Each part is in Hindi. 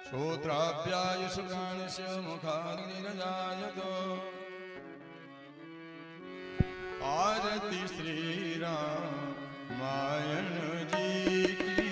श्रोत्राभ्यायुष प्राणस्य मुखाग्निरजायतो आरती श्री रामायण जी की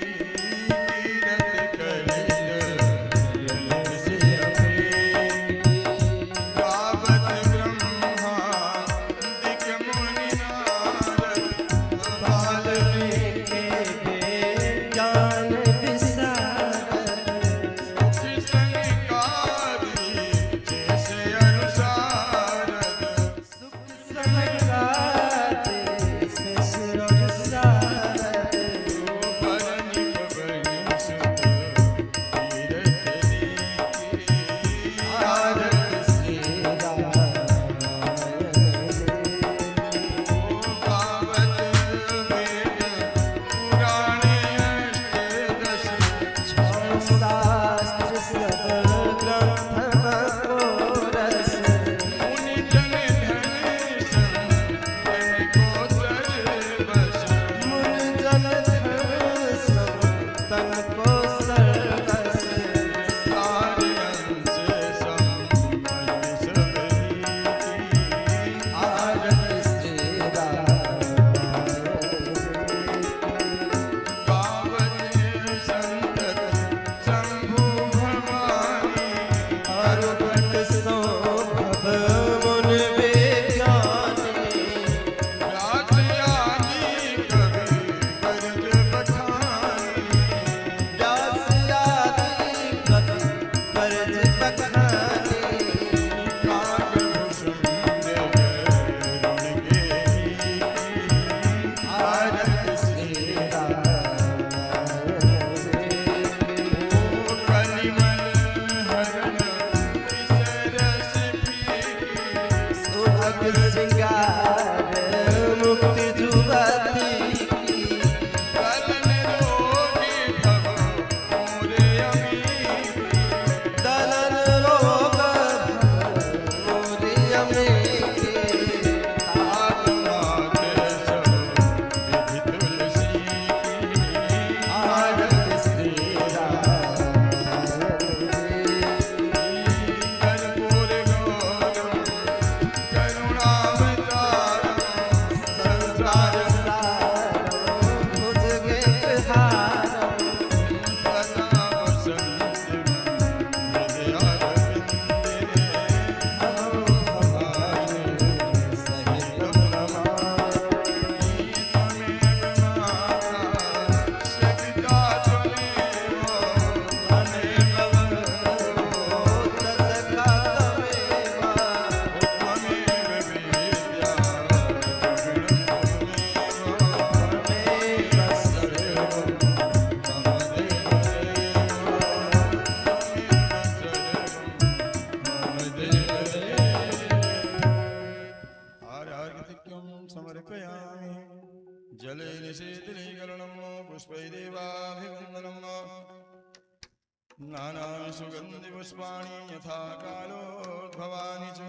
पुष्पाणि यथा कालोद्भवानि च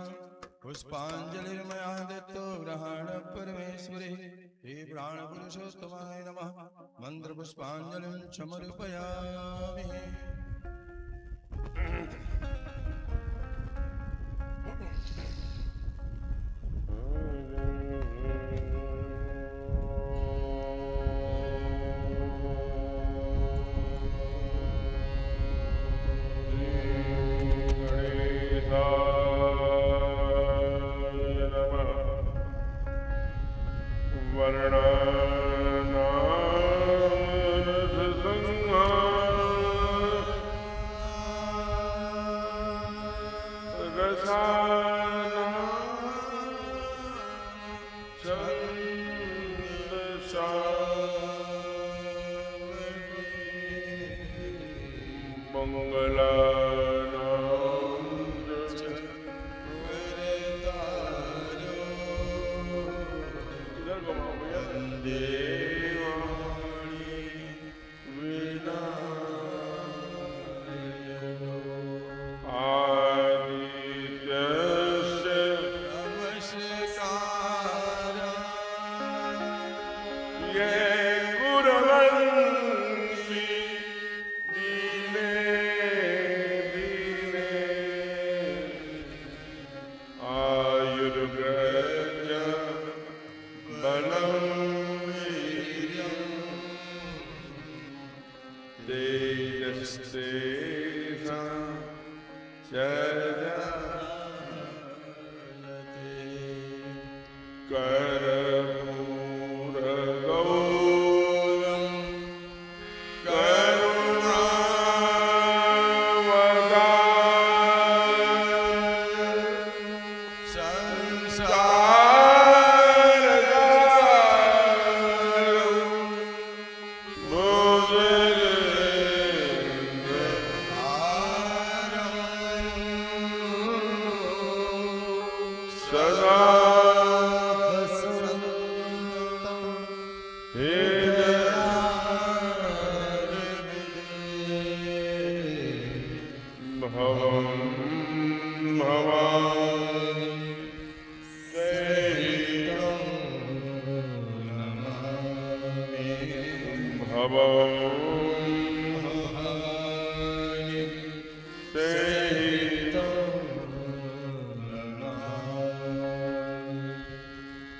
पुष्पाञ्जलिर्मया दत्तो ग्रहण परमेश्वरे हे प्राणपुरुषोत्तमाय नमः मन्त्रपुष्पाञ्जलिं समर्पयामि।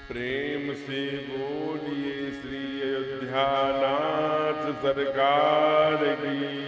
प्रेम से बोलिए श्री अयोध्यानाथ सरकार की।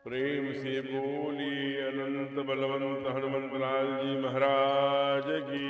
प्रेम से बोलिए अनंत बलवंत हनुमंत लाल जी महाराज की।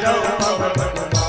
Ram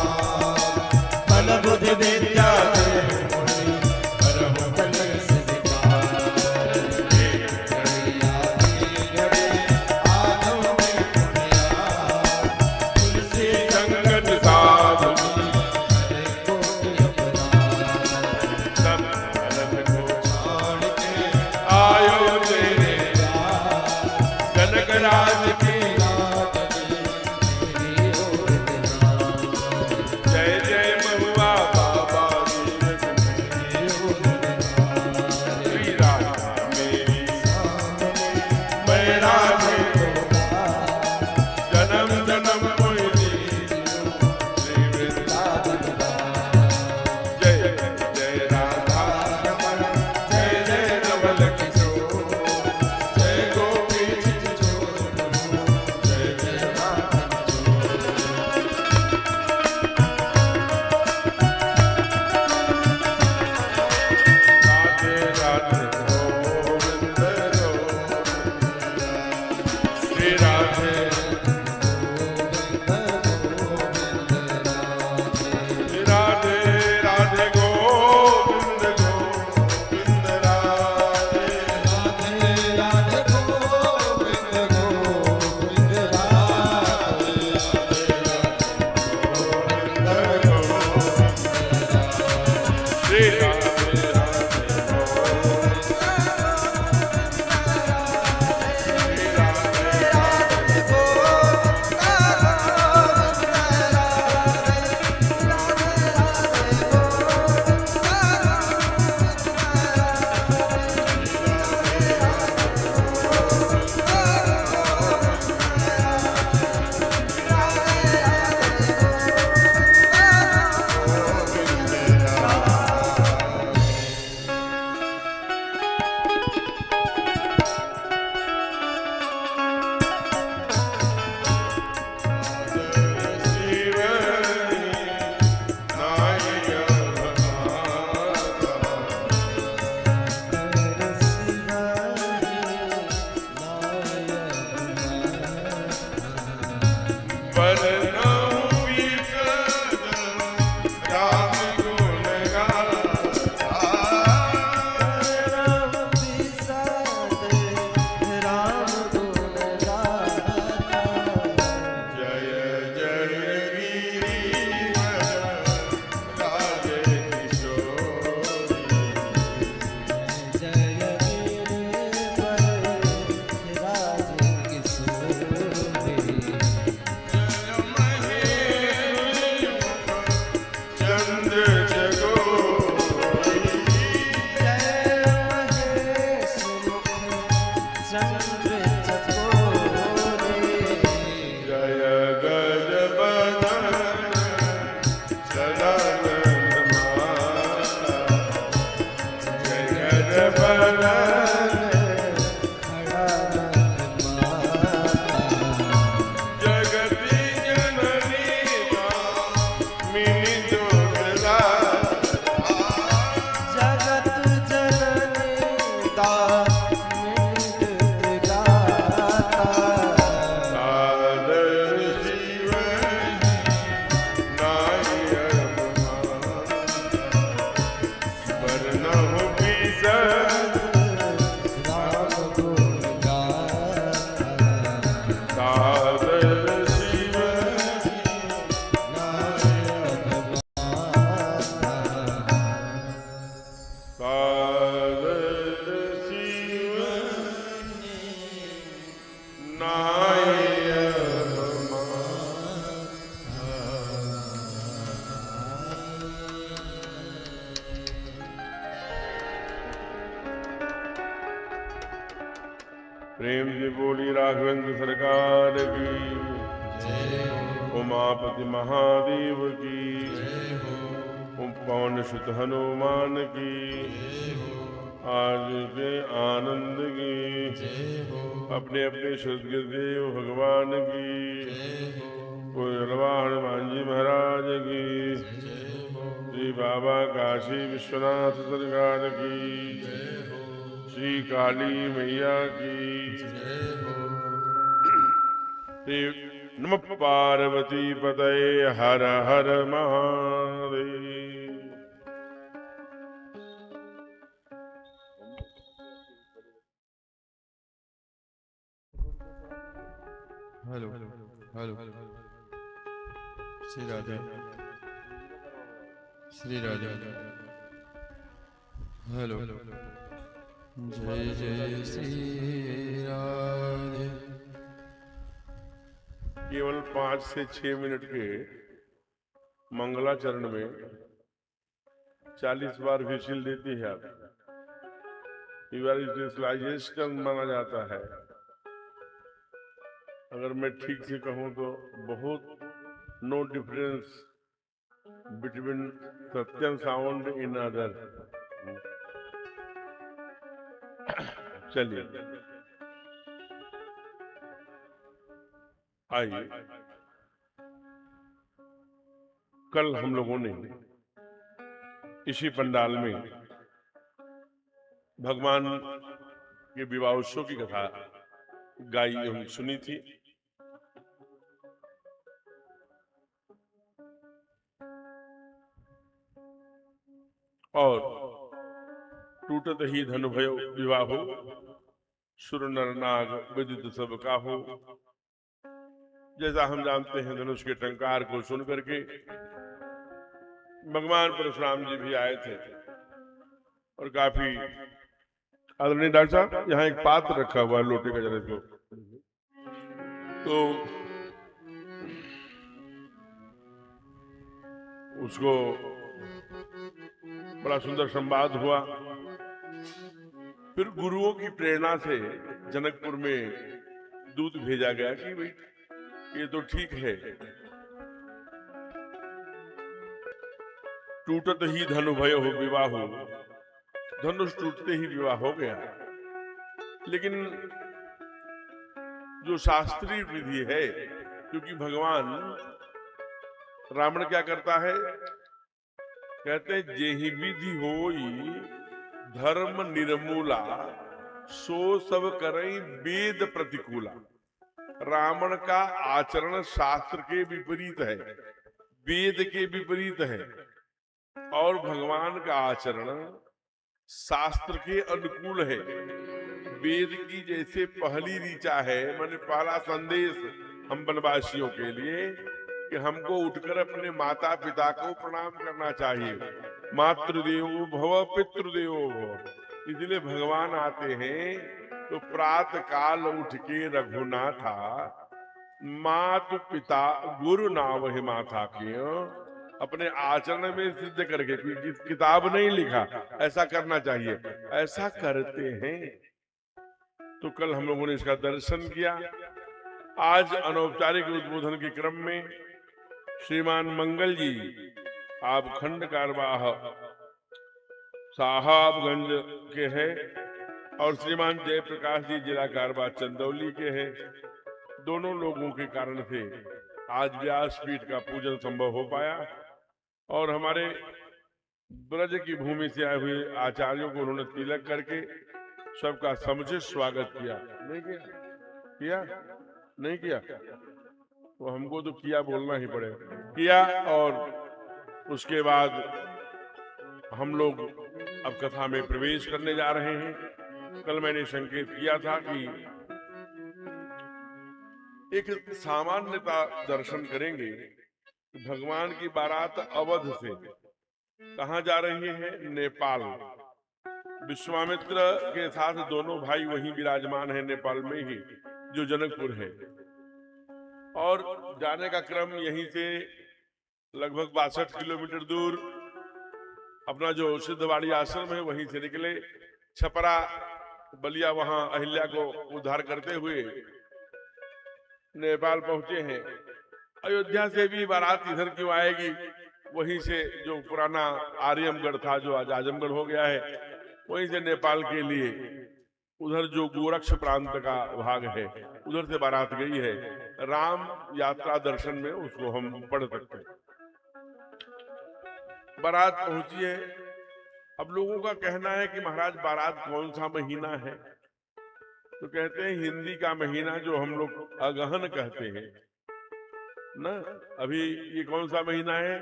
चंद्र चकोरे जय गजबदन सदानंद माता जय गजबदन जगति जननी मिनी जोगला जगत जननी दामिनी गाता सादर शिव नायर वरनहु बिसर राम गुण गाता सादर शिव सादर शिव नायर प्रेम से बोली राघवेंद्र सरकार की उमापति महादेव की पवन सुत हनुमान की आज के आनंद की अपने अपने सदगुरुदेव भगवान की हनुमान जी महाराज की श्री बाबा काशी विश्वनाथ सरकार की श्री काली मैया की श्री नमः पार्वती पतये हर हर Mahadev. Hello hello Shri Radhe Shri Radhe hello जय जय श्री राधे। केवल 5 से 6 मिनट के मंगलाचरण में 40 बार व्हिसिल देती है आप का माना जाता है। अगर मैं ठीक से कहूं तो बहुत नो डिफरेंस बिटवीन सत्यम साउंड इन अदर। चलिए आइए, कल हम लोगों ने इसी पंडाल में भगवान के विवाह उत्सव की कथा गाई एवं सुनी थी। और टूटत ही धनु भयो विवाहो सुर नर नाग विदित सब का हो। जैसा हम जानते हैं धनुष के टंकार को सुन करके भगवान परशुराम जी भी आए थे और काफी आदरणीय डॉक्टर साहब यहाँ एक पात्र रखा हुआ है लोटे का जरा को, तो उसको बड़ा सुंदर संवाद हुआ। फिर गुरुओं की प्रेरणा से जनकपुर में दूत भेजा गया कि भाई ये तो ठीक है, टूटत ही धनु भयो हो विवाह हो, धनुष टूटते ही विवाह हो गया। लेकिन जो शास्त्रीय विधि है, क्योंकि भगवान रावण क्या करता है, कहते हैं जेहि विधि होई धर्म निर्मूला सो सब करई वेद प्रतिकूला। रावण का आचरण शास्त्र के विपरीत है, वेद के विपरीत है, और भगवान का आचरण शास्त्र के अनुकूल है। वेद की जैसे पहली ऋचा है, माने पहला संदेश हम वनवासियों के लिए कि हमको उठकर अपने माता पिता को प्रणाम करना चाहिए। मातृदेवो भव पितृदेवो भव। इसलिए भगवान आते हैं तो प्रातः काल उठ के रघुनाथा मातु पिता गुरु नाम है माथा के अपने आचरण में सिद्ध करके, कोई किताब नहीं लिखा ऐसा करना चाहिए, ऐसा करते हैं। तो कल हम लोगों ने इसका दर्शन किया। आज अनौपचारिक उद्बोधन के क्रम में श्रीमान मंगल जी आप खंड कारवाह साहबगंज के हैं और श्रीमान जयप्रकाश जी जिला कारवा चंदौली के हैं। दोनों लोगों के कारण से आज व्यासपीठ का पूजन संभव हो पाया और हमारे ब्रज की भूमि से आए हुए आचार्यों को उन्होंने तिलक करके सबका समुचित स्वागत किया। नहीं किया? नहीं किया? तो हमको तो किया बोलना ही पड़ेगा। किया और उसके बाद हम लोग अब कथा में प्रवेश करने जा रहे हैं। कल मैंने संकेत किया था कि एक सामान्यता दर्शन करेंगे। भगवान की बारात अवध से कहाँ जा रही है? नेपाल। विश्वामित्र के साथ दोनों भाई वहीं विराजमान है नेपाल में ही, जो जनकपुर है। और जाने का क्रम यहीं से लगभग 62 किलोमीटर दूर अपना जो सिद्धवाड़ी आश्रम है वहीं से निकले। छपरा बलिया वहां अहिल्या को उद्धार करते हुए नेपाल पहुंचे हैं। अयोध्या से भी बारात इधर क्यों आएगी? वहीं से जो पुराना आर्यमगढ़ था, जो आज आजमगढ़ हो गया है, वहीं से नेपाल के लिए उधर जो गोरक्ष प्रांत का भाग है उधर से बारात गई है। राम यात्रा दर्शन में उसको हम पढ़ सकते हैं। बारात पहुंची है। अब लोगों का कहना है कि महाराज बारात कौन सा महीना है? तो कहते हैं हिंदी का महीना जो हम लोग अगहन कहते हैं ना। अभी ये कौन सा महीना है?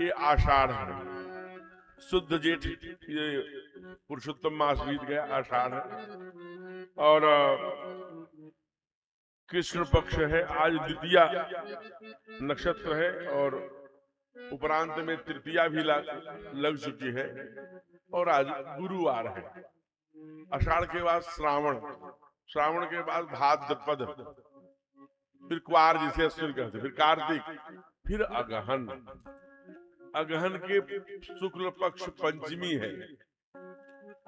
ये आषाढ़ है। शुद्ध जेठ, ये पुरुषोत्तम मास बीत गया, आषाढ़ है। और कृष्ण पक्ष है। आज द्वितीया नक्षत्र है और उपरांत में तृतीया भी लग चुकी है और आज गुरुवार है। आषाढ़ के बाद श्रावण, श्रावण के बाद भाद्रपद, फिर क्वार जिसे अश्विन कहते, फिर कार्तिक, फिर अगहन। अगहन के शुक्ल पक्ष पंचमी है।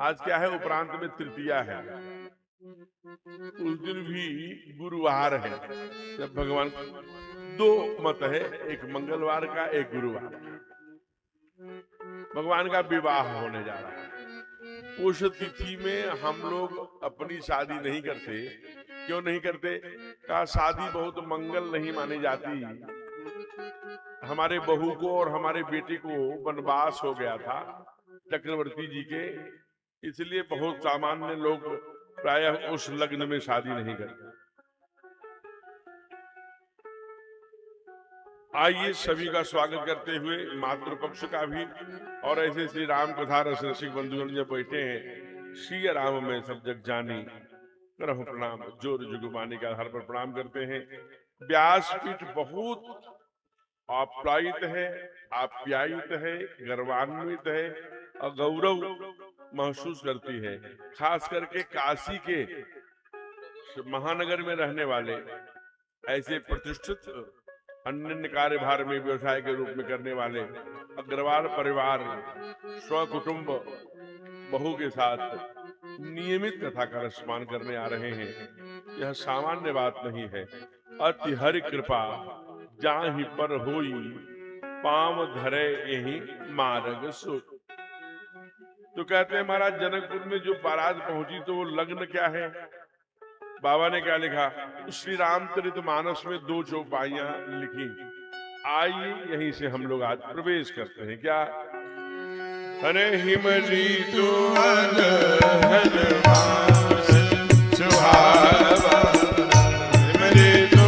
आज क्या है? उपरांत में तृतीया है। उस दिन भी गुरुवार है। जब भगवान, दो मत है, एक मंगलवार का, एक गुरुवार। भगवान का विवाह होने जा रहा है। उस तिथि में हम लोग अपनी शादी नहीं करते। क्यों नहीं करते? का शादी बहुत मंगल नहीं मानी जाती। हमारे बहू को और हमारे बेटे को वनवास हो गया था चक्रवर्ती जी के, इसलिए बहुत सामान्य लोग प्रायः उस लग्न में शादी नहीं करते। आइए सभी का स्वागत करते हुए मातृपक्ष का भी, और ऐसे श्री राम कथा रस रसिक बंधुगण जब बैठे हैं, श्री राम में सब जग जानी करहु प्रणाम, जोर जुगुबानी के आधार पर प्रणाम करते हैं। व्यासपीठ बहुत आप्यायित है, आप्यायित है, गर्वान्वित है और गौरव महसूस करती है। खास करके काशी के महानगर में रहने वाले ऐसे प्रतिष्ठित अन्य कार्यभार में व्यवसाय के रूप में करने वाले अग्रवाल परिवार स्वकुटुंब बहू के साथ नियमित कथा का रसपान करने आ रहे हैं। यह सामान्य बात नहीं है। अति हरि कृपा जाहि पर होई, पाम धरे यही मार्ग सो। तो कहते हैं महाराज जनकपुर में जो बारात पहुंची तो वो लग्न क्या है? बाबा ने क्या लिखा? श्री रामचरित मानस में 2 चौपाइयां लिखी। आइए यहीं से हम लोग आज प्रवेश करते हैं। क्या? हरे हिमरी तो सुहावा, हिमरी तो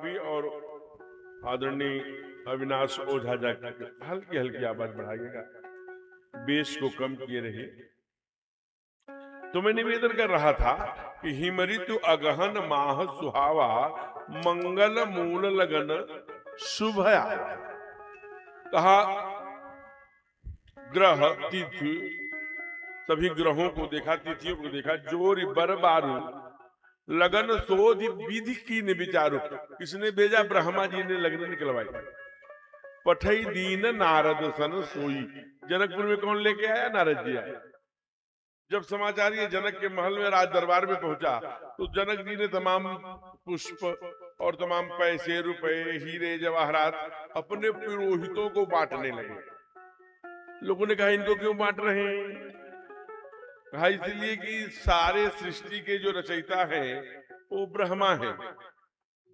स्वामी और आदरणीय अविनाश ओझा जाकर हल्की हल्की आवाज बढ़ाइएगा, बेस को कम किए रहिए। तो मैं निवेदन कर रहा था कि हिमऋतु अगहन माह सुहावा, मंगल मूल लगन शुभया। कहा ग्रह तिथि, सभी ग्रहों को देखा, तिथियों को देखा, जोर बर बारू लगन शोध विधि की न विचारू। किसने भेजा? ब्रह्मा जी ने लगन निकलवाई। पठई दीन नारद सन सोई। जनकपुर में कौन लेके आया? नारद जी आए। जब समाचार ये जनक के महल में, राज दरबार में पहुंचा, तो जनक जी ने तमाम पुष्प और तमाम पैसे, रुपए, हीरे, जवाहरात अपने पुरोहितों को बांटने लगे। लोगों ने कहा इनको क्यों बांट रहे हैं? कहा इसलिए कि सारे सृष्टि के जो रचयिता हैं वो ब्रह्मा है।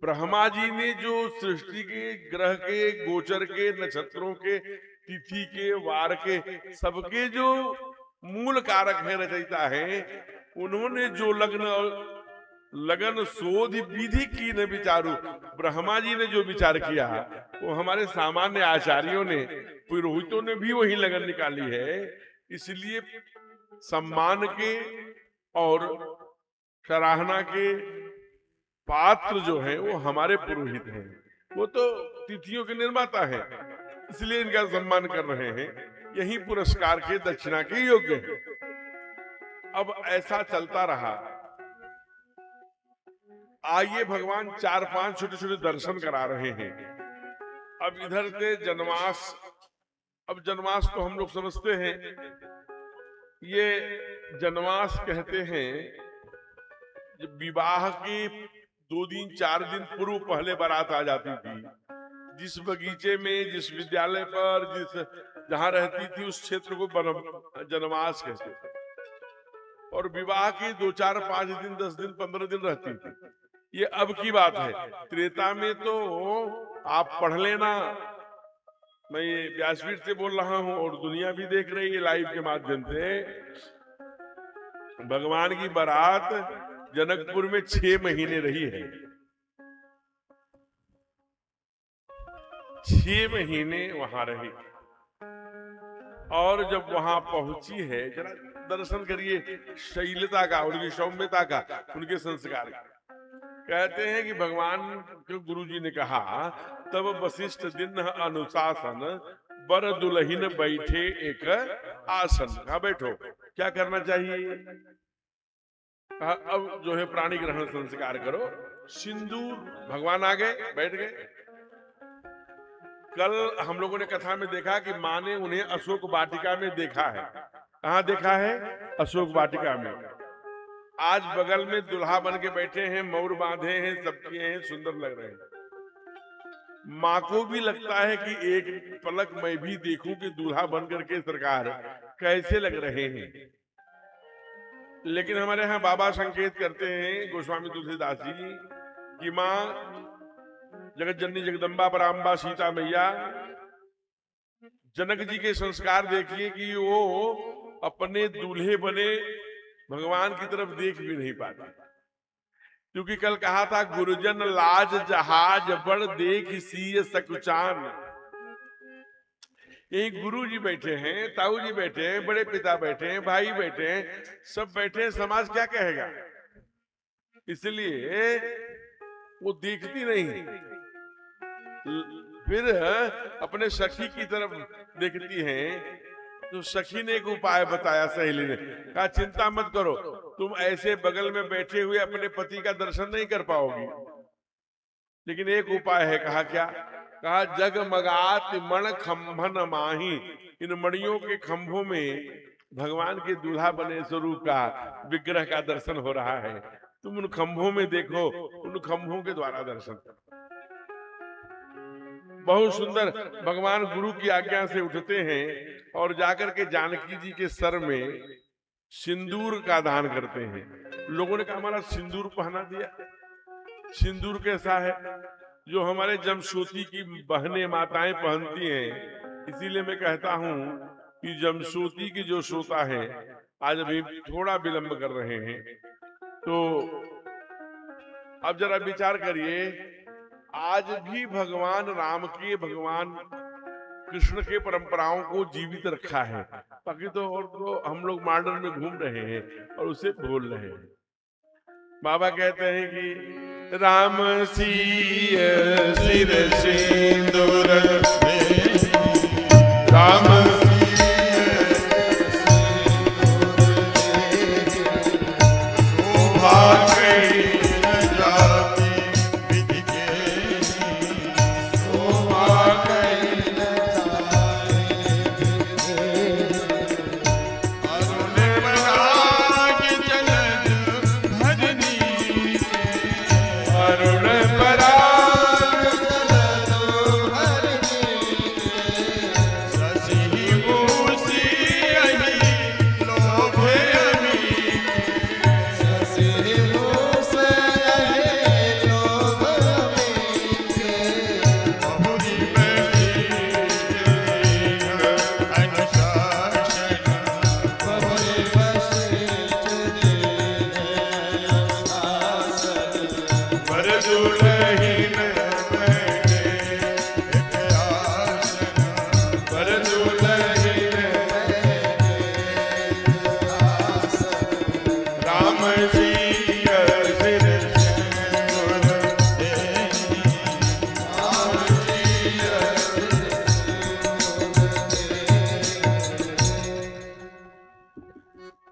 ब्रह्मा जी ने जो सृष्टि के, ग्रह के, गोचर के, नक्षत्रों के, तिथि के, वार के, सबके जो मूल कारक है, रचयिता है, उन्होंने जो लगन शोध विधि की न विचारू, ब्रह्मा जी ने जो विचार किया वो हमारे सामान्य आचार्यों ने, पुरोहितों ने भी वही लगन निकाली है। इसलिए सम्मान के और सराहना के पात्र जो है वो हमारे पुरोहित हैं। वो तो तिथियों के निर्माता हैं, इसलिए इनका सम्मान कर रहे हैं। यही पुरस्कार के, दक्षिणा के योग्य है। अब ऐसा चलता रहा। आइए भगवान 4-5 छोटे छोटे दर्शन करा रहे हैं। अब इधर से जनवास। अब जनवास तो हम लोग समझते हैं, ये जनवास कहते हैं जब विवाह के 2 दिन 4 दिन पूर्व पहले बारात आ जाती थी, जिस बगीचे में, जिस विद्यालय पर, जहां रहती थी, उस क्षेत्र को जनवास कहते थे। और विवाह की 2, 4, 5 दिन, 10 दिन, 15 दिन रहती थी। ये अब की बात है। त्रेता में तो आप पढ़ लेना, मैं ये व्यासपीठ से बोल रहा हूं और दुनिया भी देख रही है लाइव के माध्यम से। भगवान की बारात जनकपुर में 6 महीने रही है। 6 महीने वहां रही। और जब वहां पहुंची है, जरा दर्शन करिए शैलता का, उनकी सौम्यता का, उनके संस्कार का। कहते हैं कि भगवान के गुरु जी ने कहा, तब वशिष्ठ दिन अनुशासन, बर दुल्हिन बैठे एक आसन। कहा बैठो, क्या करना चाहिए? कहा अब जो है प्राणी ग्रहण संस्कार करो। सिंदूर, भगवान आ गए, बैठ गए। कल हम लोगों ने कथा में देखा कि माँ ने उन्हें अशोक वाटिका में देखा है। कहाँ देखा है? अशोक वाटिका में। आज बगल में दुल्हा बन के बैठे हैं, मौर बांधे हैं, सब किए हैं, सुंदर लग रहे हैं। माँ को भी लगता है कि एक पलक मैं भी देखूं कि दूल्हा बन करके सरकार कैसे लग रहे हैं। लेकिन हमारे यहाँ बाबा संकेत करते हैं, गोस्वामी तुलसीदास जी, कि माँ जगत जननी जगदम्बा पराम्बा सीता मैया, जनक जी के संस्कार देखिए कि वो अपने दूल्हे बने भगवान की तरफ देख भी नहीं पाते। क्योंकि कल कहा था, गुरुजन लाज जहाज बड़ देख सीय सकुचान। यही गुरु जी बैठे हैं, ताऊ जी बैठे हैं, बड़े पिता बैठे हैं, भाई बैठे हैं, सब बैठे हैं, समाज क्या कहेगा? इसलिए वो देखती नहीं, फिर अपने सखी की तरफ देखती हैं। तो सखी ने एक उपाय बताया, सहेली ने कहा, चिंता मत करो, तुम ऐसे बगल में बैठे हुए अपने पति का दर्शन नहीं कर पाओगी, लेकिन एक उपाय है। कहा क्या? कहा जगमगात मण खंभन माही। इन मणियों के खंभों में भगवान के दूल्हा बने स्वरूप का विग्रह का दर्शन हो रहा है। तुम उन खंभों में देखो, उन खंभों के द्वारा दर्शन करो। बहुत सुंदर। भगवान गुरु की आज्ञा से उठते हैं और जाकर के जानकी जी के सर में सिंदूर का दान करते हैं। लोगों ने कहा हमारा सिंदूर पहना दिया। सिंदूर कैसा है? जो हमारे जमशोती की बहनें माताएं पहनती हैं। इसीलिए मैं कहता हूं कि जमशोती की जो श्रोता है आज अभी थोड़ा विलंब कर रहे हैं, तो अब जरा विचार करिए, आज भी भगवान राम के, भगवान कृष्ण के परंपराओं को जीवित रखा है। बाकी तो और तो हम लोग मॉडर्न में घूम रहे हैं और उसे भूल रहे हैं। बाबा कहते हैं कि राम सिय सिर सिंदूर राम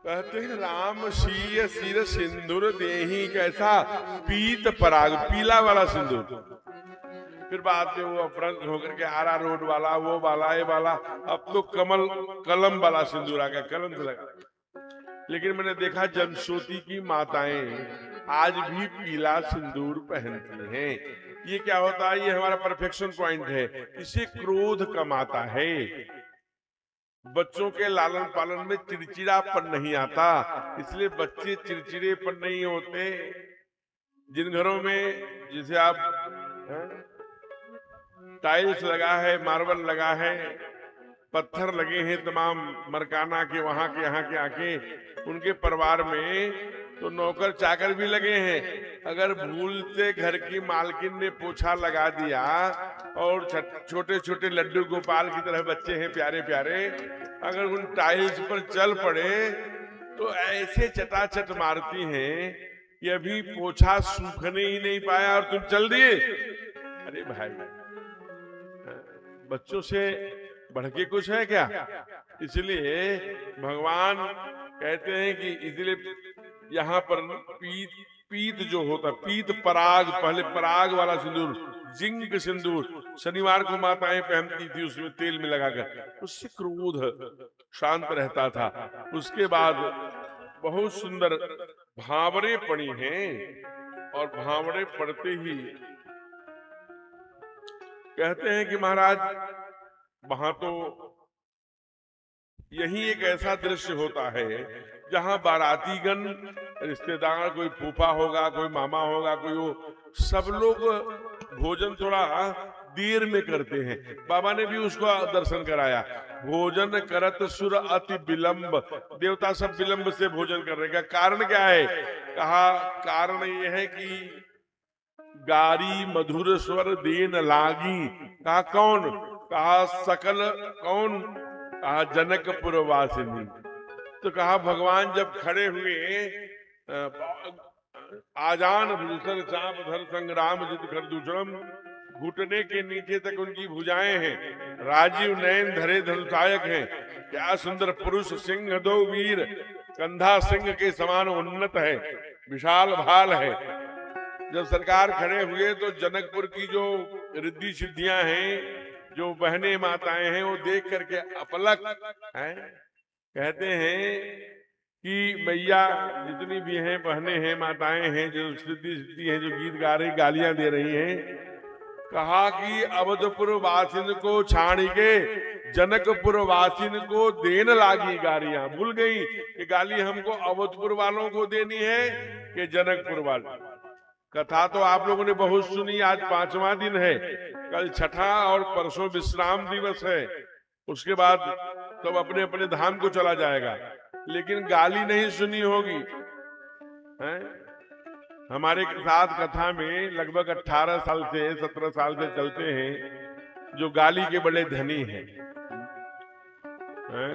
कहते हैं राम शीय सिर सिंदूर देही, कैसा पीत पराग, पीला वाला सिंदूर। फिर बाद में वो अपरंत होकर के आरा रोड वाला, वो वाला, ये वाला, अब तो कमल कलम वाला सिंदूर आ गया, कलम से लगा। लेकिन मैंने देखा जनश्रुति की माताएं आज भी पीला सिंदूर पहनती हैं। ये क्या होता है? ये हमारा परफेक्शन पॉइंट है। इसे क्रोध कमाता है। बच्चों के लालन पालन में चिड़चिड़ापन नहीं आता, इसलिए बच्चे चिड़चिड़ेपन नहीं होते। जिन घरों में जैसे आप टाइल्स लगा है, मार्बल लगा है, पत्थर लगे हैं तमाम मरकाना के, वहां के यहाँ के आके, उनके परिवार में तो नौकर चाकर भी लगे हैं। अगर भूल से घर की मालकिन ने पोछा लगा दिया और छोटे छोटे लड्डू गोपाल की तरह बच्चे हैं प्यारे प्यारे, अगर उन टाइल्स पर चल पड़े तो ऐसे चटाचट मारती हैं कि अभी पोछा सूखने ही नहीं पाया और तुम चल दिए। अरे भाई, बच्चों से बढ़ के कुछ है क्या? इसलिए भगवान कहते हैं कि इसलिए यहाँ पर पीत जो होता, पीत पराग, पहले पराग वाला सिंदूर, जिंक सिंदूर शनिवार को माताएं पहनती थी, उसमें तेल में लगाकर, उससे क्रोध शांत रहता था। उसके बाद बहुत सुंदर भावरे पड़ी हैं और भावरे पड़ते ही कहते हैं कि महाराज वहां तो यही एक ऐसा दृश्य होता है जहां बारातीगण, रिश्तेदार, कोई फूफा होगा, कोई मामा होगा, कोई वो, सब लोग भोजन थोड़ा देर में करते हैं। बाबा ने भी उसको दर्शन कराया। भोजन करत सुर अति विलंब, देवता सब विलंब से भोजन कर रहे हैं। कारण क्या है? कहा कारण ये है कि गारी मधुर स्वर देन लागी। कहा कौन? कहा सकल कौन? कहा जनकपुर वासिनी। तो कहा भगवान जब खड़े हुए, आजान भूषण चाप धर संग्राम जित कर दूषणम, घुटने के नीचे तक उनकी भुजाएं हैं, राजीव नयन धरे धनुषायक हैं। क्या सुंदर पुरुष, सिंह दो वीर, कंधा सिंह के समान उन्नत है, विशाल भाल है। जब सरकार खड़े हुए तो जनकपुर की जो रिद्धि सिद्धियां हैं, जो बहनें माताएं हैं, वो देख करके अपलक हैं। कहते हैं कि मैया जितनी भी हैं, बहनें हैं, माताएं हैं, जो सिद्धि हैं, जो गीत गा रही, गालियां दे रही हैं, कहा कि अवधपुर वासिन को छाड़ी के जनकपुर वासिन को देन लागी गालियां। भूल गई कि गाली हमको अवधपुर वालों को देनी है कि जनकपुर वालों। कथा तो आप लोगों ने बहुत सुनी। आज 5वां दिन है, कल छठा और परसों विश्राम दिवस है। उसके बाद सब अपने अपने धाम को चला जाएगा, लेकिन गाली नहीं सुनी होगी, हैं? हमारे साथ कथा में लगभग 18 साल से 17 साल से चलते हैं, जो गाली के बड़े धनी हैं,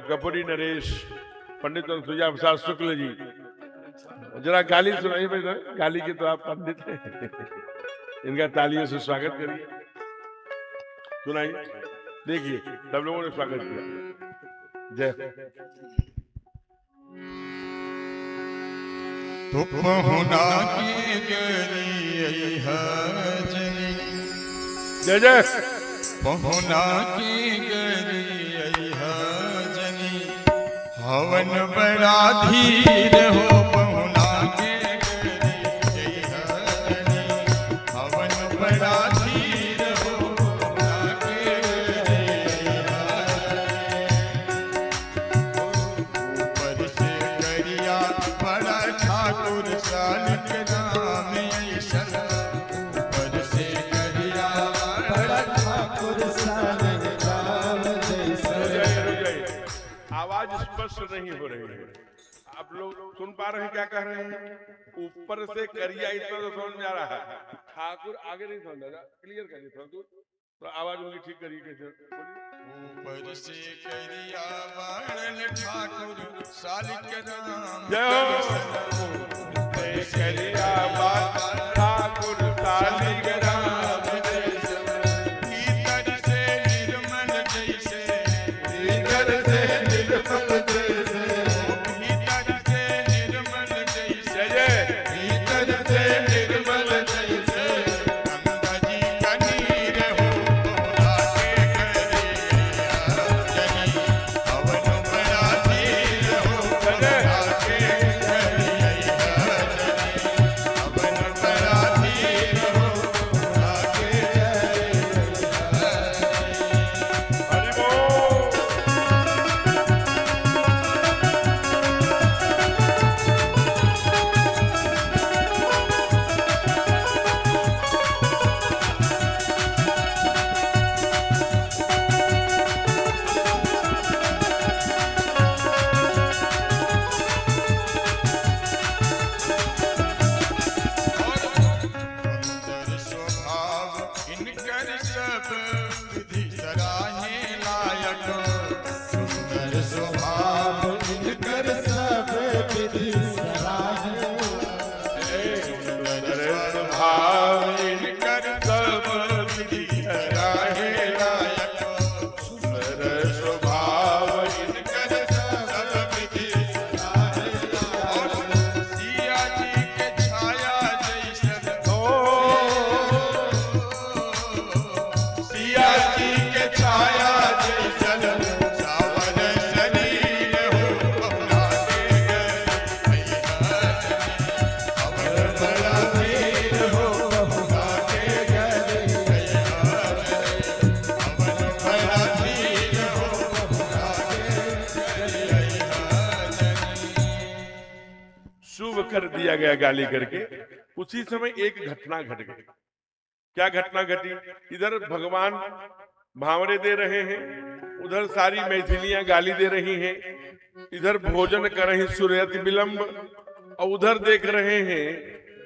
कपूरी नरेश, पंडित अनुसुईया प्रसाद शुक्ल जी, जरा गाली सुनाइए भाई। गाली के तो आप पंडित हैं, इनका तालियों से स्वागत करिए, सुनाइए। देखिए सब लोगों ने स्वागत किया। जय तो पहुना की गरी हजनी, जय जय पहुना की गरी हजनी, हवन बड़ा धीर हो पहुना के गरी हजनी, हवन बड़ा धीर हो पहुना के गरी हजनी, ऊपर से करिया बड़ा ठाकुर सालिक नाम ऐसन, ऊपर से करिया बड़ा ठाकुर सालिक नाम जैसा। आवाज स्पष्ट नहीं हो रही है, आप लोग सुन पा रहे हैं क्या कह रहे हैं? ऊपर से करिया, इतना तो समझ में आ रहा है, ठाकुर आगे नहीं समझ रहा, क्लियर करिए थोड़ा दूर, तो आवाज होगी ठीक तरीके से बोलिए। ऊपर से करिया बाणन ठाकुर सालिक नाम जय हो। करिया बाणन ठाकुर सालिक नाम भीतर से निर्मल जैसे, भीतर से निर्मल जैसे, भीतर से निर्मल जैसे, जय जय भीतर से निर्मल जैसे, गंगा जी का नीर हो पहुना के करिया जनी, हवन बड़ा धीर हो पहुना के करिया जनी, हवन बड़ा धीर हो पहुना के करिया जनी। हरि बोल। सुंदर स्वभाव इनकर सब विधि सराहे लायक, सुंदर स्वभाव इनकर सब विधि सराहे, सुंदर स्वभाव इनकर सब विधि सराहे लायक, सुंदर स्वभाव इनकर सब विधि सराहे लायक। सिया जी के छाया जैसन, सिया जी के छाया जैसन, सावर शरीर हो पहुना के गए हवन बड़ा धीर हो पहुना के गए हवन बड़ा धीर हो पहुना के गए। शुभ कर दिया गया गाली करके। उसी समय एक घटना घट गई। क्या घटना घटी? इधर भगवान भावरे दे रहे हैं, उधर सारी मैथिलियां गाली दे रही हैं, इधर भोजन कर रही सूर्यति विलंब, और उधर देख रहे हैं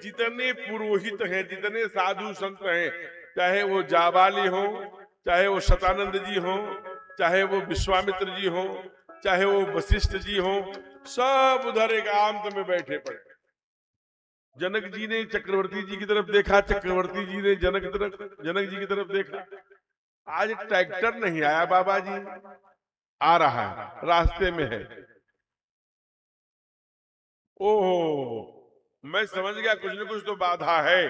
जितने पुरोहित हैं, जितने साधु संत हैं, चाहे वो जाबाली हो, चाहे वो शतानंद जी हो, चाहे वो विश्वामित्र जी हो, चाहे वो वशिष्ठ जी हो, सब उधर एक आमत में बैठे पड़े। जनक जी ने चक्रवर्ती जी की तरफ देखा, चक्रवर्ती जी ने जनक जी की तरफ देखा। आज ट्रैक्टर नहीं आया बाबा जी, आ रहा है, रास्ते में है। ओहो, मैं समझ गया कुछ न कुछ तो बाधा है।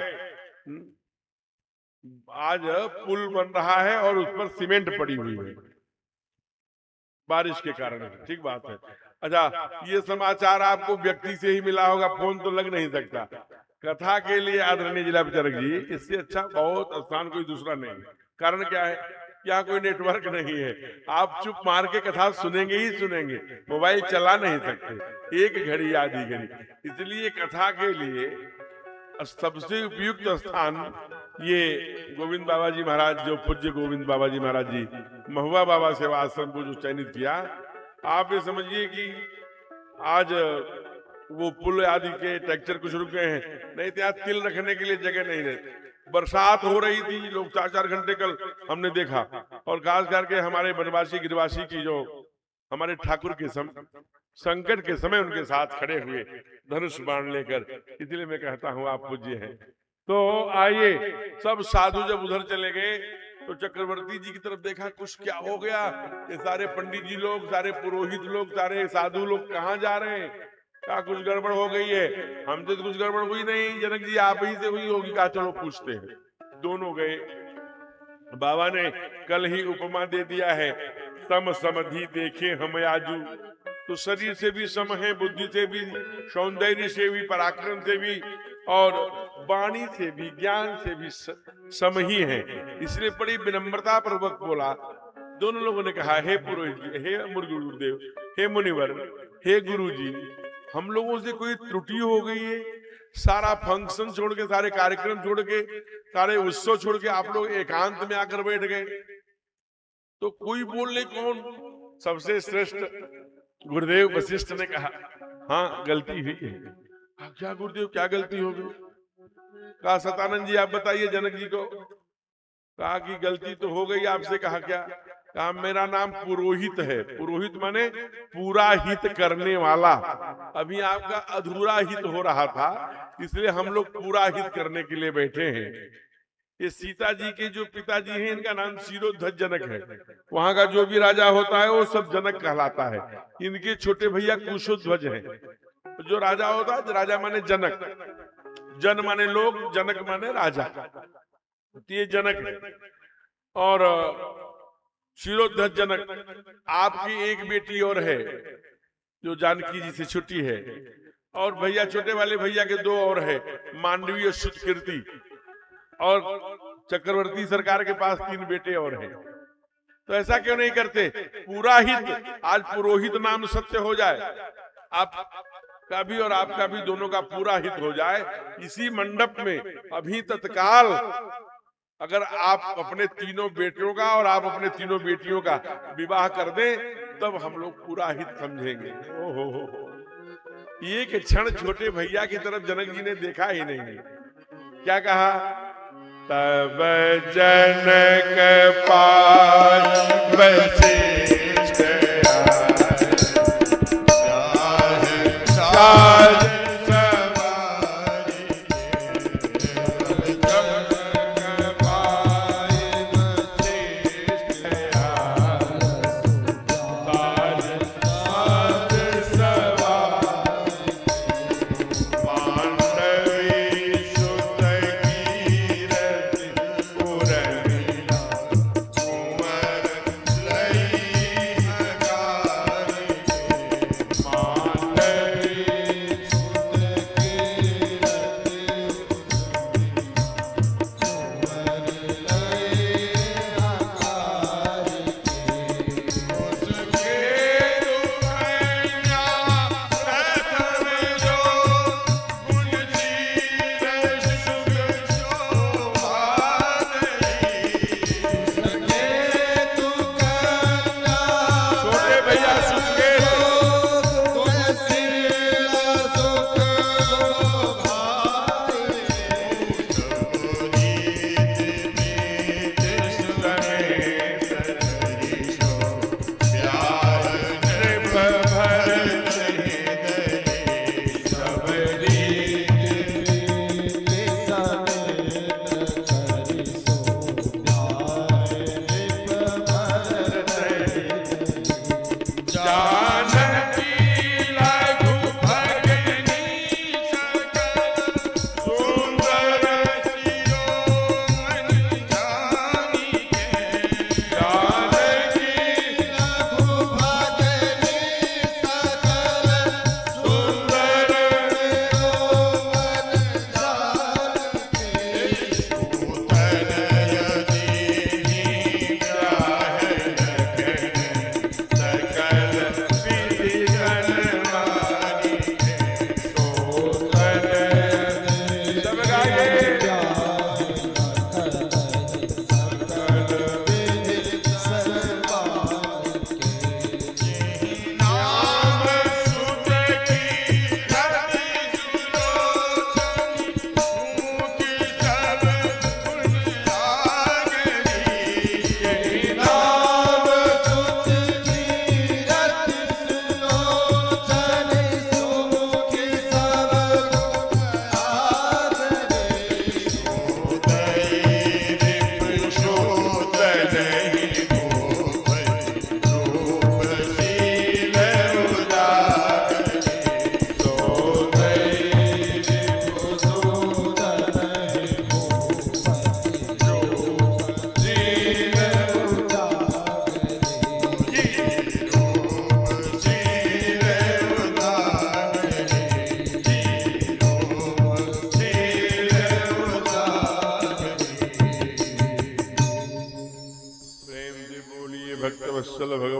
आज पुल बन रहा है और उस पर सीमेंट पड़ी हुई है बारिश के कारण। ठीक बात है। अच्छा, ये समाचार आपको व्यक्ति से ही मिला होगा, फोन तो लग नहीं सकता। कथा के लिए आदरणीय जिला विचारक जी, इससे अच्छा बहुत आसान कोई दूसरा नहीं है। कारण क्या है? यहाँ कोई नेटवर्क नहीं है, आप चुप मार के कथा सुनेंगे ही सुनेंगे, मोबाइल चला नहीं सकते एक घड़ी आधी घड़ी। इसलिए कथा के लिए सबसे उपयुक्त स्थान ये गोविंद बाबा जी महाराज, जो पूज्य गोविंद बाबा जी महाराज जी महुआ बाबा सेवा आश्रम को जो चयनित किया, आप ये समझिए कि आज वो पुल आदि के ट्रैक्टर कुछ रुके हैं, नहीं तो यहाँ तिल रखने के लिए जगह नहीं रहती। बरसात हो रही थी, लोग 4-4 घंटे कल हमने देखा, और खास करके हमारे बनवासी गिरवासी की जो हमारे ठाकुर के संकट के समय उनके साथ खड़े हुए धनुष बाण लेकर, इसलिए मैं कहता हूँ आप पूज्य हैं। तो आइए, सब साधु जब उधर चले गए तो चक्रवर्ती जी की तरफ देखा, कुछ क्या हो गया, ये सारे पंडित जी लोग, सारे पुरोहित लोग, सारे साधु लोग कहाँ जा रहे हैं, क्या कुछ गड़बड़ हो गई है? हमसे तो कुछ गड़बड़ हुई नहीं, जनक जी आप ही से हुई होगी। कहा चलो पूछते हैं। दोनों गए। बाबा ने कल ही उपमा दे दिया है, सम समधि देखे हम आजू। तो शरीर से भी सम है, बुद्धि से भी, सौंदर्य से भी, पराक्रम से भी, और वाणी से भी, ज्ञान से भी सम ही है। इसलिए बड़ी विनम्रता पूर्वक बोला। दोनों लोगों ने कहा, हे पुरोहित जी, हे गुरुदेव, हे मुनिवर, हे गुरु जी, हम लोगों से कोई त्रुटि हो गई है? सारा फंक्शन छोड़ के, सारे कार्यक्रम छोड़ के, सारे उत्सव छोड़ के आप लोग एकांत में आकर बैठ गए, तो कोई बोल ले कौन? सबसे श्रेष्ठ गुरुदेव वशिष्ठ ने कहा, हाँ गलती हुई है। क्या गुरुदेव, क्या गलती हो गई? कहा सतानंद जी आप बताइए जनक जी को। कहा कि गलती तो हो गई, आपसे। कहा क्या? कहा मेरा नाम पुरोहित है। पुरोहित माने पूरा हित करने वाला। अभी आपका अधूरा हित हो रहा था, इसलिए हम लोग पूरा हित करने के लिए बैठे हैं। ये सीता जी के जो पिताजी हैं, इनका नाम शिरोध्वज जनक है। वहां का जो भी राजा होता है वो सब जनक कहलाता है। इनके छोटे भैया कुशोध्वज हैं। जो राजा होता है, राजा माने जनक, जन माने लोग, जनक माने राजा, ये जनक है। और शिरोध्वज जनक, आपकी एक बेटी और है जो जानकी जी से छोटी है, और भैया, छोटे वाले भैया के 2 और है, मांडवी और सुतकीर्ति। और चक्रवर्ती सरकार के पास 3 बेटे और हैं। तो ऐसा क्यों नहीं करते? पूरा हित, आज पुरोहित नाम सत्य हो जाए, आपका भी और आपका भी, दोनों का पूरा हित हो जाए। इसी मंडप में अभी तत्काल अगर आप अपने 3 बेटियों का और आप अपने 3 बेटियों का विवाह कर दें, तब हम लोग पूरा हित समझेंगे। एक क्षण छोटे भैया की तरफ जनक जी ने देखा ही नहीं। क्या कहा? तब जनक पास वशिष्ठ आए,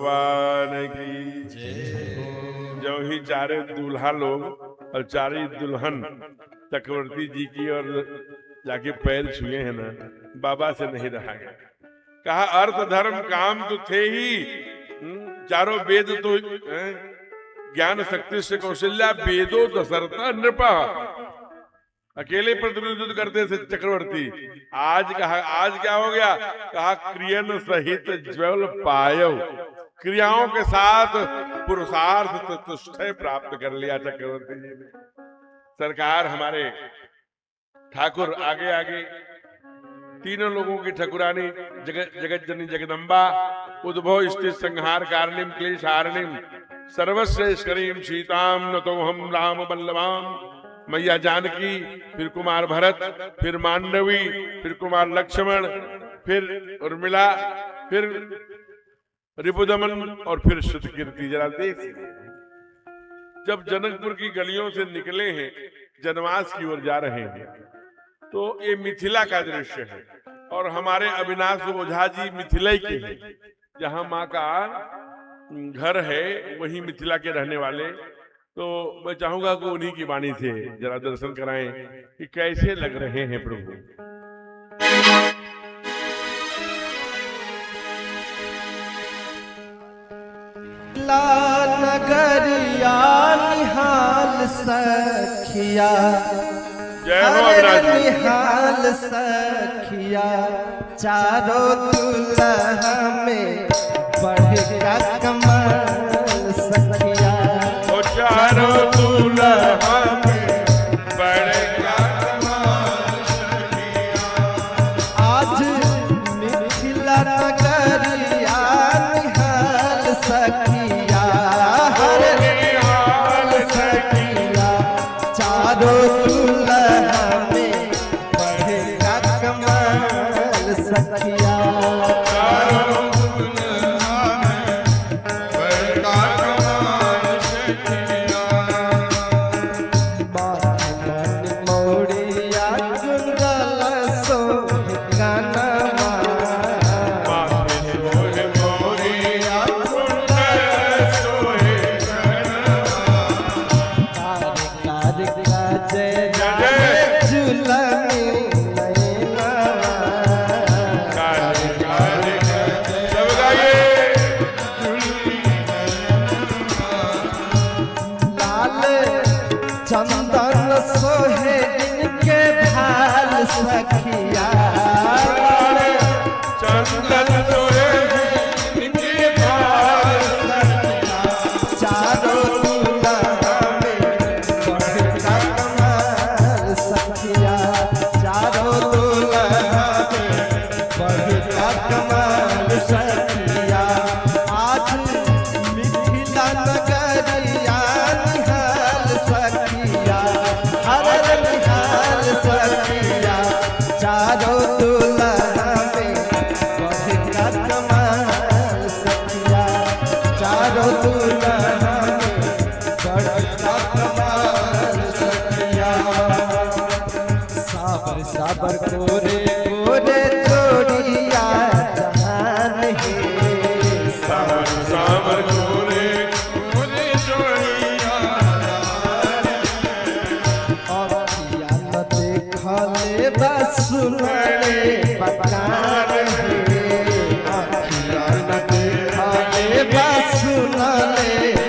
भगवान की। जो ही चारे दूल्हा लोग और चारे दुल्हन चक्रवर्ती जी की और जाके पैर छुए हैं ना, बाबा से नहीं रहा गया। कहा अर्थ धर्म काम तो थे ही, चारों वेद तो ज्ञान शक्ति से कौशल्या, वेदो दशरथा नृपा, अकेले प्रतिनिधित्व करते थे चक्रवर्ती। आज कहा आज क्या हो गया? कहा क्रियन सहित ज्वल पायो, क्रियाओं के साथ पुरुषार्थ चतुष्टय प्राप्त कर लिया चक्रवर्ती जी ने। सरकार हमारे ठाकुर आगे आगे तीनों लोगों की ठकुरानी जगत जननी जगदम्बा, उद्भव स्थित संहार कारणीम क्लेश हारणीम सर्वश्रेष्ठरीम सीताम नतोहम राम बल्लभाम, मैया जानकी, फिर कुमार भरत, फिर मांडवी, फिर कुमार लक्ष्मण, फिर उर्मिला, फिर रिपुदमन और फिर श्रुतकीर्ति। जरा देख, जब जनकपुर की गलियों से निकले हैं, जनवास की ओर जा रहे हैं, तो ये मिथिला का दृश्य है और हमारे अविनाश ओझा जी मिथिला के हैं। जहां माँ का घर है वही मिथिला के रहने वाले। तो मैं चाहूंगा कि उन्हीं की वाणी से जरा दर्शन कराएं कि कैसे लग रहे हैं प्रभु। नगरिया निहाल सखिया, जय हो अविनाश जी। निहाल सखिया, चारों दुल्हा में बढ़ेगा कमाल सखिया, चारों दुल्हा में बढ़ेगा कमाल सखिया। आज मिथिला नगरिया निहाल सखिया, हर निहाल सखिया, चारों दुल्हा में बढ़ेगा कमाल सखिया, चारों दुल्हा में बढ़ेगा कमाल सखिया। मन मोड़िया गुंगल सोहे कानवा, मोड़िया गुंगल सोहे कानवा, कार कार जय जय झूलनी नैनवा, कार कार सब गाइए। लाल चंदन सोहे इनके भाल सखिया, चंदन सोहे इनके भाल सखिया, चारों दुल्हा में बढ़ेगा कमाल सखिया, चारों दुल्हा में बढ़ेगा कमाल सखिया। आज मिथिला नगरिया निहाल सखिया, हर निहाल सखिया, चारों दुल्हा में बढ़ेगा कमाल सखिया, चारों दुल्हा में बढ़ेगा कमाल सखिया। साबर साबर कोरे कोरे जोड़िया जहान है, साबर साबर गोरे गोरे जोड़िया, अखिया न देखले बस सुनले बकार है, अखिया न देखले बस सुनले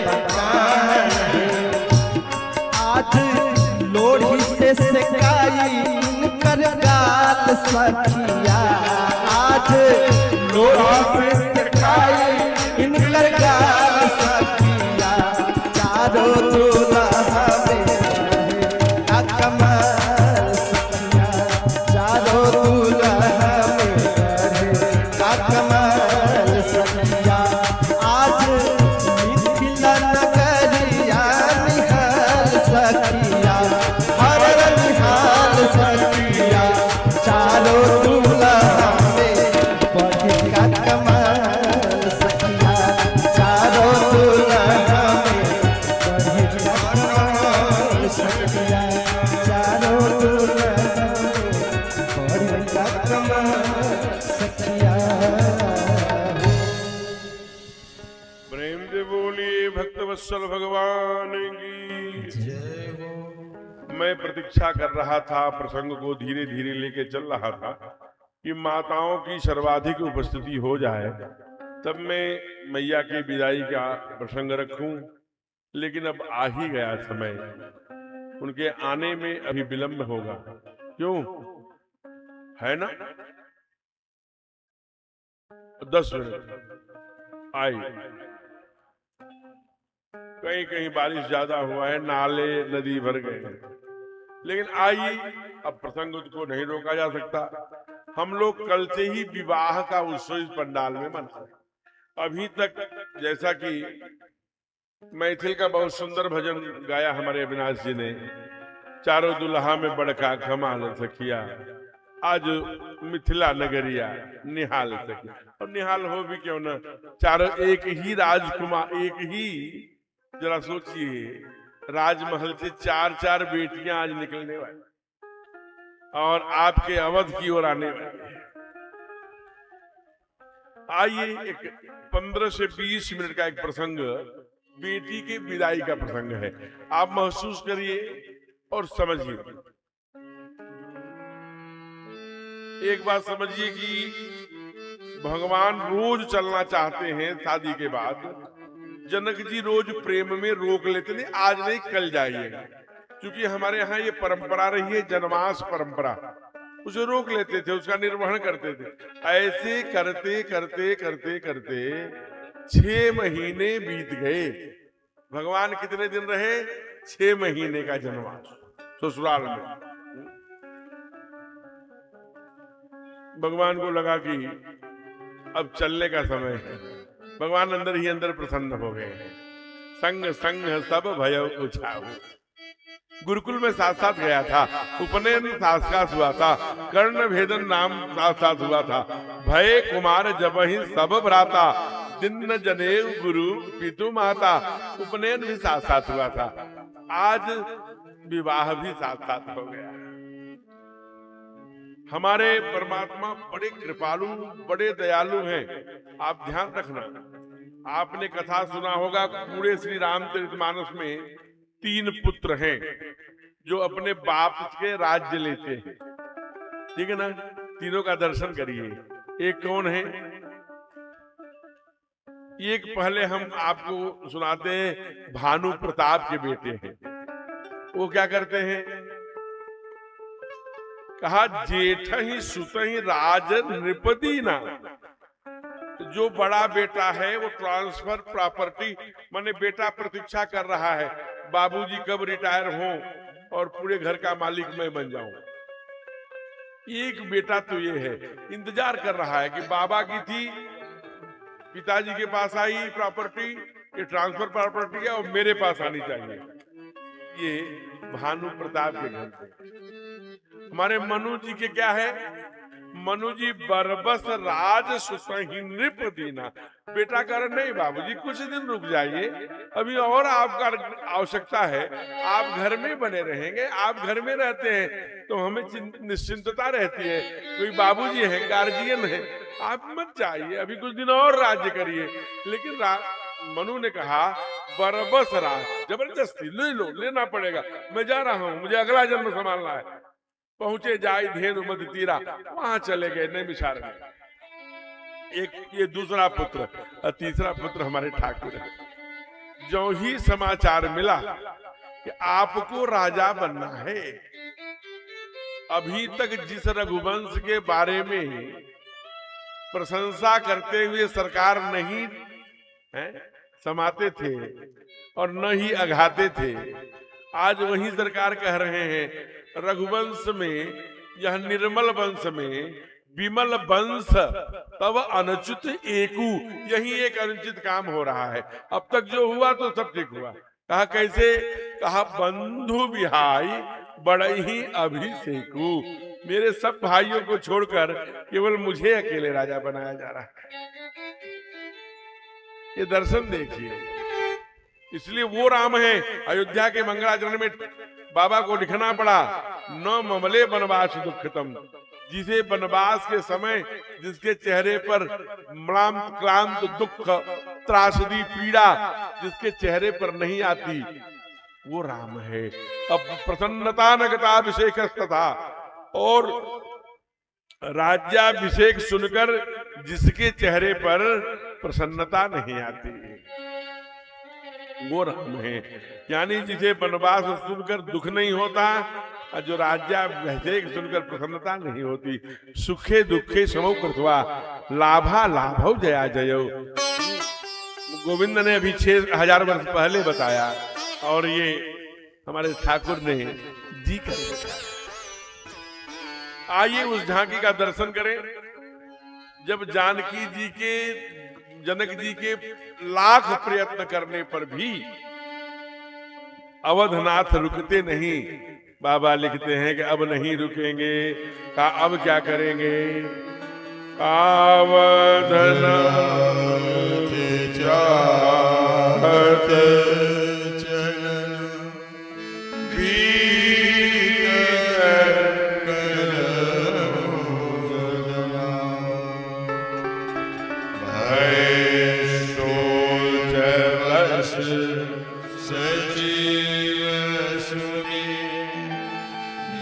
प्रेम से बोलिए भक्तवत्सल भगवान की जय हो। मैं प्रतीक्षा कर रहा था, प्रसंग को धीरे धीरे लेके चल रहा था कि माताओं की सर्वाधिक उपस्थिति हो जाए, तब मैं मैया की विदाई का प्रसंग रखूं। लेकिन अब आ ही गया समय, उनके आने में अभी विलंब होगा। क्यों है ना? 10 मिनट आई। कहीं कहीं बारिश ज्यादा हुआ है, नाले नदी भर गए हैं, लेकिन आई। अब प्रसंग को नहीं रोका जा सकता। हम लोग कल से ही विवाह का उत्सव इस पंडाल में मना रहे हैं। अभी तक जैसा कि मैथिल का बहुत सुंदर भजन गाया हमारे अविनाश जी ने, चारों दुल्हा में बड़का कमाल सखिया, आज मिथिला नगरिया निहाल सखिया। और निहाल हो भी क्यों ना, चारों एक ही राजकुमार, एक ही, जरा सोचिए, राजमहल से 4-4 बेटियां आज निकलने वाली और आपके अवध की ओर आने वाली। आइए, एक 15 से 20 मिनट का एक प्रसंग, बेटी के विदाई का प्रसंग है। आप महसूस करिए और समझिए। एक बात समझिए कि भगवान रोज चलना चाहते हैं शादी के बाद। जनक जी रोज प्रेम में रोक लेते थे, आज नहीं कल जाइएगा, क्योंकि हमारे यहाँ ये परंपरा रही है, जनमास परंपरा, उसे रोक लेते थे, उसका निर्वहन करते थे। ऐसे करते करते करते करते 6 महीने बीत गए। भगवान कितने दिन रहे? 6 महीने का जनवास ससुराल में। भगवान को लगा कि अब चलने का समय है। भगवान अंदर ही अंदर प्रसन्न हो गए हैं। संग संग सब भय उछाऊ। गुरुकुल में साथ साथ गया था, उपनयन साथ साथ हुआ था, कर्ण भेदन नाम साथ साथ हुआ था, भय कुमार जब ही सब भ्राता, दिन जनेऊ गुरु पितु माता। उपनयन भी साथ साथ हुआ था, आज विवाह भी साथ साथ हो गया। हमारे परमात्मा बड़े कृपालु, बड़े दयालु हैं। आप ध्यान रखना, आपने कथा सुना होगा, पूरे श्री रामचरितमानस में 3 पुत्र हैं जो अपने बाप के राज्य लेते हैं, ठीक है ना? तीनों का दर्शन करिए। एक कौन है? एक पहले हम आपको सुनाते हैं, भानु प्रताप के बेटे हैं। वो क्या करते हैं? कहा, जेठ ही सुत ही राज नृपदीना। जो बड़ा बेटा है वो ट्रांसफर प्रॉपर्टी, माने बेटा प्रतीक्षा कर रहा है, बाबूजी कब रिटायर हों और पूरे घर का मालिक मैं बन जाऊं। एक बेटा तो ये है, इंतजार कर रहा है कि बाबा की थी, पिताजी के पास आई प्रॉपर्टी, ये ट्रांसफर प्रॉपर्टी है और मेरे पास आनी चाहिए। ये भानु प्रताप के घर से। हमारे मनु जी के क्या है? मनु जी बरबस राज सुसही नृप दीना। बेटा कर नहीं बाबूजी, कुछ दिन रुक जाइए, अभी और आपका आवश्यकता है, आप घर में बने रहेंगे, आप घर में रहते हैं तो हमें निश्चिंतता रहती है, कोई बाबूजी है, गार्जियन है, आप मत जाइए, अभी कुछ दिन और राज्य करिए। लेकिन मनु ने कहा, बरबस राज, जबरदस्ती ले लो, लेना पड़ेगा, मैं जा रहा हूं, मुझे अगला जन्म संभालना है। पहुंचे जाए धेनु मद तीरा, वहां चले गए नैमिषारण्य में। एक ये दूसरा पुत्र और तीसरा पुत्र हमारे ठाकुर है। जो ही समाचार मिला कि आपको राजा बनना है, अभी तक जिस रघुवंश के बारे में प्रशंसा करते हुए सरकार नहीं समाते थे और न ही अघाते थे, आज वही सरकार कह रहे हैं, रघुवंश में, यह निर्मल वंश में विमल वंश तब अनुचित एकू। यही एक अनुचित काम हो रहा है। अब तक जो हुआ तो सब ठीक हुआ। कहा कैसे? कहा, बंधु बिहाई बड़े ही अभिषेकू। मेरे सब भाइयों को छोड़कर केवल मुझे अकेले राजा बनाया जा रहा है। ये दर्शन देखिए। इसलिए वो राम है, अयोध्या के मंगलाचरण में बाबा को लिखना पड़ा, न ममले वनवास दुखतम, जिसे वनवास के समय जिसके चेहरे पर म्लान क्लांत दुख त्रासदी पीड़ा जिसके चेहरे पर नहीं आती वो राम है। अब प्रसन्नता नगताभिषेक तथा, और राज्याभिषेक सुनकर जिसके चेहरे पर प्रसन्नता नहीं आती वो राम है। यानी जिसे वनवास सुनकर दुख नहीं होता और जो राज्याभिषेक सुनकर प्रसन्नता नहीं होती। सुखे दुखे समौ कृत्वा लाभा लाभौ जया जयो। गोविंद ने अभी 6000 वर्ष पहले बताया और ये हमारे ठाकुर ने जी कर बताया। आइए उस झांकी का दर्शन करें जब जानकी जी के, जनक जी के लाख प्रयत्न करने पर भी अवधनाथ रुकते नहीं। बाबा लिखते हैं कि अब नहीं रुकेंगे, का अब क्या करेंगे? अवधनाथ चाहत चरण सजीव सुनी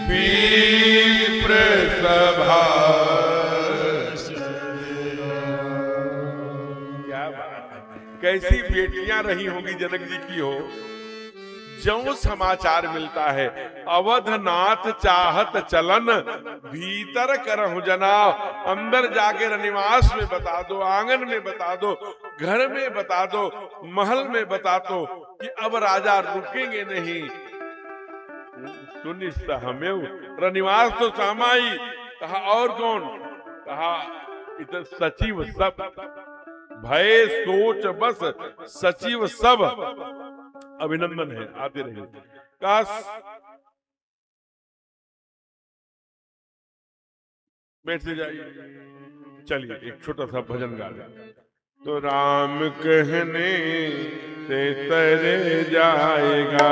विप्र सभा। क्या बात है, कैसी बेटियां रही होंगी जनक जी की हो। जो समाचार मिलता है अवधनाथ चाहत चलन भीतर करहु जना। अंदर जाके रनिवास में बता दो, आंगन में बता दो, घर में बता दो, महल में बता दो कि अब राजा रुकेंगे नहीं। सुनिश्चित हमें रनिवास तो सामाई कहा, और कौन कहा? इधर सचिव सब भय सोच बस सचिव सब। अभिनंदन है, आते रहिए। काश बैठते जाइए। चलिए एक छोटा सा भजन गा लें। तो राम कहने से तरे जाएगा,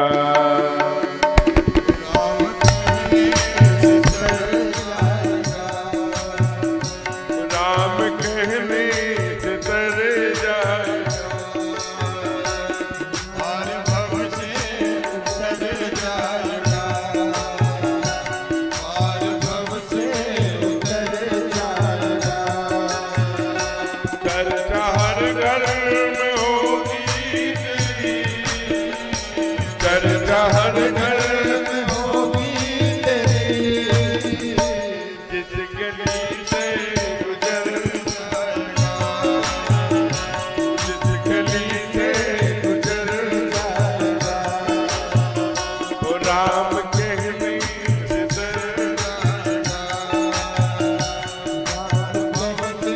राम कहने से तरे जाएगा, हर भव से उतर जाएगा, हर भव से उतर जाएगा। चर्चा हर घर में होगी तेरी, चर्चा हर घर में होगी तेरी, जिस गली से गुजर जाएगा, जिस गली से गुजर जाएगा। वो राम कहने से तर जाएगा, हर भव से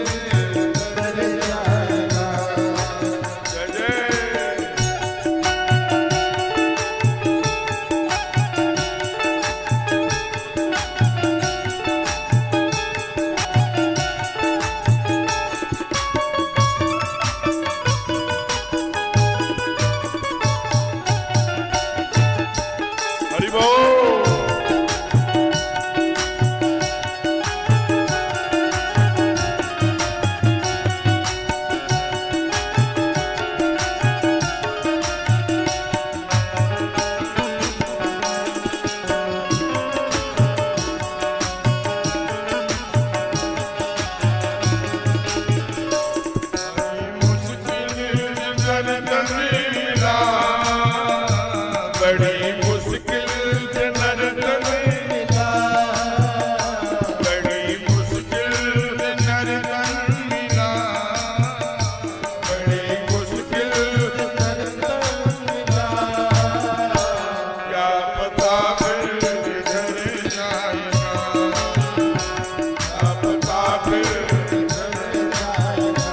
उतर जाएगा। जय जय। हरि बोल। बड़ी मुश्किल से नर्तन मिला, बड़ी मुश्किल से नर्तन मिला, बड़ी मुश्किल से नर्तन मिला। क्या पता फिर किधर जाएगा, क्या पता फिर किधर जाएगा।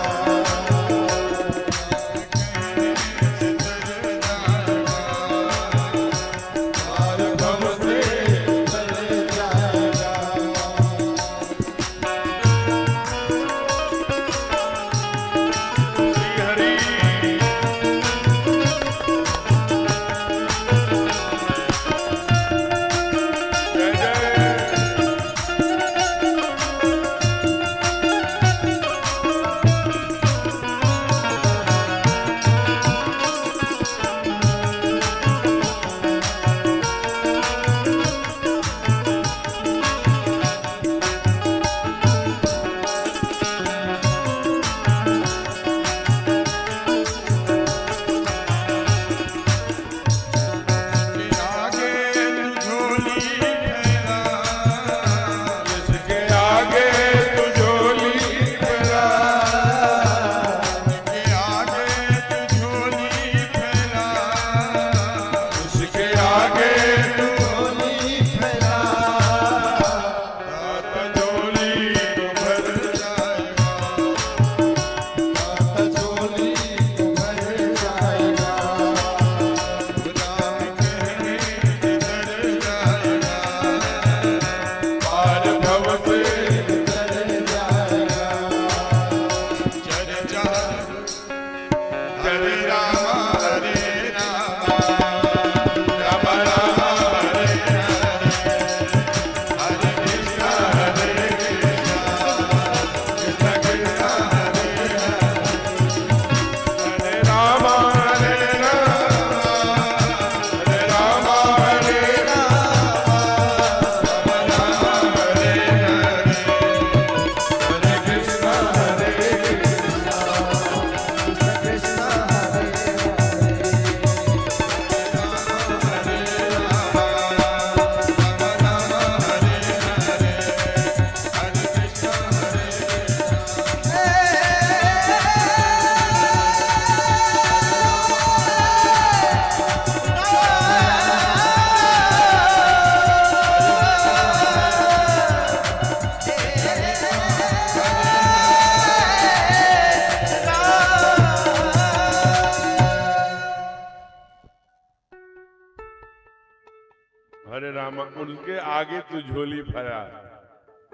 हरे रामा, उनके आगे तू झोली भरा,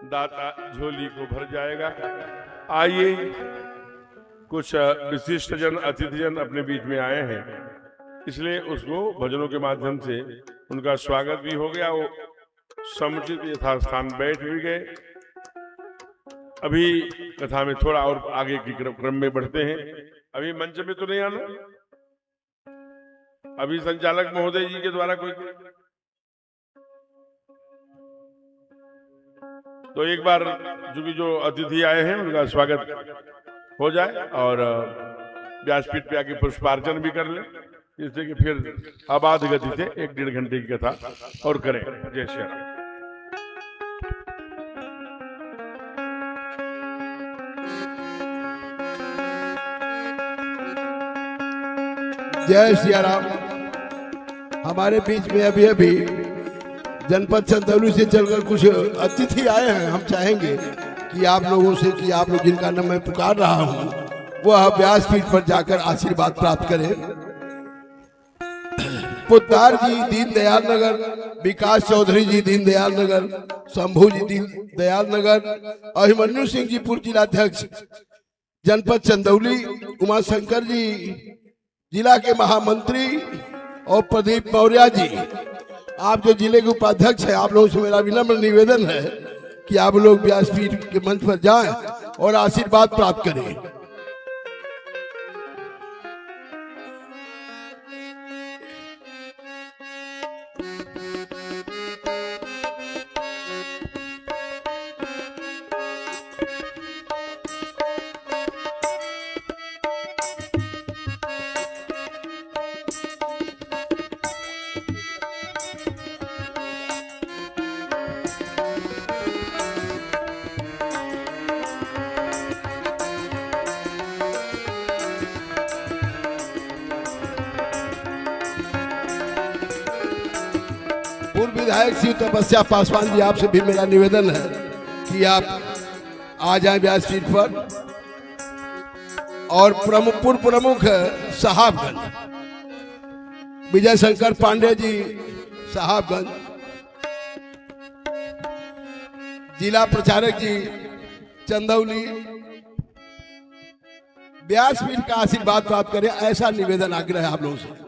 दाता झोली को भर जाएगा। आइए, कुछ विशिष्ट जन, अतिथि जन अपने बीच में आए हैं, इसलिए उसको भजनों के माध्यम से उनका स्वागत भी हो गया, वो समुचित यथास्थान बैठ भी गए। अभी कथा में थोड़ा और आगे की क्रम में बढ़ते हैं। अभी मंच में तो नहीं आना, अभी संचालक महोदय जी के द्वारा कोई, तो एक बार चूंकि जो अतिथि आए हैं उनका स्वागत हो जाए और व्यासपीठ पे आके पुष्पार्चन भी कर ले, जिससे कि फिर आबाद गति से 1-1.5 घंटे की कथा और करें। जय श्री राम। जय सिया राम। हमारे बीच में अभी अभी जनपद चंदौली से चलकर कुछ अतिथि आए हैं। हम चाहेंगे कि आप लोगों से, कि आप लोग जिनका नाम मैं पुकार रहा हूँ, वह व्यासपीठ पर जाकर आशीर्वाद प्राप्त करें। पुद्दार जी दीनदयाल नगर, विकास चौधरी जी दीनदयाल नगर, शंभू जी दीनदयाल नगर, अभिमन्यु सिंह जी पूर्व जिलाध्यक्ष जनपद चंदौली, उमाशंकर जी जिला के महामंत्री, और प्रदीप मौर्य जी, आप जो जिले के उपाध्यक्ष हैं, आप लोगों से मेरा विनम्र निवेदन है कि आप लोग व्यासपीठ के मंच पर जाएं और आशीर्वाद प्राप्त करें। पूर्व विधायक श्री तपस्या पासवान जी, आपसे भी मेरा निवेदन है कि आप आ जाएं व्यासपीठ पर। और पूर्व प्रमुख साहबगंज विजय शंकर पांडे जी साहबगंज, जिला प्रचारक जी चंदौली, व्यासपीठ का आशीर्वाद प्राप्त करें, ऐसा निवेदन आग्रह है आप लोगों से।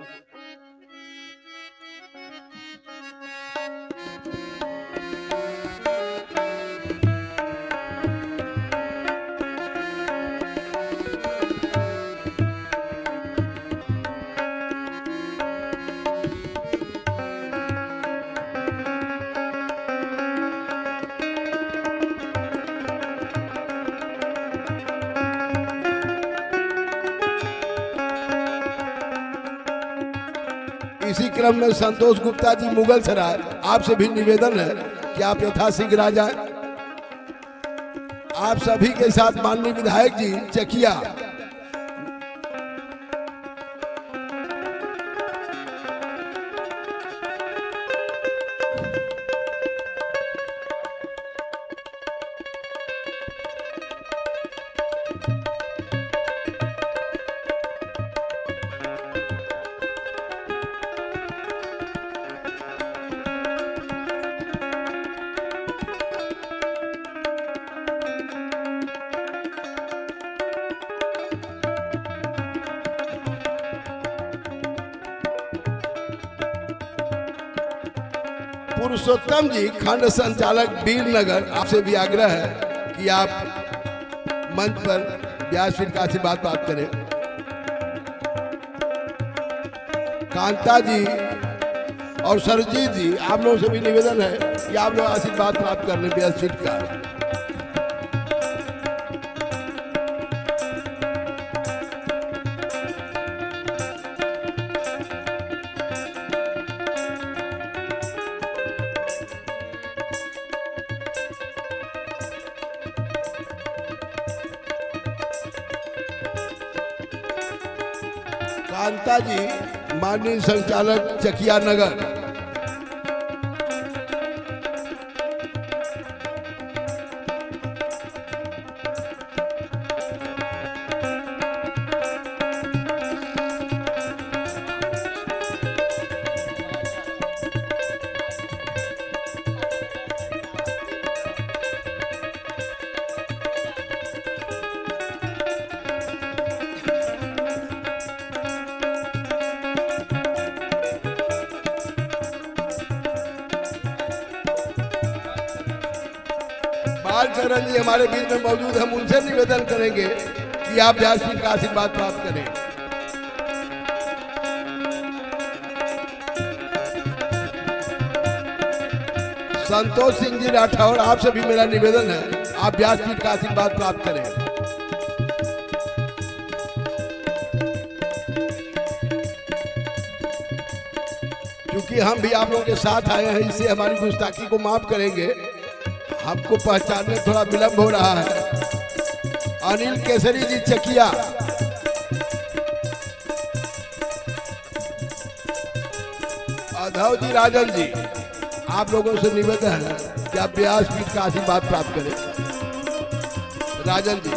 इसी क्रम में संतोष गुप्ता जी मुगल सराय, आपसे भी निवेदन है कि आप यथाशीघ्र आ जाएं। आप सभी के साथ माननीय विधायक जी चकिया, पुरुषोत्तम जी खंड संचालक वीरनगर, आपसे भी आग्रह है कि आप मंच पर व्यासपीठ का आशीर्वाद प्राप्त करें। कांता जी और सरजीत जी, आप लोगों से भी निवेदन है कि आप लोग आशीर्वाद प्राप्त कर लें व्यासपीठ का। कांता जी माननीय संचालक चकिया नगर, बालचरण जी हमारे बीच में मौजूद, हम उनसे निवेदन करेंगे कि आप व्यासपीठ का आशीर्वाद प्राप्त करें। संतोष सिंह जी राठौर, आपसे भी मेरा निवेदन है, आप व्यासपीठ का आशीर्वाद प्राप्त करें। क्योंकि हम भी आप लोगों के साथ आए हैं, इससे हमारी गुस्ताखी को माफ करेंगे। हमको पहचानने थोड़ा विलंब हो रहा है। अनिल केसरी जी चकिया, अधव जी राजन जी, आप लोगों से निवेदन है कि आप व्यासपीठ का आशीर्वाद प्राप्त करें। राजन जी,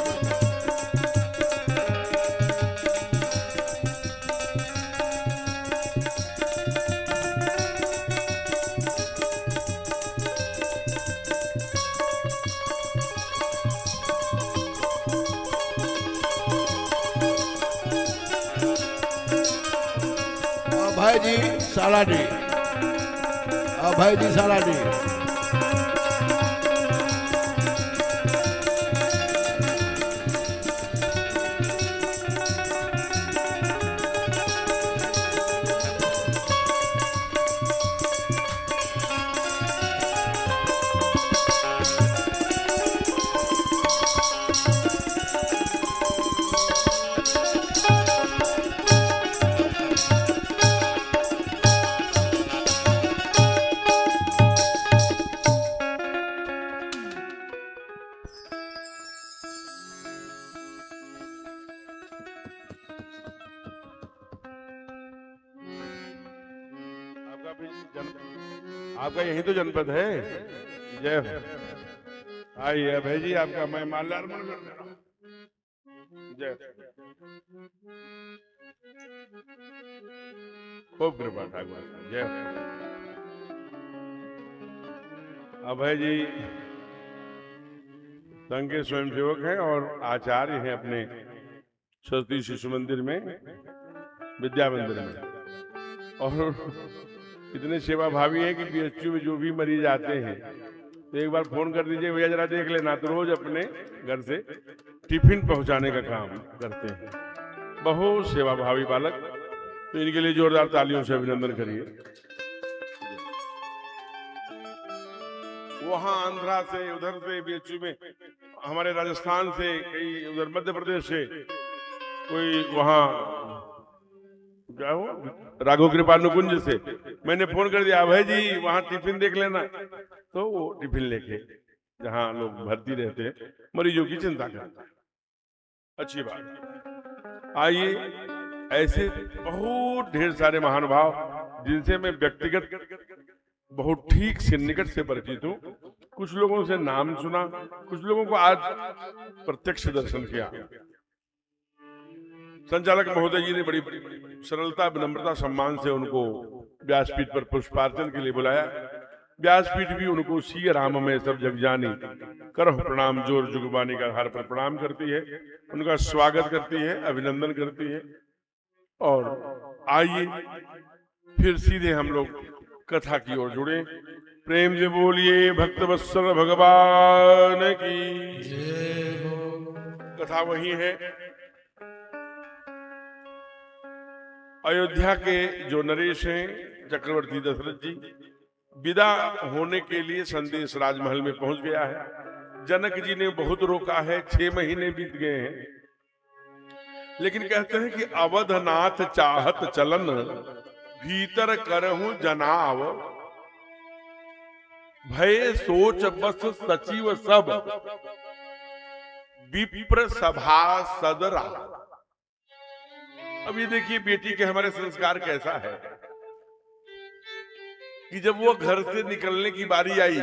अभय जी सालाडी, अभय जी सालाडी, आपका यही तो जनपद है। जय हो। आइए अभय जी, आपका मैं माल्यार्पण कर दे रहा हूं। जय खूब कृपा ठाकुर। जय हो। अभय जी संघ के स्वयंसेवक हैं और आचार्य हैं अपने सरस्वती शिशु मंदिर में, विद्या मंदिर में। और इतने सेवा भावी है कि बीएचयू में जो भी मरीज आते हैं तो एक बार फोन कर दीजिए, भैया जरा देख लेना, तो रोज अपने घर से टिफिन पहुंचाने का काम करते हैं। बहुत सेवा भावी बालक, तो इनके लिए जोरदार तालियों से अभिनंदन करिए। वहां आंध्रा से, उधर से बीएचयू में, हमारे राजस्थान से, कई उधर मध्य प्रदेश से, कोई वहां क्या हो राघव कृपानुकुंज से मैंने फोन कर दिया, भाई जी वहां टिफिन देख लेना, तो वो टिफिन लेके जहां लोग भर्ती रहते हैं मरीजों की चिंता करता है। अच्छी बात। आइए, ऐसे बहुत ढेर सारे महानुभाव जिनसे मैं व्यक्तिगत बहुत ठीक से निकट से परिचित हूँ। कुछ लोगों से नाम सुना, कुछ लोगों को आज प्रत्यक्ष दर्शन किया। संचालक महोदय जी ने बड़ी सरलता, विनम्रता, सम्मान से उनको व्यासपीठ पर पुष्पार्चन के लिए बुलाया। व्यासपीठ भी उनको सी राम में सब जग जानी, करह प्रणाम जोर जुगबानी का हार पर प्रणाम करती है, उनका स्वागत करती है, अभिनंदन करती है। और आइए फिर सीधे हम लोग कथा की ओर जुड़े। प्रेम से बोलिए भक्त वत्सल भगवान की जय हो। कथा वही है। अयोध्या के जो नरेश हैं, चक्रवर्ती दशरथ जी, विदा होने के लिए संदेश राजमहल में पहुंच गया है। जनक जी ने बहुत रोका है, 6 महीने बीत गए हैं, लेकिन कहते हैं कि अवधनाथ चाहत चलन, भीतर करहूं जनाव, भय सोच बस सचिव सब, विप्र सभा सदरा। अब ये देखिए बेटी के हमारे संस्कार कैसा है कि जब वो घर से निकलने की बारी आई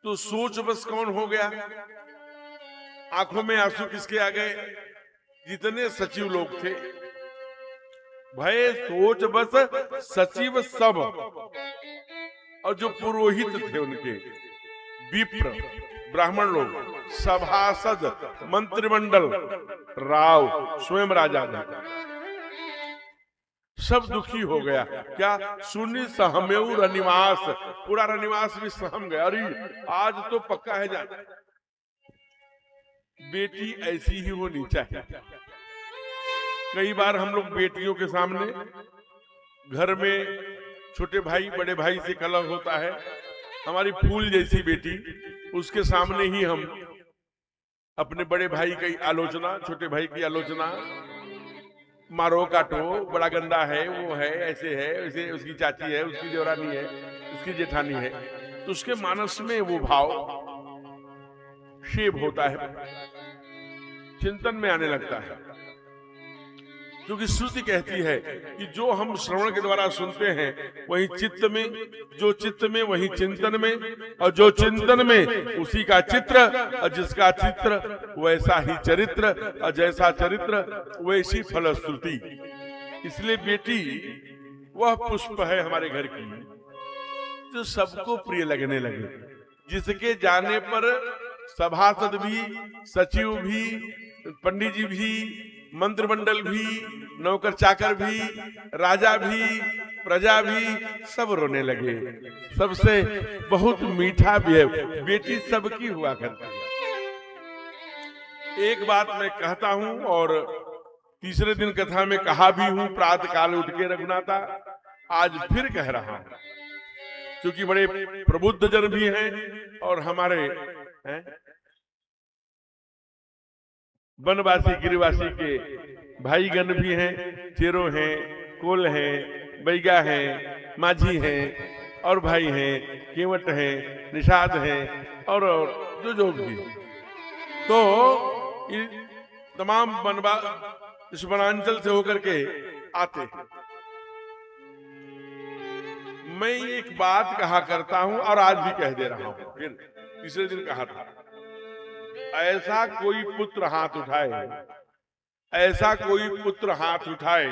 तो सोच बस कौन हो गया, आंखों में आंसू किसके आ गए? जितने सचिव लोग थे। भय सोच बस सचिव सब, और जो पुरोहित थे उनके, विप्र ब्राह्मण लोग, सभासद, मंत्रिमंडल, राव, स्वयं राजा, सब दुखी हो गया। क्या? सुनी सहमेऊ रनिवास, पूरा रनिवास भी सहम गया। अरे आज तो पक्का है जाना। बेटी ऐसी ही होनी चाहिए। कई बार हम लोग बेटियों के सामने, घर में छोटे भाई बड़े भाई से कलह होता है, हमारी फूल जैसी बेटी, उसके सामने ही हम अपने बड़े भाई की आलोचना, छोटे भाई की आलोचना, मारो काटो, बड़ा गंदा है, वो है, ऐसे है, वैसे, उसकी चाची है, उसकी देवरानी है, उसकी जेठानी है, तो उसके मानस में वो भाव शेप होता है, चिंतन में आने लगता है। क्योंकि श्रुति कहती है कि जो हम श्रवण के द्वारा सुनते हैं वही चित्त में, जो चित्त में वही चिंतन में, और जो चिंतन में उसी का चित्र, और जिसका चित्र वैसा ही चरित्र, और जैसा चरित्र वैसी फलश्रुति। इसलिए बेटी वह पुष्प है हमारे घर की जो सबको प्रिय लगने लगे, जिसके जाने पर सभासद भी, सचिव भी, पंडित जी भी, मंत्रिमंडल भी, नौकर चाकर भी, राजा भी, प्रजा भी सब रोने लगे। सबसे बहुत मीठा भी है, बेटी सबकी हुआ करती है। एक बात मैं कहता हूं और तीसरे दिन कथा में कहा भी हूं, प्रातः काल उठ के रघुनाथा, आज फिर कह रहा हूं, क्योंकि बड़े प्रबुद्ध जन भी हैं और हमारे वनवासी गिरिवासी के भाईगण भी हैं, चेरो हैं, कोल हैं, बैगा हैं, माझी हैं, और भाई हैं, केवट हैं, निषाद हैं, और जो भी। तो तमाम इस वनांचल से होकर के आते हैं। मैं एक बात कहा करता हूं और आज भी कह दे रहा हूं, फिर तीसरे दिन कहा था, ऐसा कोई पुत्र हाथ उठाए, ऐसा कोई पुत्र हाथ उठाए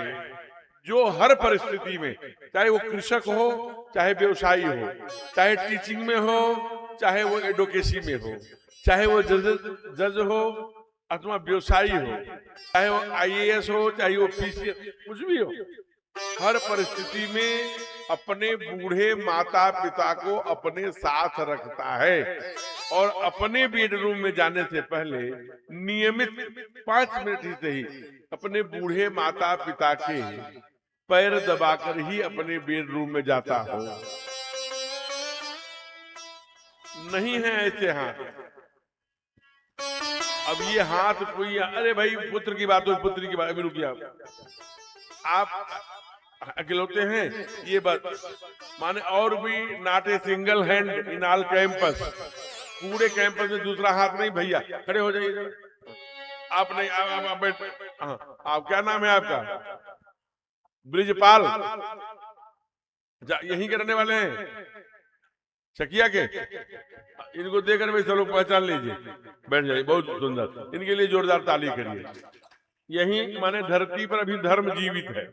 जो हर परिस्थिति में, चाहे वो कृषक हो, चाहे व्यवसायी हो, चाहे टीचिंग में हो, चाहे वो एडवोकेसी में हो, चाहे वो जज हो अथवा व्यवसायी हो, चाहे वो IAS हो, चाहे वो PCS, कुछ भी हो, हर परिस्थिति में अपने बूढ़े माता पिता को अपने साथ रखता है और अपने बेडरूम में जाने से पहले नियमित 5 मिनट ही सही अपने बूढ़े माता पिता के पैर दबाकर ही अपने बेडरूम में जाता हो। नहीं है ऐसे हाथ। अब ये हाथ कोई, अरे भाई पुत्र की बात हो, पुत्री की बात, रुकिए आप अकेलोते हैं ये बात माने, और भी not a single hand in all campus, पूरे कैंपस में दूसरा हाथ नहीं। भैया खड़े हो जाइए, आप नहीं, आप बैठ, आप क्या नाम है आपका? ब्रिजपाल, यहीं के रहने वाले हैं, चकिया के? इनको देखकर भाई सब लोग पहचान लीजिए, बैठ जाइए, बहुत सुंदर, इनके लिए जोरदार ताली करिए। यही माने धरती पर अभी धर्म जीवित है।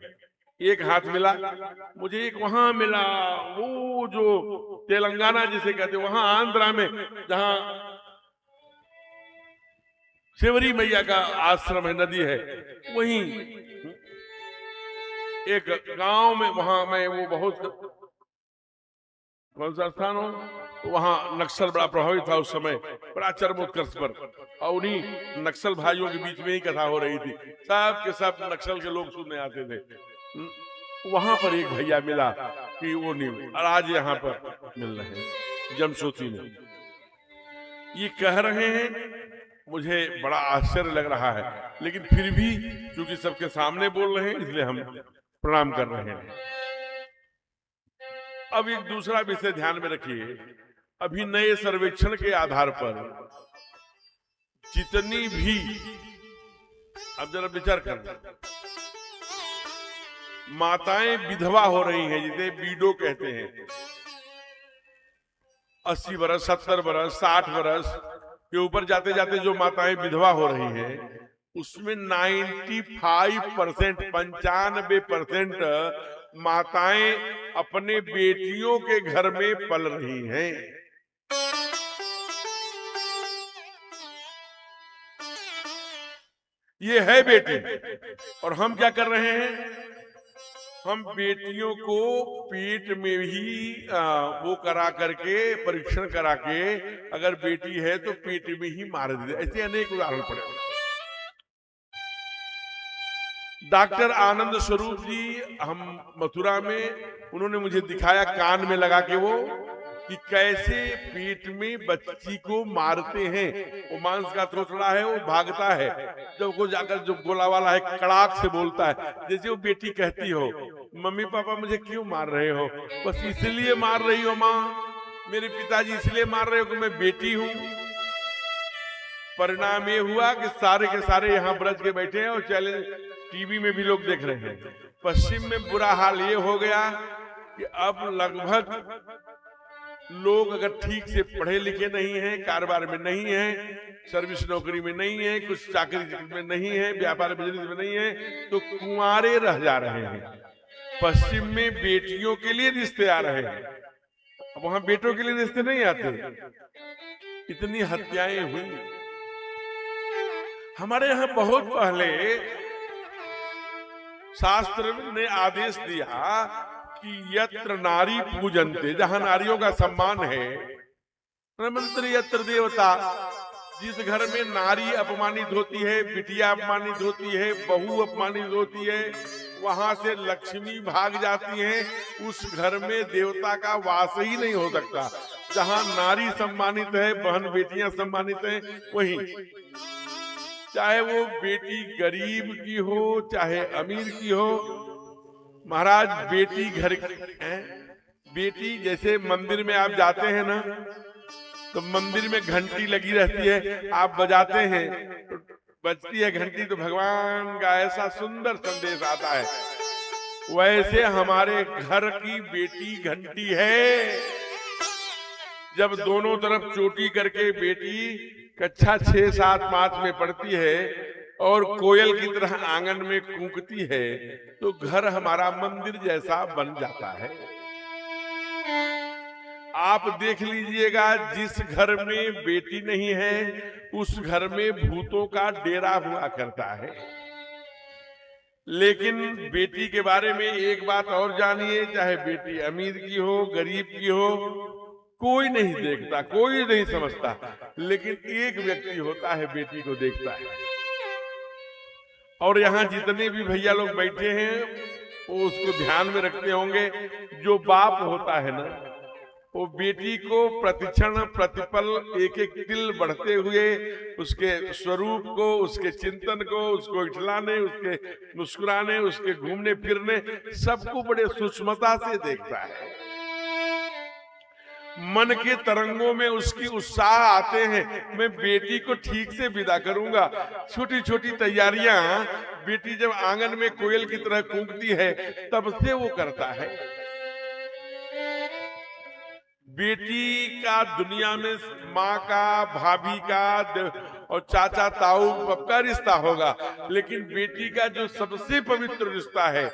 एक हाथ मिला मुझे, एक वहां मिला, वो जो तेलंगाना जिसे कहते हैं, वहां आंध्रा में जहां शिवरी मैया का आश्रम है, नदी है, वहीं एक गांव में, वहां मैं वो बहुत, कौन सा स्थान हो, वहां नक्सल बड़ा प्रभावित था उस समय, बड़ा चरमोत्कर्ष पर, और उन्हीं नक्सल भाइयों के बीच में ही कथा हो रही थी, सब के सब नक्सल के लोग सुनने आते थे। वहां पर एक भैया मिला कि वो नहीं, और आज यहाँ पर मिल रहे हैं जमशोती में, ये कह रहे हैं, मुझे बड़ा आश्चर्य लग रहा है, लेकिन फिर भी क्योंकि सबके सामने बोल रहे हैं इसलिए हम प्रणाम कर रहे हैं। अब एक दूसरा विषय ध्यान में रखिए, अभी नए सर्वेक्षण के आधार पर जितनी भी, अब जरा विचार कर, माताएं विधवा हो रही हैं, जिसे बीडो कहते हैं, 80 वर्ष, 70 वर्ष, 60 वर्ष के ऊपर जाते जाते जो माताएं विधवा हो रही हैं, उसमें 95%, 95% माताएं अपने बेटियों के घर में पल रही हैं। ये है बेटे, और हम क्या कर रहे हैं? हम बेटियों को पेट में ही वो करा करके परीक्षण करा के अगर बेटी है तो पेट में ही मार देते, ऐसे अनेक उदाहरण पड़े। डॉक्टर आनंद स्वरूप जी हम मथुरा में, उन्होंने मुझे दिखाया कान में लगा के वो कि कैसे पेट में बच्ची को मारते हैं। वो मांस का थोथड़ा है, वो भागता है, जब वो जाकर जो गोला वाला है कड़ाक से बोलता है, जैसे वो बेटी कहती हो मम्मी पापा मुझे क्यों मार रहे हो? बस इसलिए मार रही हो माँ, मेरे पिताजी इसलिए मार रहे हो कि मैं बेटी हूं। परिणाम ये हुआ कि सारे के सारे यहाँ ब्रज के बैठे हैं और चैलेंज टीवी में भी लोग देख रहे हैं। पश्चिम में बुरा हाल ये हो गया कि अब लगभग लोग अगर ठीक से पढ़े लिखे नहीं हैं, कारोबार में नहीं है, सर्विस नौकरी में नहीं है, कुछ चाकरी में नहीं है, व्यापार बिजनेस में नहीं है, तो कुंवारे रह जा रहे हैं। पश्चिम में बेटियों के लिए रिश्ते आ रहे हैं, अब वहां बेटों के लिए रिश्ते नहीं आते। इतनी हत्याएं हुई। हमारे यहाँ बहुत पहले शास्त्र ने आदेश दिया कि यत्र नारी पूजन्ते, जहां नारियों का सम्मान है, प्रमंत्री यत्र देवता, जिस घर में नारी अपमानित होती है, बिटिया अपमानित होती है, बहू अपमानित होती है, वहां से लक्ष्मी भाग जाती है, उस घर में देवता का वास ही नहीं हो सकता। जहां नारी सम्मानित है, बहन बेटियां सम्मानित है, वहीं चाहे वो बेटी गरीब की हो चाहे अमीर की हो। महाराज बेटी घर है, बेटी जैसे मंदिर में आप जाते हैं ना, तो मंदिर में घंटी लगी रहती है, आप बजाते हैं तो बजती है घंटी, तो भगवान का ऐसा सुंदर संदेश आता है। वैसे हमारे घर की बेटी घंटी है। जब दोनों तरफ चोटी करके बेटी कक्षा 6, 7, 5 में पढ़ती है और कोयल की तरह आंगन में कूकती है, तो घर हमारा मंदिर जैसा बन जाता है। आप देख लीजिएगा, जिस घर में बेटी नहीं है उस घर में भूतों का डेरा हुआ करता है। लेकिन बेटी के बारे में एक बात और जानिए, चाहे बेटी अमीर की हो गरीब की हो, कोई नहीं देखता, कोई नहीं समझता, लेकिन एक व्यक्ति होता है बेटी को देखता है। और यहाँ जितने भी भैया लोग बैठे हैं वो उसको ध्यान में रखते होंगे, जो बाप होता है ना, वो बेटी को प्रतिक्षण प्रतिपल एक एक तिल बढ़ते हुए उसके स्वरूप को, उसके चिंतन को, उसको इठलाने, उसके मुस्कुराने, उसके घूमने फिरने, सबको बड़े सूक्ष्मता से देखता है। मन के तरंगों में उसकी उत्साह आते हैं, मैं बेटी को ठीक से विदा करूंगा। छोटी छोटी तैयारियां बेटी जब आंगन में कोयल की तरह कूकती है तब से वो करता है। बेटी का दुनिया में माँ का, भाभी का और चाचा ताऊ सबका रिश्ता होगा, लेकिन बेटी का जो सबसे पवित्र रिश्ता है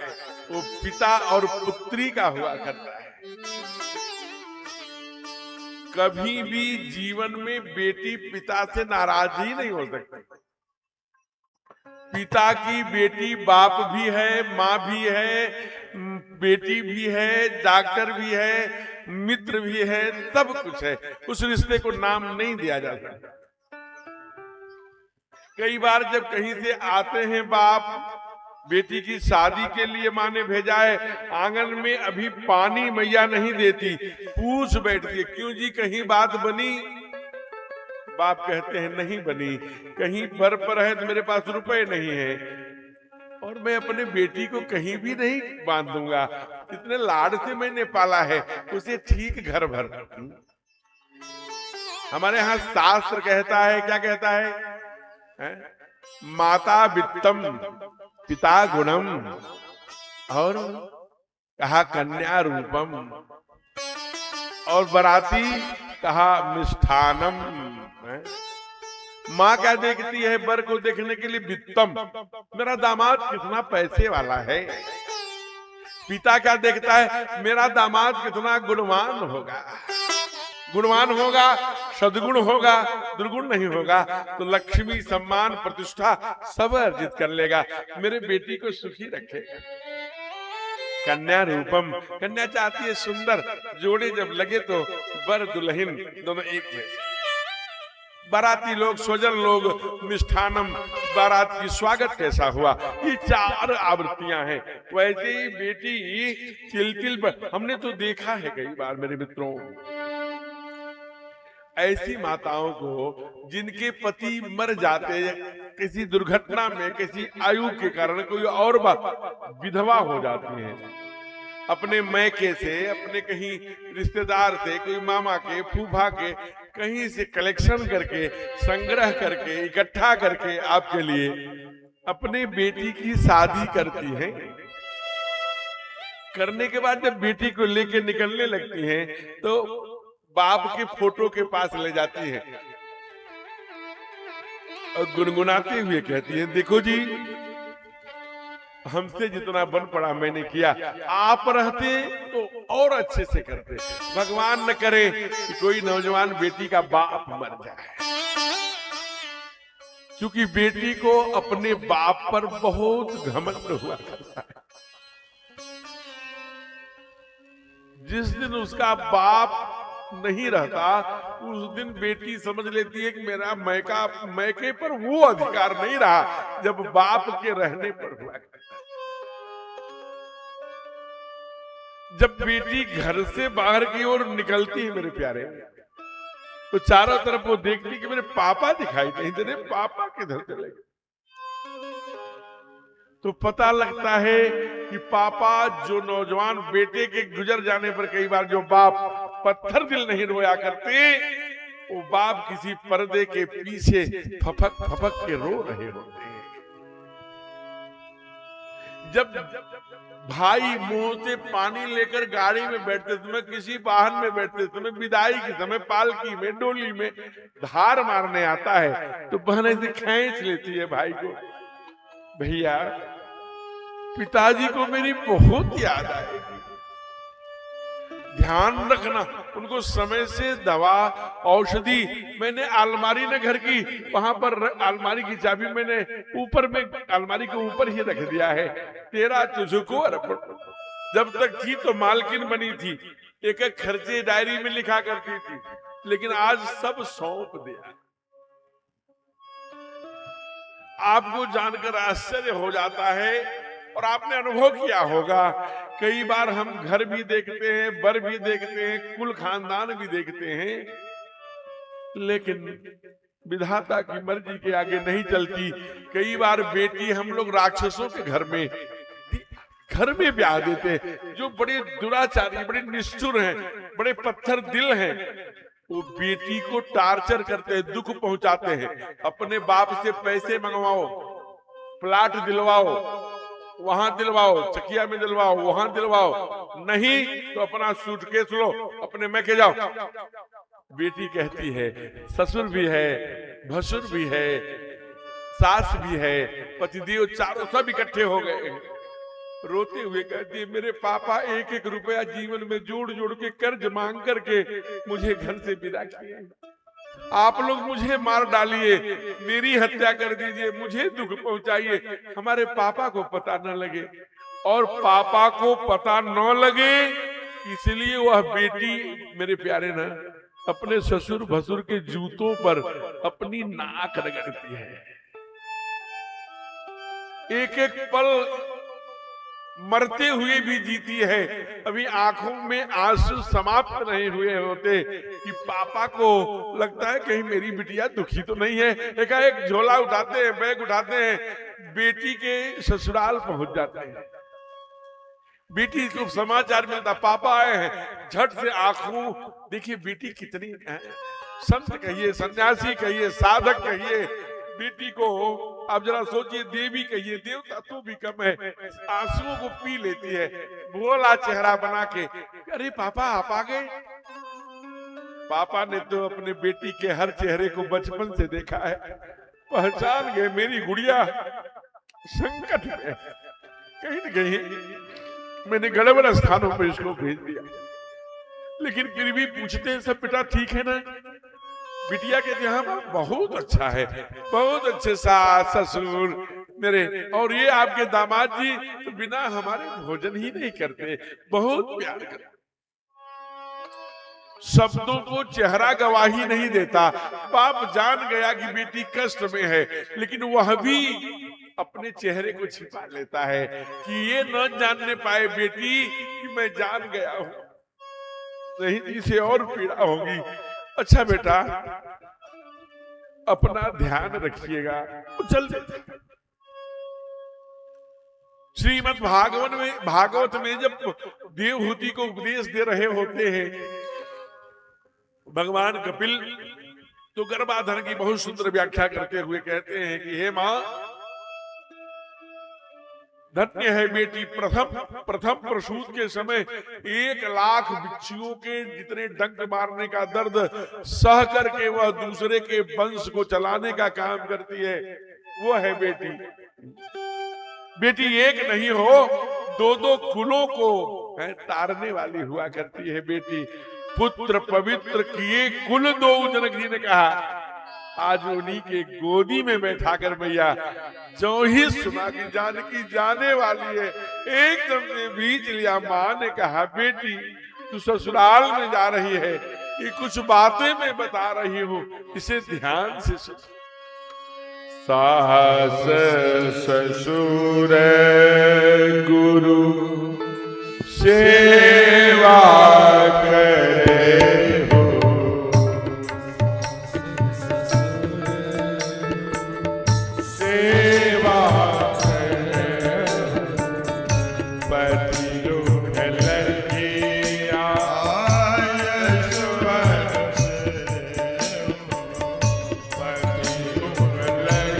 वो पिता और पुत्री का हुआ करता है। कभी भी जीवन में बेटी पिता से नाराज ही नहीं हो सकती। पिता की बेटी बाप भी है, माँ भी है, बेटी भी है, डॉक्टर भी है, मित्र भी है, सब कुछ है। उस रिश्ते को नाम नहीं दिया जा सकता। कई बार जब कहीं से आते हैं बाप, बेटी की शादी के लिए माँ ने भेजा है, आंगन में अभी पानी मैया नहीं देती, पूछ बैठती है, क्यों जी कहीं बात बनी? बाप कहते हैं नहीं बनी। कहीं पर है तो मेरे पास रुपए नहीं है और मैं अपने बेटी को कहीं भी नहीं बांध दूंगा, इतने लाड से मैंने पाला है उसे ठीक घर भर। हमारे यहाँ शास्त्र कहता है, क्या कहता है? माता वित्तम पिता गुणम और कहा कन्या रूपम, और बराती कहा मिष्ठानम। माँ क्या देखती है बर को देखने के लिए? वित्तम, मेरा दामाद कितना पैसे वाला है। पिता क्या देखता है? मेरा दामाद कितना गुणवान होगा। गुणवान होगा, सद्गुण होगा, दुर्गुण नहीं होगा तो लक्ष्मी, सम्मान, प्रतिष्ठा सब अर्जित कर लेगा, मेरे बेटी को सुखी रखेगा। कन्या रूपम, कन्या चाहती है सुंदर, जोड़े जब लगे तो वर दुल्हन दोनों एक जैसे। बाराती लोग, स्वजन लोग, मिष्ठानम, बारात की स्वागत कैसा हुआ, ये 4 आवृत्तियां हैं। वैसे ही बेटी तिल पर, हमने तो देखा है कई बार मेरे मित्रों, ऐसी माताओं को जिनके पति मर जाते किसी दुर्घटना में, किसी आयु के कारण, कोई और बात, विधवा हो जाती हैं, अपने मैके से, अपने कहीं रिश्तेदार से, कोई मामा के, फूफा के, कहीं से कलेक्शन करके, संग्रह करके, इकट्ठा करके आपके लिए अपने बेटी की शादी करती हैं। करने के बाद जब बेटी को लेके निकलने लगती हैं तो बाप के फोटो के पास ले जाती हैं और गुनगुनाते हुए कहती हैं, देखो जी, हमसे जितना बन पड़ा मैंने किया, आप रहते तो और अच्छे से करते। भगवान न करे कि कोई नौजवान बेटी का बाप मर जाए, क्योंकि बेटी को अपने बाप पर बहुत घमंड हुआ करता है। जिस दिन उसका बाप नहीं रहता, उस दिन बेटी समझ लेती है कि मेरा मैके पर वो अधिकार नहीं रहा जब बाप के रहने पर हुआ करता। जब बेटी घर से बाहर की ओर निकलती है मेरे प्यारे, तो चारों तरफ वो देखती कि मेरे पापा दिखाई नहीं दे रहे, पापा किधर चले गए। तो पता लगता है कि पापा, जो नौजवान बेटे के गुजर जाने पर कई बार जो बाप पत्थर दिल नहीं रोया करते, वो बाप किसी पर्दे के पीछे फपक फपक के रो रहे होते हैं। जब भाई मुंह से पानी लेकर गाड़ी में बैठते समय, किसी वाहन में बैठते समय, विदाई के समय पालकी में, डोली में धार मारने आता है, तो बहन ऐसे खींच लेती है भाई को, भैया पिताजी को मेरी बहुत याद आएगी, ध्यान रखना, उनको समय से दवा औषधि। मैंने अलमारी न घर की, वहां पर अलमारी की चाबी मैंने ऊपर में अलमारी के ऊपर ही रख दिया है, तेरा तुझको अर्पण। जब तक थी तो मालकिन बनी थी, एक एक खर्चे डायरी में लिखा करती थी, लेकिन आज सब सौंप दिया। आपको जानकर आश्चर्य हो जाता है, और आपने अनुभव किया होगा, कई बार हम घर भी देखते हैं, बर भी देखते हैं, कुल खानदान भी देखते हैं, लेकिन विधाता की मर्जी के आगे नहीं चलती। कई बार बेटी हम लोग राक्षसों के घर में ब्याह देते हैं, जो बड़े दुराचारी, बड़े निष्ठुर हैं, बड़े पत्थर दिल हैं, वो बेटी को टार्चर करते हैं, दुख पहुंचाते हैं। अपने बाप से पैसे मंगवाओ, प्लाट दिलवाओ, वहां दिलवाओ, चकिया में दिलवाओ, वहां दिलवाओ, नहीं तो अपना सूटकेस लो, अपने मैके जाओ। बेटी कहती है, ससुर भी है, भसुर भी है, सास भी है, पतिदेव चारों सब इकट्ठे हो गए। रोते हुए कहती है, मेरे पापा 1-1 रुपया जीवन में जोड़ जोड़ के कर्ज मांग करके मुझे घर से विदा किए। आप लोग मुझे मार डालिए, मेरी हत्या कर दीजिए, मुझे दुख पहुंचाइए, हमारे पापा को पता न लगे। और पापा को पता न लगे इसलिए वह बेटी, मेरे प्यारे ना, अपने ससुर भसुर के जूतों पर अपनी नाक रगड़ती है। एक एक पल मरते हुए भी जीती है। अभी आंखों में आंसू समाप्त नहीं हुए होते कि पापा को लगता है कहीं मेरी बिटिया दुखी तो नहीं है। एकाएक झोला उठाते हैं, बैग उठाते हैं, बेटी के ससुराल पहुंच जाते हैं। बेटी को समाचार मिलता, पापा आए हैं। झट से आंखों, देखिए बेटी कितनी है, संत कहिए, सन्यासी कहिए, साधक कहिए, बेटी को आप जरा सोचिए, देवी कहिए, देवता तो भी कम है, आंसुओं को पी लेती है। भोला चेहरा बना के, अरे पापा आप आ गए। पापा ने तो अपने बेटी के हर चेहरे को बचपन से देखा है, पहचान गए मेरी गुड़िया संकट में, कहीं न कहीं मैंने गड़बड़ स्थानों पर इसको भेज दिया। लेकिन फिर भी पूछते हैं, सब बेटा ठीक है ना? बिटिया के यहाँ बहुत अच्छा है, बहुत अच्छे सास ससुर, मेरे, और ये आपके दामाद जी तो बिना हमारे भोजन ही नहीं करते, बहुत प्यार करते, शब्दों को चेहरा गवाही नहीं देता। बाप जान गया कि बेटी कष्ट में है, लेकिन वह भी अपने चेहरे को छिपा लेता है कि ये न जानने पाए बेटी कि मैं जान गया हूं, नहीं इसे और पीड़ा होगी। अच्छा बेटा, अपना ध्यान रखिएगा। चल श्रीमद् भागवत में जब देवहूति को उपदेश दे रहे होते हैं भगवान कपिल, तो गर्भाधान की बहुत सुंदर व्याख्या करते हुए कहते हैं कि हे मां, धन्य है बेटी, प्रथम प्रसूत के समय 1,00,000 बिच्छुओं के जितने डंक मारने का दर्द सह करके वह दूसरे के वंश को चलाने का काम करती है, वो है बेटी। बेटी एक नहीं हो, 2-2 कुलों को तारने वाली हुआ करती है बेटी। पुत्र पवित्र किए कुल 2, जनक जी ने कहा। आज उन्हीं के गोदी में बैठा कर मैया जो ही सुना कि जानकी जाने वाली है, एकदम से बीच लिया। माँ ने कहा बेटी तू ससुराल में जा रही है, ये कुछ बातें मैं बता रही हूँ, इसे ध्यान से सुन। सास ससुर गुरु सेवा करे हो, सेवा करे पति दुख लगी आयस पति दुख लगी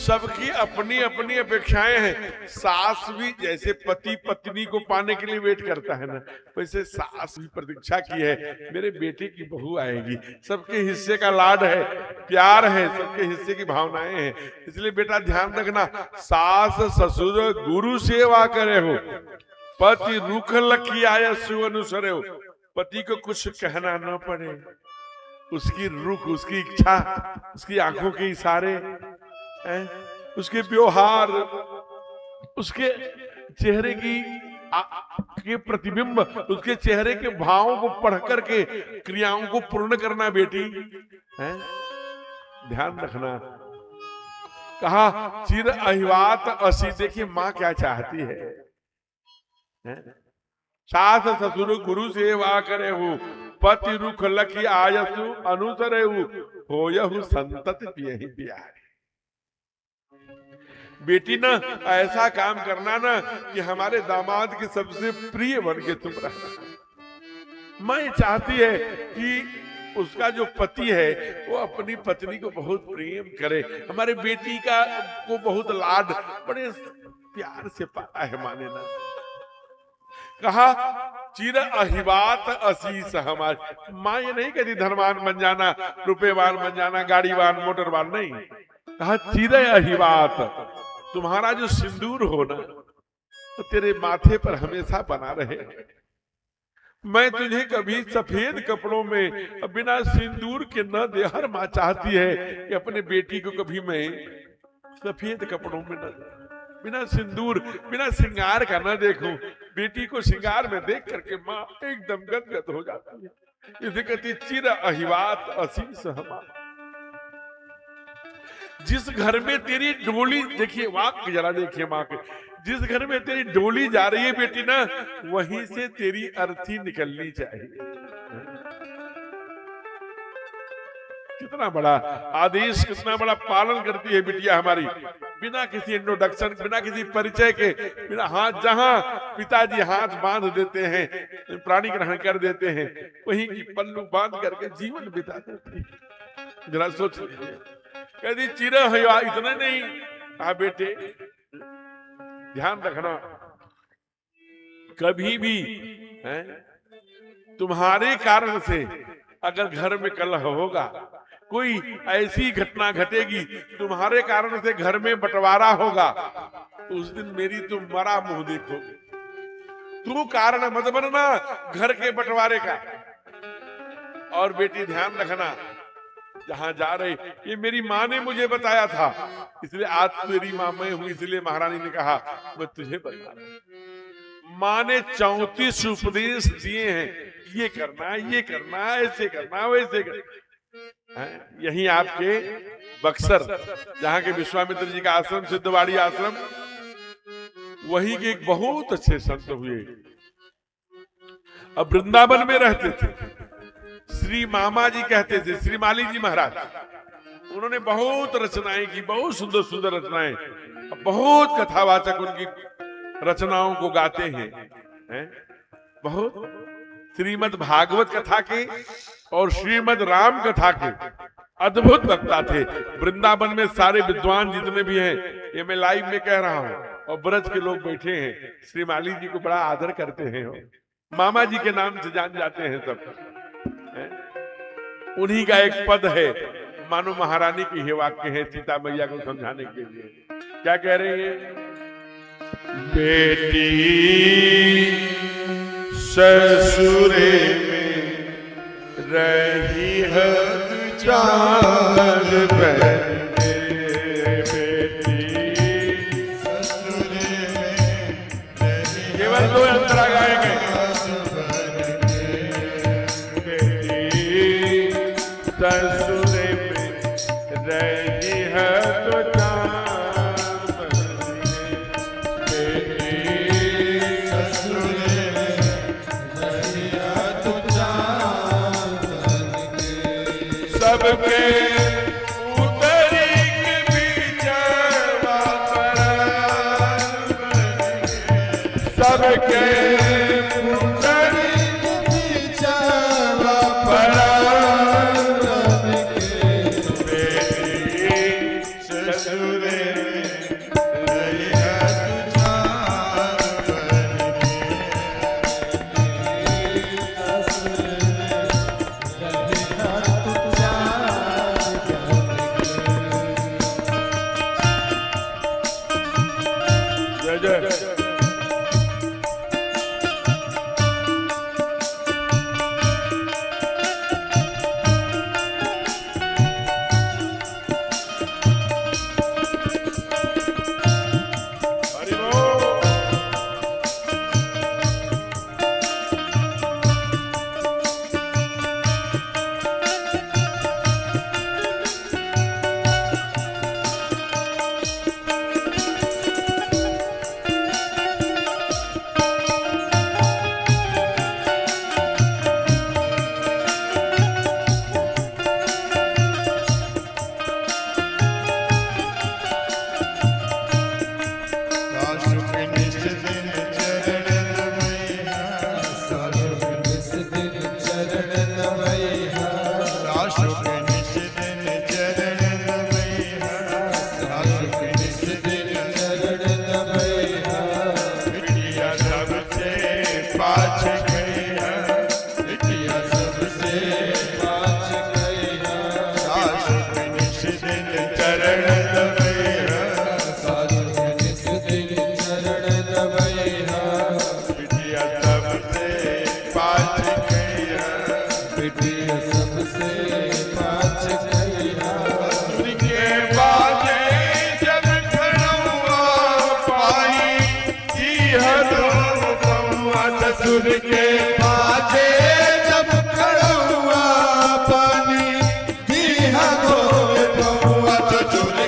सबकी अपनी अपनी अपेक्षाएं हैं। सास भी जैसे पति पत्नी को पाने के लिए वेट करता है ना, वैसे सास भी प्रतीक्षा की है, मेरे बेटे की बहू आएगी। सबके हिस्से का लाड है, प्यार है, सबके हिस्से की भावनाएं हैं। इसलिए बेटा ध्यान रखना, सास ससुर गुरु सेवा करे हो, पति रुख लखी आया सु अनुसरे हो। पति को कुछ कहना न पड़े, उसकी रुख, उसकी इच्छा, उसकी आंखों के इशारे, उसके व्यवहार, उसके चेहरे के प्रतिबिंब, उसके चेहरे के भावों को पढ़ करके क्रियाओं को पूर्ण करना बेटी है। ध्यान रखना। कहा चिर अहिवात असी। देखिए माँ क्या चाहती है। सास ससुर गुरु सेवा करे हो, पति रुख लखी आयसु अनुसरे हो यहु संतति पियहि प्यारे। बेटी ना ऐसा काम करना ना कि हमारे दामाद के सबसे प्रिय बन के तुम रहना। मैं चाहती है कि उसका जो पति है वो अपनी पत्नी को बहुत प्रेम करे। हमारे बेटी का को बहुत लाड बड़े प्यार से पाता है माने ना। कहा चिर अहिवात असीस हमारी। माँ ये नहीं कहती धनवान बन जाना, रुपएवान बन जाना, गाड़ीवान मोटरवान, नहीं। कहा चिर अहिवात, तुम्हारा जो सिंदूर हो ना तो तेरे माथे पर हमेशा बना रहे। मैं तुझे कभी सफेद कपड़ों में बिना सिंदूर के न दे। हर माँ चाहती है कि अपने बेटी को कभी मैं सफेद कपड़ों में न, बिना सिंदूर, बिना श्रृंगार का न देखूं। बेटी को श्रृंगार में देख करके माँ एकदम गदगद हो जाती है। इसे कहती चिर अहिवात असीस हमारा। जिस घर में तेरी डोली, देखिए वाक्य जरा देखिए माँ के, जिस घर में तेरी डोली जा रही है बेटी ना, वहीं से तेरी अर्थी निकलनी चाहिए। कितना बड़ा आदेश, कितना बड़ा पालन करती है बिटिया हमारी, बिना किसी इंट्रोडक्शन, बिना किसी परिचय के, बिना हाथ, जहां पिताजी हाथ बांध देते हैं, प्राणी ग्रहण कर देते हैं, वहीं की पल्लू बांध करके जीवन बिता देती है। जरा सोच लीजिए, कहती चिर हया, इतना नहीं। हाँ बेटे ध्यान रखना, कभी भी तुम्हारे कारण से अगर घर में कलह होगा, कोई ऐसी घटना घटेगी, तुम्हारे कारण से घर में बंटवारा होगा, तो उस दिन मेरी तुम मरा मुंह देखोगे। तू कारण मत बनना घर के बंटवारे का। और बेटी ध्यान रखना, जहां जा रहे, ये मेरी माँ ने मुझे बताया था, इसलिए आज मेरी माँ मैं हूं, इसलिए महारानी ने कहा मैं तुझे बता रहा। माँ ने 34 उपदेश दिए हैं, ये करना, ये करना, ऐसे करना, वैसे करना। यही आपके बक्सर, जहां के विश्वामित्र जी का आश्रम, सिद्धवाड़ी आश्रम, वही के एक बहुत अच्छे संत हुए। अब वृंदावन में रहते थे, श्री मामा जी कहते थे, श्री माली जी महाराज, उन्होंने बहुत रचनाएं की, बहुत सुंदर सुंदर रचनाएं, बहुत कथावाचक उनकी रचनाओं को गाते हैं। बहुत श्रीमद् भागवत कथा के और श्रीमद् राम कथा के अद्भुत वक्ता थे। वृंदावन में सारे विद्वान जितने भी हैं, ये मैं लाइव में कह रहा हूं, और ब्रज के लोग बैठे हैं, श्री माली जी को बड़ा आदर करते हैं, मामा जी के नाम से जान जाते हैं सब। उन्हीं का एक पद है, मानो महारानी की ही वाक्य है, सीता मैया को समझाने के लिए। क्या कह रही है? बेटी ससुरे में रही है चार बहने, बेटी ससुरे में, केवल दो अंतरा गाएंगे। बेटी ससुरे में रही है तो चार बहने, बेटी ससुरे में रही है तो चार बहने, सबके उतरी के बीचवा परान बनेंगे, सबके उतरी के बीचवा परान बनेंगे, बेटी ससुरे में रही है तो चार बनेंगे, ससुरे जय जय। हरि बोल। ससुर के बाजे जब खड़ुआ पानी दिया धोए पहुआ, ससुर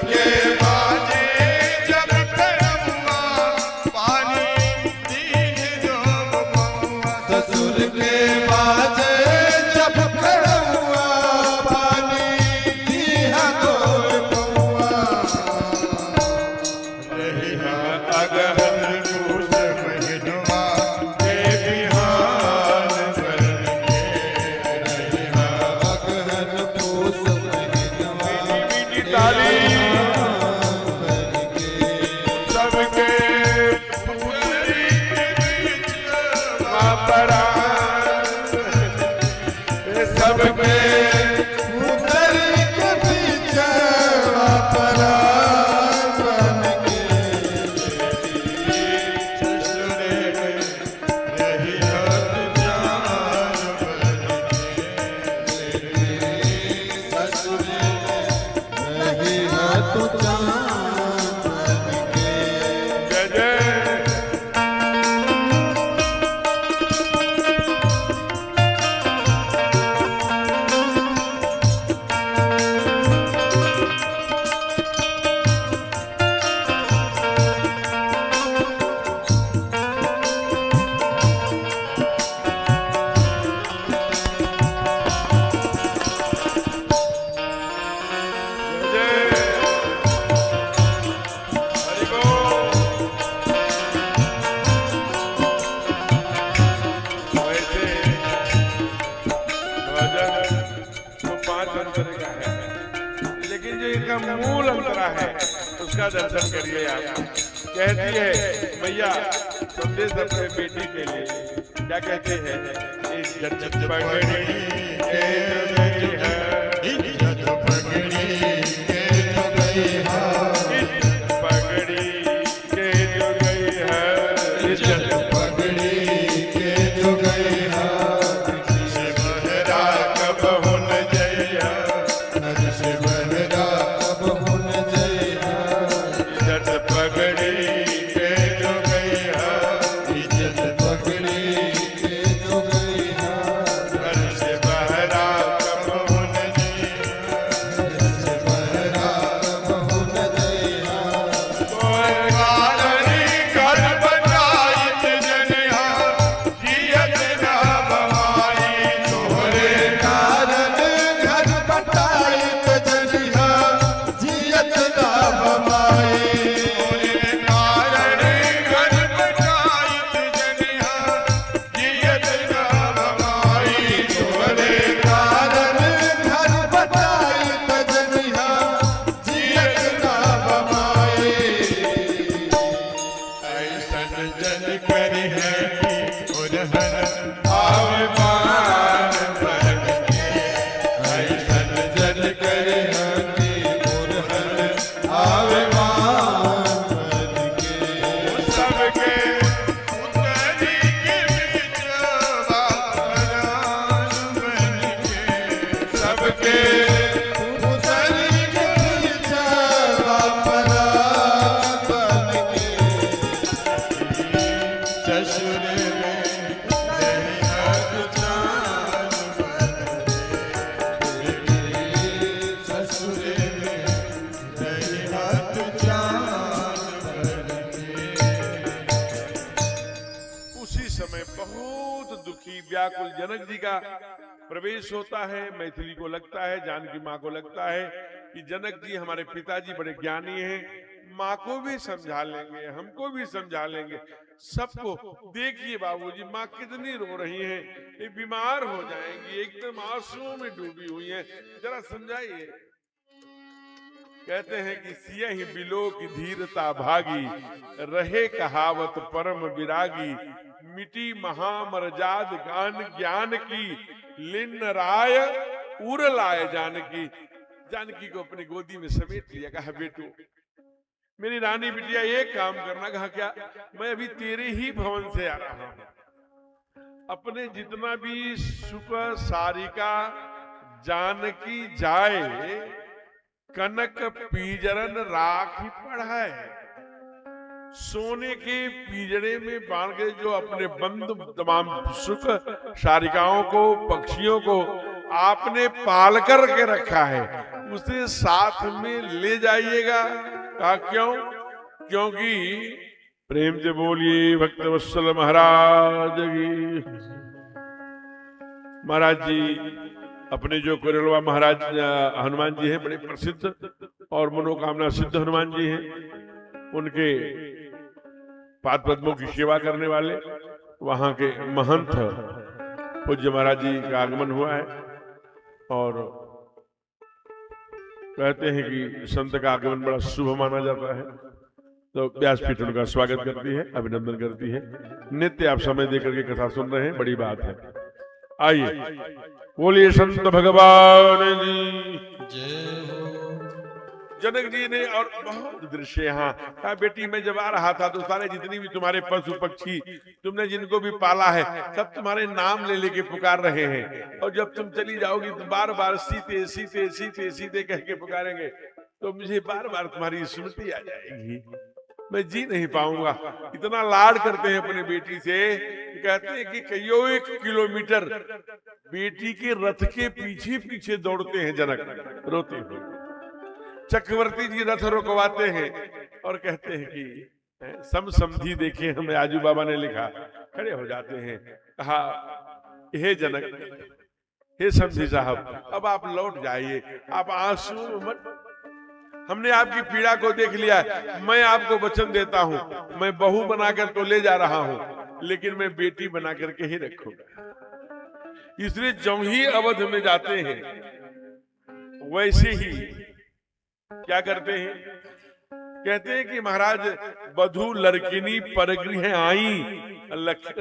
परान सबके उतर के बिछवा परान बन के ससुरे में रही हत जान बन के ससुरे में रही हत जान बन के। जय जय लेकिन जो इनका मूल अंतरा है उसका दर्शन करिए आप। कहती है मैया संदेश अपने बेटी के लिए, क्या कहते हैं? इज्जत पगड़ी के जो गई है, इज्जत पगड़ी के जो गई है, इज्जत पगड़ी के जो गई है, इज्जत पगड़ी के जो गई है, से बहरा कब हुन जइया, नद से बहरा कब हुन जइया। इज्जत पगड़ी के जो गई है, इज्जत पगड़ी के जो गई है, घर से बहरा कब हुन जइया। नद से बहरा कब हुन जइया। कोई कारणी घर बचाइत जनिया, जियत ना बमाई तोहरे कारण घर बटाइत जनिया, जियत ना बमाई। कारणी घर बचाइत जनिया, जियत ना बमाई तोहरे कारण घर बटाइत जनिया, जियत ना बमाई। ऐसन जन करी है कि उन्हन आवे मान बन के। ऐसन जन करी है कि उन्हन आवे मान बन के। सबके उतरी के बिचवा परान बन के सबके उतर के बिछवा परान बन के ससुर में रही हत जान बन के ससुर में रही हत जान बन के। उसी समय बहुत दुखी व्याकुल जनक जी का प्रवेश होता है। मैथिली को लगता है, जानकी माँ को लगता है कि जनक जी हमारे पिताजी बड़े ज्ञानी हैं, माँ को भी समझा लेंगे, हमको भी समझा लेंगे, सबको। देखिए बाबूजी माँ कितनी रो रही हैं, ये बीमार हो जाएंगी, एकदम आंसुओं में डूबी हुई हैं, जरा समझाइए। कहते हैं कि सियहि बिलो की धीरता भागी, रहे कहावत परम विरागी, मिटी महामरजाद गान ज्ञान की, लिन राय उर लाए जानकी। जानकी को अपनी गोदी में समेट लिया, कहा बेटू मेरी रानी बिटिया एक काम करना। कहा क्या? मैं अभी तेरे ही भवन से आ रहा हूं, अपने जितना भी सुख सारिका जानकी जाए, कनक पीजरन राखी पढ़ाए। सोने के पीजड़े में बांध के जो अपने बंधु तमाम सुख सारिकाओं को, पक्षियों को आपने पाल कर के रखा है, उसे साथ में ले जाइएगा। कहा क्यों? क्योंकि प्रेम से बोलिए भक्तवत्सल महाराज की। महाराज जी अपने जो कोरलवा महाराज हनुमान जी हैं, बड़े प्रसिद्ध और मनोकामना सिद्ध हनुमान जी हैं, उनके पाद पद्मों की सेवा करने वाले वहां के महंत पूज्य महाराज जी का आगमन हुआ है। और कहते हैं कि संत का आगमन बड़ा शुभ माना जाता है। तो व्यासपीठ उनका स्वागत करती है, अभिनंदन करती है। नित्य आप समय देकर के कथा सुन रहे हैं, बड़ी बात है। आइए बोलिए संत भगवान जी। जय हो। जनक जी ने और बहुत दृश्य यहाँ कहा, बेटी मैं जब आ रहा था तो सारे जितनी भी तुम्हारे पशु पक्षी तुमने जिनको भी पाला है सब तुम्हारे नाम ले लेके पुकार रहे हैं, और जब तुम चली जाओगी तो बार बार सीते सीते सीते सीते कह के पुकारेंगे तो मुझे बार बार तुम्हारी स्मृति आ जाएगी, मैं जी नहीं पाऊंगा। इतना लाड करते हैं अपने बेटी से, कहते हैं कि कईयों 1 किलोमीटर बेटी के रथ के पीछे पीछे दौड़ते हैं जनक रोते हुए। चक्रवर्ती जी रथ रोकवाते हैं और कहते हैं कि सम समझी देखे, हमें आजू बाबा ने लिखा, खड़े हो जाते हैं। कहा हे जनक, हे समझी साहब, अब आप लौट जाइए, आप आंसू मत, हमने आपकी पीड़ा को देख लिया है। मैं आपको वचन देता हूं, मैं बहू बनाकर तो ले जा रहा हूं, लेकिन मैं बेटी बना करके ही रखूंगा। इसलिए जब ही अवध में जाते हैं वैसे ही क्या करते हैं, कहते हैं कि महाराज वधू लड़किनी परगृह आई,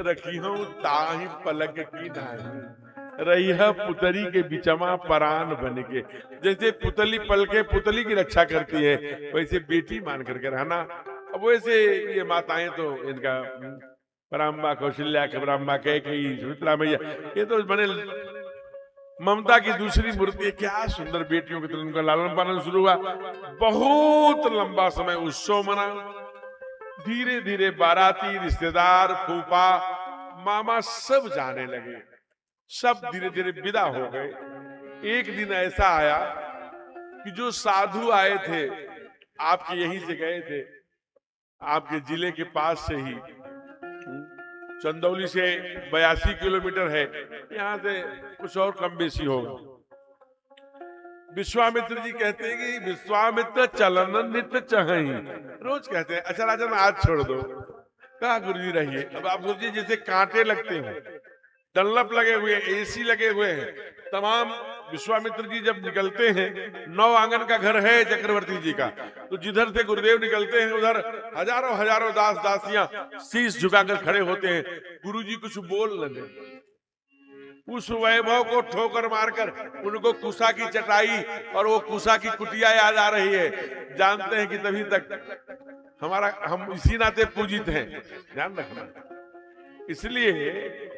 रखी हूं ताही पलक की नाई, रही है पुतली के बिचमा परान बन के। जैसे पुतली पल के पुतली की रक्षा करती है, वैसे बेटी मान करके रहना। अब वैसे ये माताएं तो इनका पराम्बा कौशल्या कबराम्बा कैकेयी सुमित्रा मैया, ये तो बने ममता की दूसरी मूर्ति है। क्या सुंदर बेटियों के तरह उनका लालन पालन शुरू हुआ। बहुत लंबा समय उत्सव मना, धीरे धीरे बाराती रिश्तेदार फूफा मामा सब जाने लगे, सब धीरे धीरे विदा हो गए। एक दिन ऐसा आया कि जो साधु आए थे, आपके यहीं से गए थे, आपके जिले के पास से ही, चंदौली से 82 किलोमीटर है, यहां से कुछ और कम बेसी होगा। विश्वामित्र जी कहते हैं कि विश्वामित्र चलन नित्य चहि, रोज कहते हैं अच्छा राजन आज छोड़ दो। कहा गुरुजी रहिए। अब आप सोचिए जैसे कांटे लगते हैं, डल्लप लगे हुए, एसी लगे हुए हैं तमाम। विश्वामित्र जी जब निकलते हैं, 9 आंगन का घर है चक्रवर्ती जी का, तो जिधर से गुरुदेव निकलते हैं उधर हजारों हजारों दास दासियां शीश झुकाकर खड़े होते हैं। गुरुजी कुछ बोल न दे, उस वैभव को ठोकर मारकर उनको कुशा की चटाई और वो कुशा की कुटिया याद आ रही है। जानते हैं कि तभी तक हम इसी नाते पूजित हैं, ध्यान रखना। इसलिए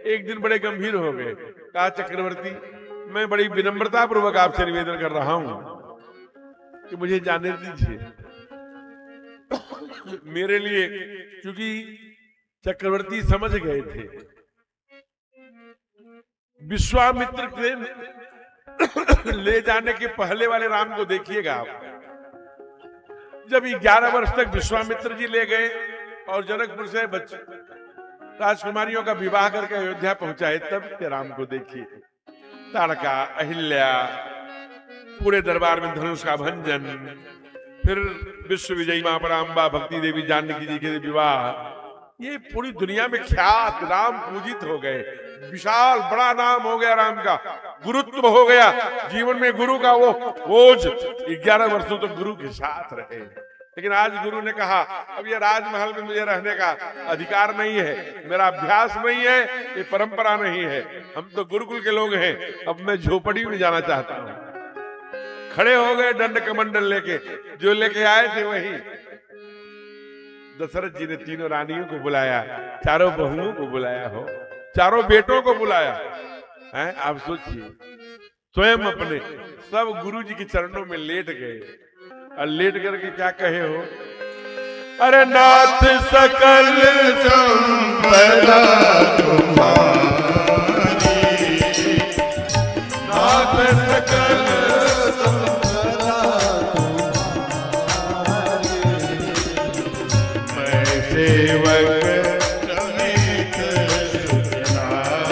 एक दिन बड़े गंभीर हो गए। कहा चक्रवर्ती, मैं बड़ी विनम्रता पूर्वक आपसे निवेदन कर रहा हूं कि मुझे जाने दीजिए। मेरे लिए, क्योंकि चक्रवर्ती समझ गए थे, विश्वामित्र के ले जाने के पहले वाले राम को देखिएगा आप। जब 11 वर्ष तक विश्वामित्र जी ले गए और जनकपुर से बच्चे राजकुमारियों का विवाह करके अयोध्या पहुंचाए, तब के राम को देखिए। ताड़का, अहिल्या, पूरे दरबार में धनुष का भंजन, फिर विश्व विजयी मां पराम्बा भक्ति देवी जानकी जी के विवाह, ये पूरी दुनिया में ख्यात राम पूजित हो गए। विशाल बड़ा नाम हो गया राम का, गुरुत्व हो गया जीवन में। गुरु का वो बोझ 11 वर्षों तक गुरु के साथ रहे। लेकिन आज गुरु ने कहा अब ये राजमहल में मुझे रहने का अधिकार नहीं है, मेरा अभ्यास नहीं है, ये परंपरा नहीं है, हम तो गुरुकुल के लोग हैं, अब मैं झोपड़ी में जाना चाहता हूं। खड़े हो गए दंड कमंडल लेके, जो लेके आए थे वही। दशरथ जी ने तीनों रानियों को बुलाया, चारों बहुओं को बुलाया, हो चारों बेटों को बुलाया है। आप सोचिए, स्वयं अपने सब गुरु जी के चरणों में लेट गए और लेट करके क्या कहे हो, अरे नाथ सकल संपदा तुम्हारी, नाथ सकल संपदा तुम्हारी, मैं सेवक रमित सुखनारी,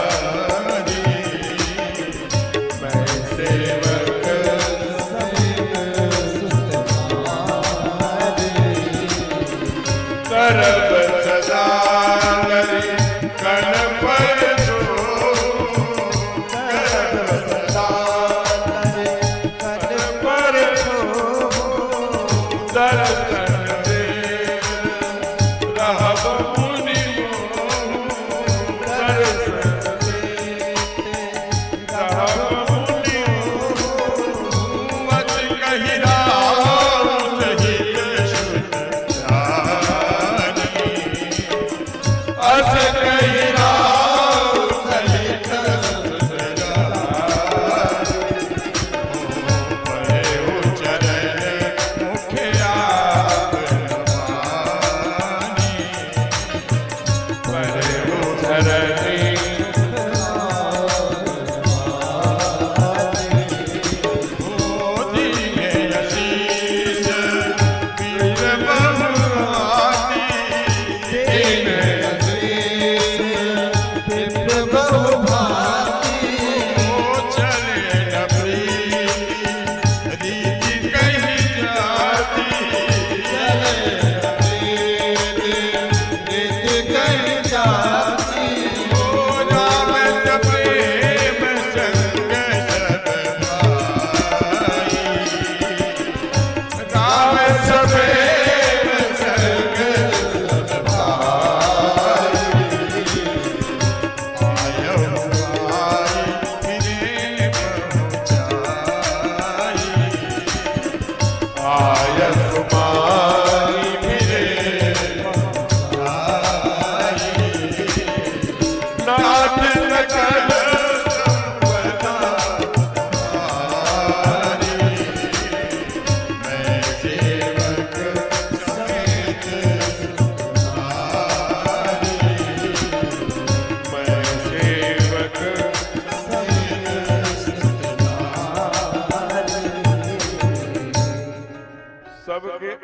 मैं सेवक करब सदा लरि कण पर जो, करब सदा लरि कण पर जो, दर्शन दे धरनी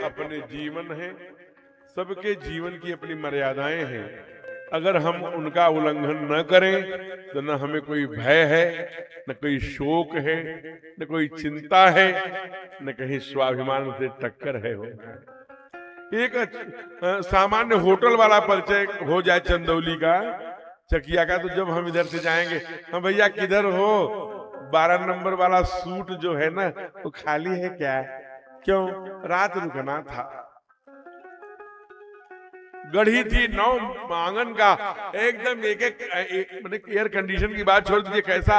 अपने जीवन है, सबके जीवन की अपनी मर्यादाएं हैं। अगर हम उनका उल्लंघन न करें तो न हमें कोई भय है, न कोई शोक है, न कोई चिंता है, न कहीं स्वाभिमान से टक्कर है। एक सामान्य होटल वाला परिचय हो जाए चंदौली का, चकिया का, तो जब हम इधर से जाएंगे, हम भैया किधर हो, 12 नंबर वाला सूट जो है ना वो खाली है क्या? क्यों? रात रुकना था। गढ़ी थी 9 आंगन का, एकदम एक एयर कंडीशन की बात छोड़ दीजिए, कैसा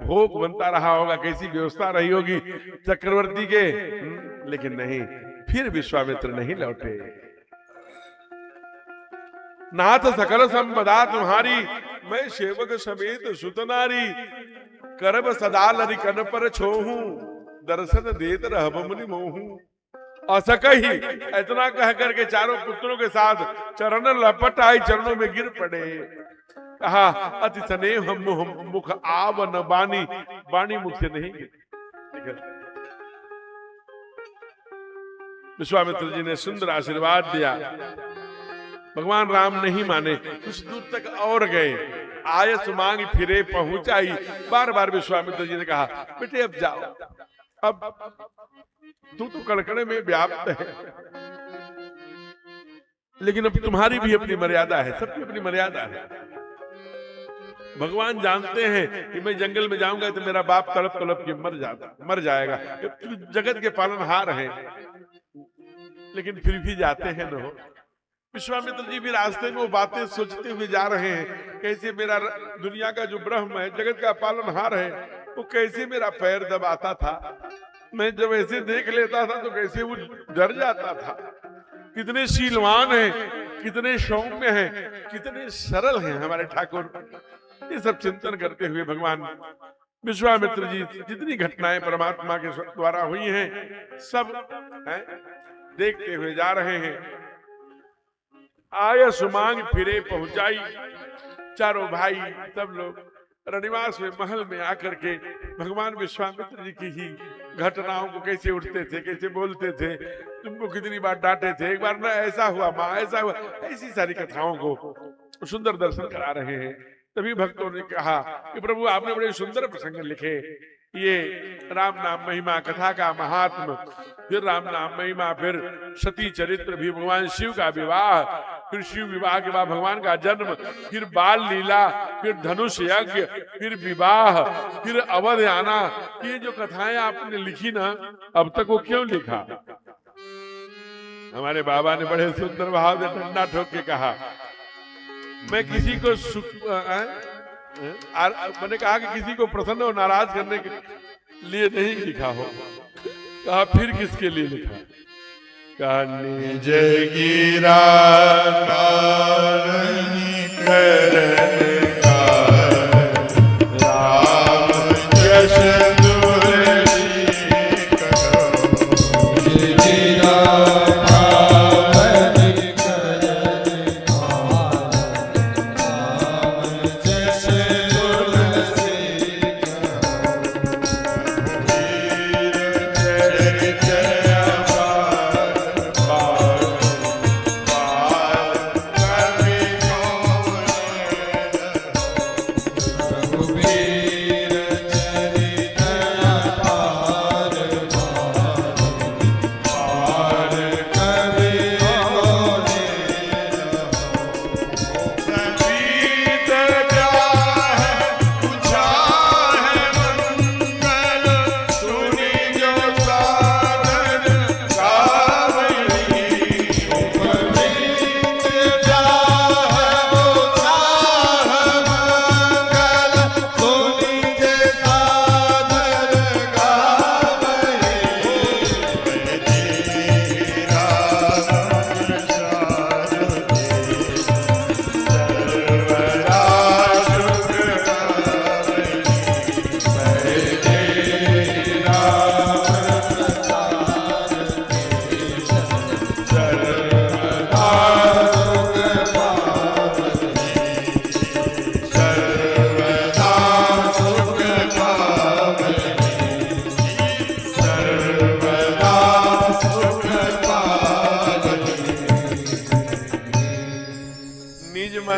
भोग बनता रहा होगा, कैसी व्यवस्था रही होगी चक्रवर्ती के। लेकिन नहीं, फिर विश्वामित्र नहीं लौटे। नाथ सकल संपदा तुम्हारी, मैं सेवक समेत सुतनारी, करब सदा लरि कन पर छोहूं, दर्शन देत रहब मुनि मोहूं। असकही इतना कह करके चारों पुत्रों के साथ चरण लपट आई, चरणों में गिर पड़े। कहा अति स्नेह मुख आवन बानी, बानी मुख से नहीं गिरी। विश्वामित्र जी ने सुंदर आशीर्वाद दिया। भगवान राम नहीं माने, कुछ दूर तक और गए, आयस मांग फिरे पहुंचाई। बार बार विश्वामित्र जी ने कहा बेटे अब जाओ, अब तू तो कड़कड़े में व्याप्त है, लेकिन अब तुम्हारी भी अपनी मर्यादा है, सबकी अपनी मर्यादा है। भगवान जानते हैं कि मैं जंगल में जाऊंगा तो मेरा बाप तड़प तड़प के मर जाएगा। जगत के पालनहार हैं, लेकिन फिर भी जाते हैं न। विश्वामित्र जी भी रास्ते में वो बातें सोचते हुए जा रहे हैं, कैसे मेरा दुनिया का जो ब्रह्म है, जगत का पालनहार है, वो कैसे मेरा पैर दबाता था। मैं जब ऐसे देख लेता था तो कैसे वो डर जाता था। कितने शीलवान हैं, कितने सौम्य हैं, कितने सरल हैं हमारे ठाकुर। ये सब चिंतन करते हुए भगवान विश्वामित्र जी जितनी घटनाएं परमात्मा के द्वारा हुई हैं सब देखते हुए जा रहे हैं। आय सुमांग फिरे पहुंचाई। चारों भाई सब लोग रनिवास में महल में आकर के भगवान विश्वामित्र जी की ही घटनाओं को कैसे उठते थे, कैसे बोलते थे, तुमको कितनी बार डांटे थे, एक बार ना ऐसा हुआ माँ, ऐसा हुआ, ऐसी सारी कथाओं को सुंदर दर्शन करा रहे हैं। तभी भक्तों ने कहा कि प्रभु आपने बड़े सुंदर प्रसंग लिखे, ये राम नाम महिमा कथा का महात्म, फिर राम नाम महिमा, फिर सती चरित्र, भी भगवान शिव का विवाह, फिर शिव विवाह के बाद भगवान का जन्म, फिर बाल लीला, फिर धनुष यज्ञ, फिर विवाह, फिर अवध आना। ये जो कथाएं आपने लिखी ना, अब तक वो क्यों लिखा? हमारे बाबा ने बड़े सुंदर भाव से डंडा ठोक के कहा, मैं किसी को मैंने कहा कि किसी को प्रसन्न और नाराज करने के लिए नहीं लिखा हो। कहा फिर किसके लिए लिखा? कहा निज गिरा राम यश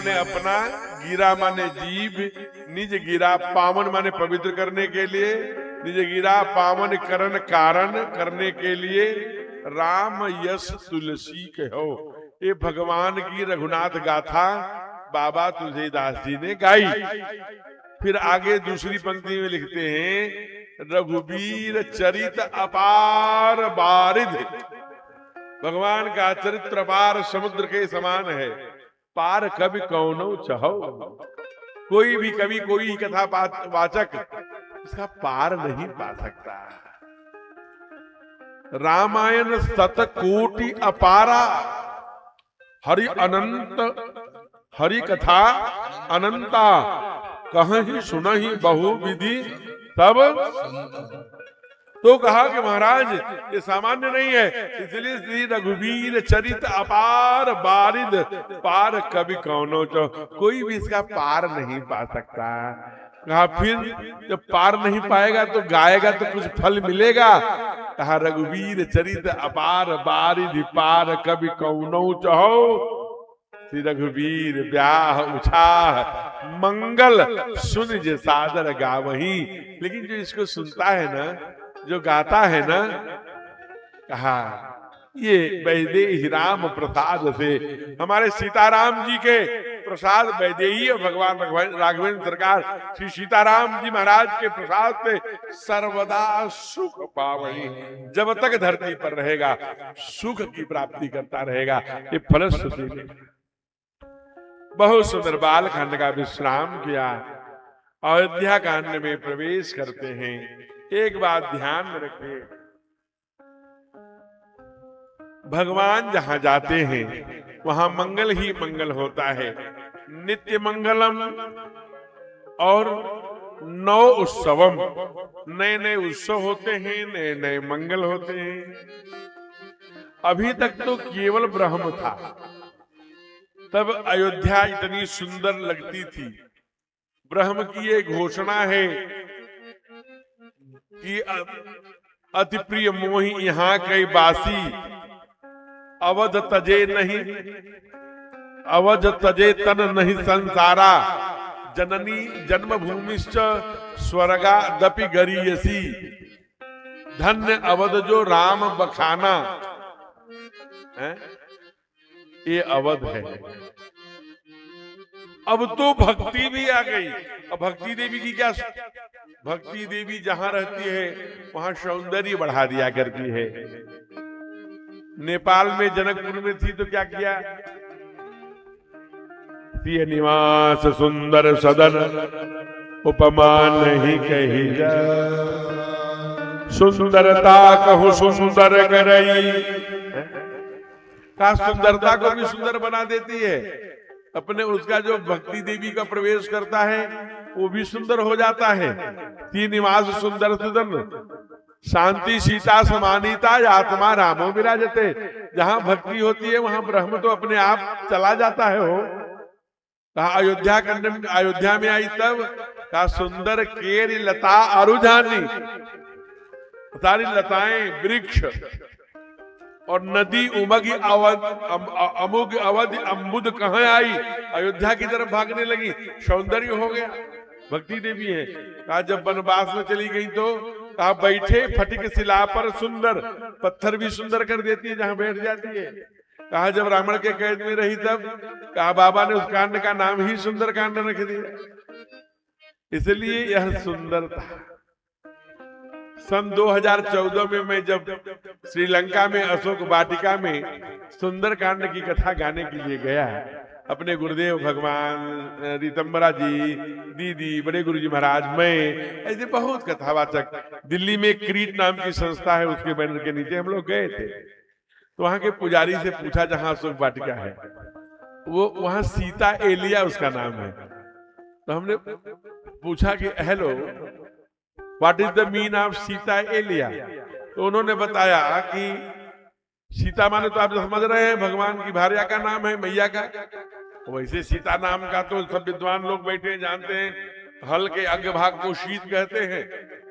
माने अपना, गिरा माने जीव, निज गिरा पावन माने पवित्र करने के लिए, निज गिरा पावन करण कारण करने के लिए, राम यश तुलसी कहो। ये भगवान की रघुनाथ गाथा बाबा तुलसीदास जी ने गाई। फिर आगे दूसरी पंक्ति में लिखते हैं, रघुवीर चरित अपार बारिध। भगवान का चरित्र अपार समुद्र के समान है, पार कवि कौनो चहो। कोई भी कवि, कोई कथा वाचक इसका पार नहीं पा सकता। रामायण सतकोटि अपारा, हरि अनंत, हरि कथा अनंता, कहीं सुनहि बहु विधि तब। तो कहा कि महाराज ये सामान्य नहीं है, इसलिए श्री रघुवीर चरित अपार बारिद, पार कवि कौनो चो। कोई भी इसका पार नहीं पा सकता। कहा फिर जब पार नहीं पाएगा तो गाएगा तो कुछ फल मिलेगा। कहा रघुवीर चरित अपार बारिद, पार कवि कौनो चहो। श्री रघुवीर ब्याह उछाह, मंगल सुन जे सादर गावही। लेकिन जो इसको सुनता है ना, जो गाता है ना, कहा ये वैदेही राम प्रसाद से, हमारे सीताराम जी के प्रसाद वैदेही भगवान राघवेंद्र सरकार श्री सीताराम जी महाराज के प्रसाद से सर्वदा सुख पावनी। जब तक धरती पर रहेगा सुख की प्राप्ति करता रहेगा। ये फलश्रुति। बहुत सुंदर बाल खंड का विश्राम किया। अयोध्या कांड में प्रवेश करते हैं। एक बात ध्यान में रखिए, भगवान जहां जाते हैं वहां मंगल ही मंगल होता है। नित्य मंगलम और नौ उत्सवम, नए नए उत्सव होते हैं, नए नए मंगल होते हैं। अभी तक तो केवल ब्रह्म था, तब अयोध्या इतनी सुंदर लगती थी। ब्रह्म की ये घोषणा है कि अति प्रिय मोहि यहाँ कई बासी, अवध तजे नहीं, अवध तजे तन नहीं संसारा, जननी जन्मभूमिश्च स्वर्गा दपि गरीयसी। धन्य अवध जो राम बखाना है, ये अवध है। अब तो भक्ति भी आ गई। अब भक्ति देवी की क्या, भक्ति देवी जहां रहती है वहां सौंदर्य बढ़ा दिया करती है। नेपाल में जनकपुर में थी तो क्या किया, निवास सुंदर सदन उपमा नहीं कही जा, सुंदरता कहूं सुंदर करई। का सुंदरता को भी सुंदर बना देती है। अपने उसका जो भक्ति देवी का प्रवेश करता है वो भी सुंदर हो जाता है। तीन निवास सुंदर सदन, शांति सीता समानीता, आत्मा रामो विराजते। जहां भक्ति होती है वहां ब्रह्म तो अपने आप चला जाता है। हो कहा अयोध्या कंड, अयोध्या में आई तब कहा सुंदर केरी लता अरुझानी, सारी लताएं वृक्ष और नदी उमगी अवध, अमुग अवध अम्बुद कहाँ आई, अयोध्या की तरफ भागने लगी। सौंदर्य हो गया। भक्ति देवी है। कहा जब वनवास में चली गई तो कहा बैठे फटिक शिला पर सुंदर, पत्थर भी सुंदर कर देती है जहां बैठ जाती है। कहा जब रावण के कैद में रही तब कहा बाबा ने उस कांड का नाम ही सुंदर कांड रख दिया। इसलिए यह सुंदर था। सन 2014 में मैं जब श्रीलंका में अशोक वाटिका में सुंदर कांड की कथा गाने के लिए गया, अपने गुरुदेव भगवान रीतम्बरा जी, दीदी, बड़े गुरु जी महाराज, मैं, ऐसे बहुत कथावाचक, दिल्ली में क्रीट नाम की संस्था है उसके बैनर के नीचे हम लोग गए थे। तो वहां के पुजारी से पूछा जहां अशोक वाटिका है, वो वहां सीता एलिया उसका नाम है। तो हमने पूछा कि hello what is the mean of Sita Eliya. तो उन्होंने बताया कि सीता माने तो आप समझ रहे हैं भगवान की भार्या का नाम है, मैया का। वैसे सीता नाम का तो सब विद्वान लोग बैठे जानते हैं। हल के अग्रभाग को शीत कहते हैं।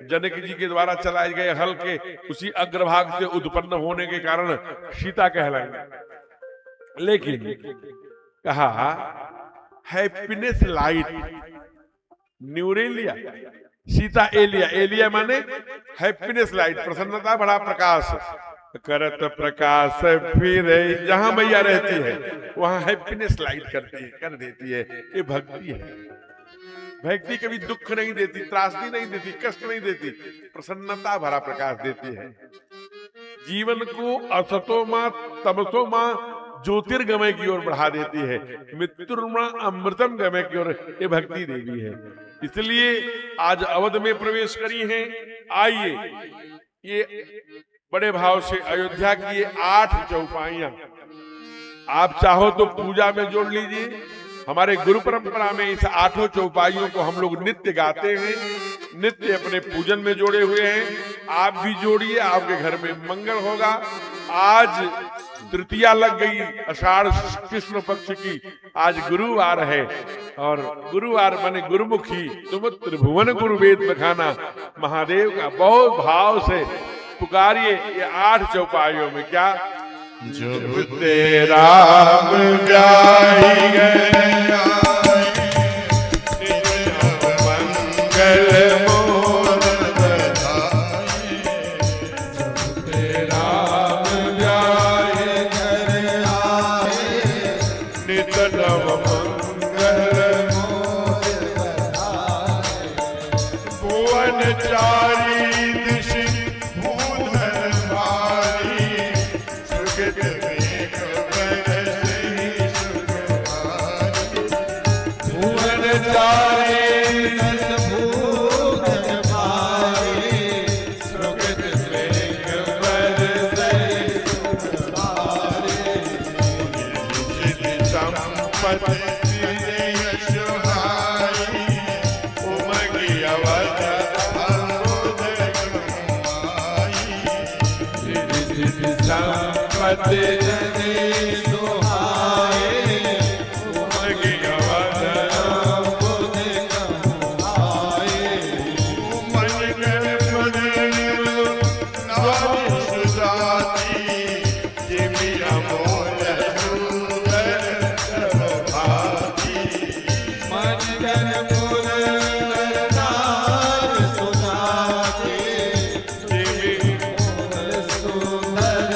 जनक जी के द्वारा चलाए गए हल के उसी अग्रभाग से उत्पन्न होने के कारण सीता कहलाएंगे। लेकिन कहा हैप्पीनेस लाइट, न्यूरेलिया, सीता एलिया, एलिया माने हैप्पीनेस लाइट, प्रसन्नता भरा प्रकाश, करत प्रकाश फिर जहां मैया रहती है वहां हैप्पीनेस लाइट करती है, कर देती है। ये भक्ति है। भक्ति कभी दुख नहीं देती, त्रासदी नहीं देती, कष्ट नहीं देती, प्रसन्नता भरा प्रकाश देती है। जीवन को असतो मां तमसो मां ज्योतिर्गमय की ओर बढ़ा देती है, मृत्युर्मा अमृतम गमय की ओर ये भक्ति देवी है। इसलिए आज अवध में प्रवेश करी हैं। आइए, ये बड़े भाव से अयोध्या की ये 8 चौपाइयां आप चाहो तो पूजा में जोड़ लीजिए। हमारे गुरु परंपरा में इस 8 चौपाइयों को हम लोग नित्य गाते हैं, नित्य अपने पूजन में जोड़े हुए हैं। आप भी जोड़िए, आपके घर में मंगल होगा। आज तृतीया लग गई आषाढ़ कृष्ण पक्ष की, आज गुरुवार है और गुरुवार माने गुरुमुखी, तुम त्रिभुवन गुरु वेद बखाना, महादेव का बहुत भाव से पुकारिए। ये 8 चौपाइयों में क्या जो तेरा जाई गया मंगल मोर बधाई, तेरा जाए घर आए नित नव मंगल मोर बधाई, भुवन चारी दिश भूधर भारी, सुगत मेघ बरसहि सुखभारी, भुवन चारी दिश भूधर भारी, सुगत मेघ बरसहि सुखभारी, निज संपत्ति यश हारी, उमंगी अवध संपत्ति जने सुहाए, उमंगी अवध बुध कमाए, मन कर मन नारी सुजाती, जिमि अमोल सुंदर प्रभाती, मन कर मन नारी सुजाती, जिमि अमोल सुंदर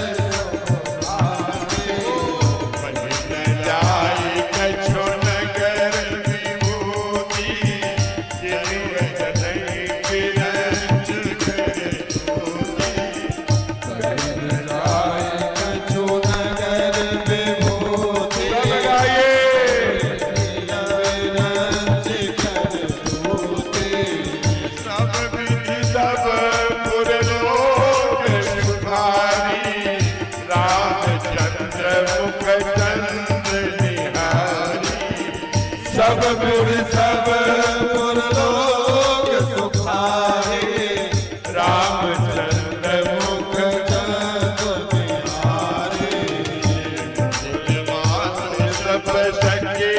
सब गुर सब गुर लोक सुखारे, रामचंद्र मुख चंद बिहारे, सब सके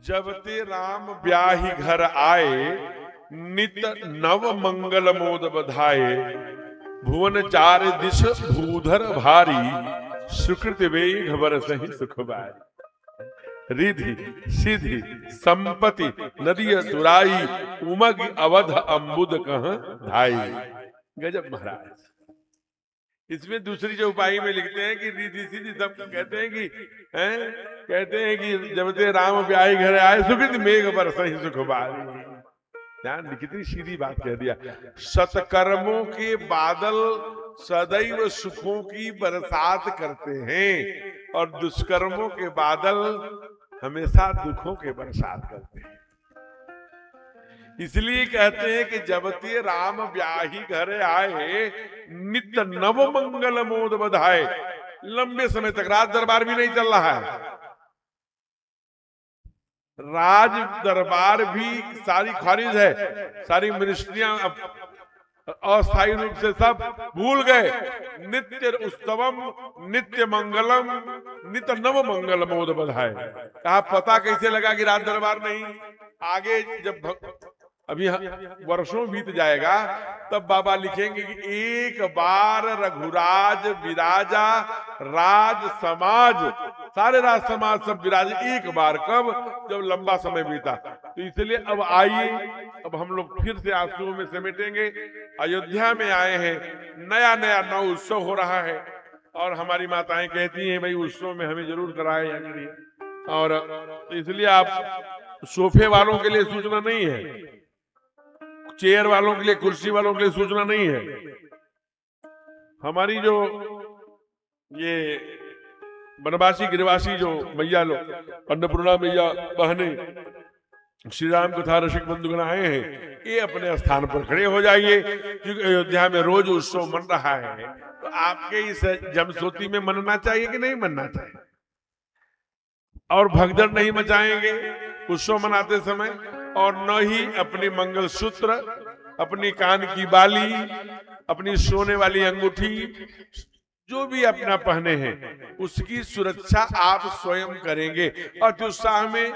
जब ते राम ब्याही घर आए, नित नव मंगल मोद बधाए, भुवन चार दिश भूधर भारी, सुकृत वेग बरसहि सुख बारी, रिधि सिद्धि संपत्ति नदी दुराई, उमग अवध अम्बुद कह धाई। गजब महाराज, इसमें दूसरी चौपाई में लिखते हैं कि रिद्धि सिद्धि सब कहते हैं कि कहते हैं कि जब ते राम ब्याही घर आए सुकृत मेघ बरसहि सुख बारी। ध्यान, कितनी सीधी बात कह दिया। सत्कर्मों के बादल सदैव सुखों की बरसात करते हैं और दुष्कर्मों के बादल हमेशा दुखों के बरसात करते हैं। इसलिए कहते हैं कि जब ते राम ब्याही घर आए नित्य नव मंगल मोद बधाए। लंबे समय तक राज दरबार भी नहीं चल रहा है, राज दरबार भी सारी खारिज है, सारी मिनिस्ट्रियां अस्थायी रूप से सब भूल गए। नित्य उत्सवम नित्य मंगलम नित्य नव मंगल मोद बधाए। कहा पता कैसे लगा कि राज दरबार नहीं? आगे जब अभी वर्षों बीत जाएगा तब बाबा लिखेंगे कि एक बार रघुराज विराजा राज समाज, सारे राज समाज सब विराज एक बार। कब? जब लंबा समय बीता। तो इसलिए अब आइए, अब हम लोग फिर से आंसुओं में समेटेंगे। अयोध्या में आए हैं, नया नया नव उत्सव हो रहा है और हमारी माताएं कहती हैं भाई उत्सव में हमें जरूर कराए जाएंगे। और इसलिए आप सोफे वालों के लिए सूचना नहीं है, चेयर वालों के लिए, कुर्सी वालों के लिए सूचना नहीं है। हमारी जो ये बनवासी गिरवासी जो मैया लोग, अन्नपूर्णा मैया बहने, श्री राम कथा रसिक बंधुगण आए हैं, ये अपने स्थान पर खड़े हो जाइए क्योंकि अयोध्या में रोज उत्सव मन रहा है। तो आपके इस जमसोती में मनना चाहिए कि नहीं मनना चाहिए? और भगदड़ नहीं मचाएंगे उत्सव मनाते समय, और न ही अपने मंगल सूत्र, अपनी कान की बाली, अपनी सोने वाली अंगूठी, जो भी अपना पहने हैं उसकी सुरक्षा आप स्वयं करेंगे। और उत्साह में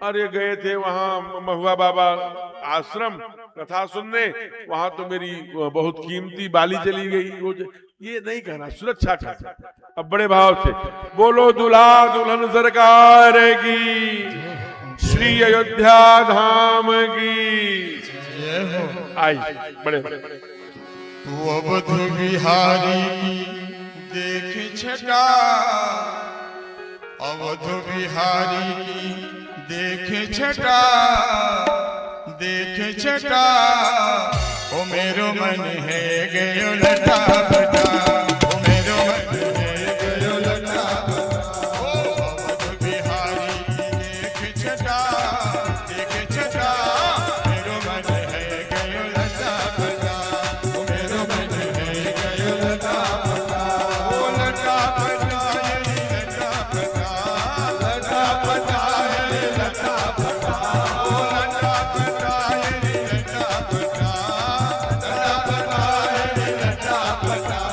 अरे गए थे वहां महुआ बाबा आश्रम कथा सुनने, वहां तो मेरी बहुत कीमती बाली चली गई, ये नहीं कहना, सुरक्षा का। अब बड़े भाव से बोलो दूल्हा दुल्हन सरकार की, श्री अयोध्या धाम की आई। बड़े तू अवध बिहारी की देख छटा, अवध बिहारी की देख छटा, देख छटा, ओ मेरो मन है गयो लटा बटा, ओ मेरो मन है गयो लटा बटा। ओ अवध बिहारी की देख छटा, देख छटा, मेरो मन है गयो लटा बटा, ओ मेरो मन है गयो लटा बटा। ओ लटा बटा ये लटा बटा, लटा बटा ये लटा बटा, ओ लटा बटा ये लटा बटा, लटा बटा ये लटा बटा।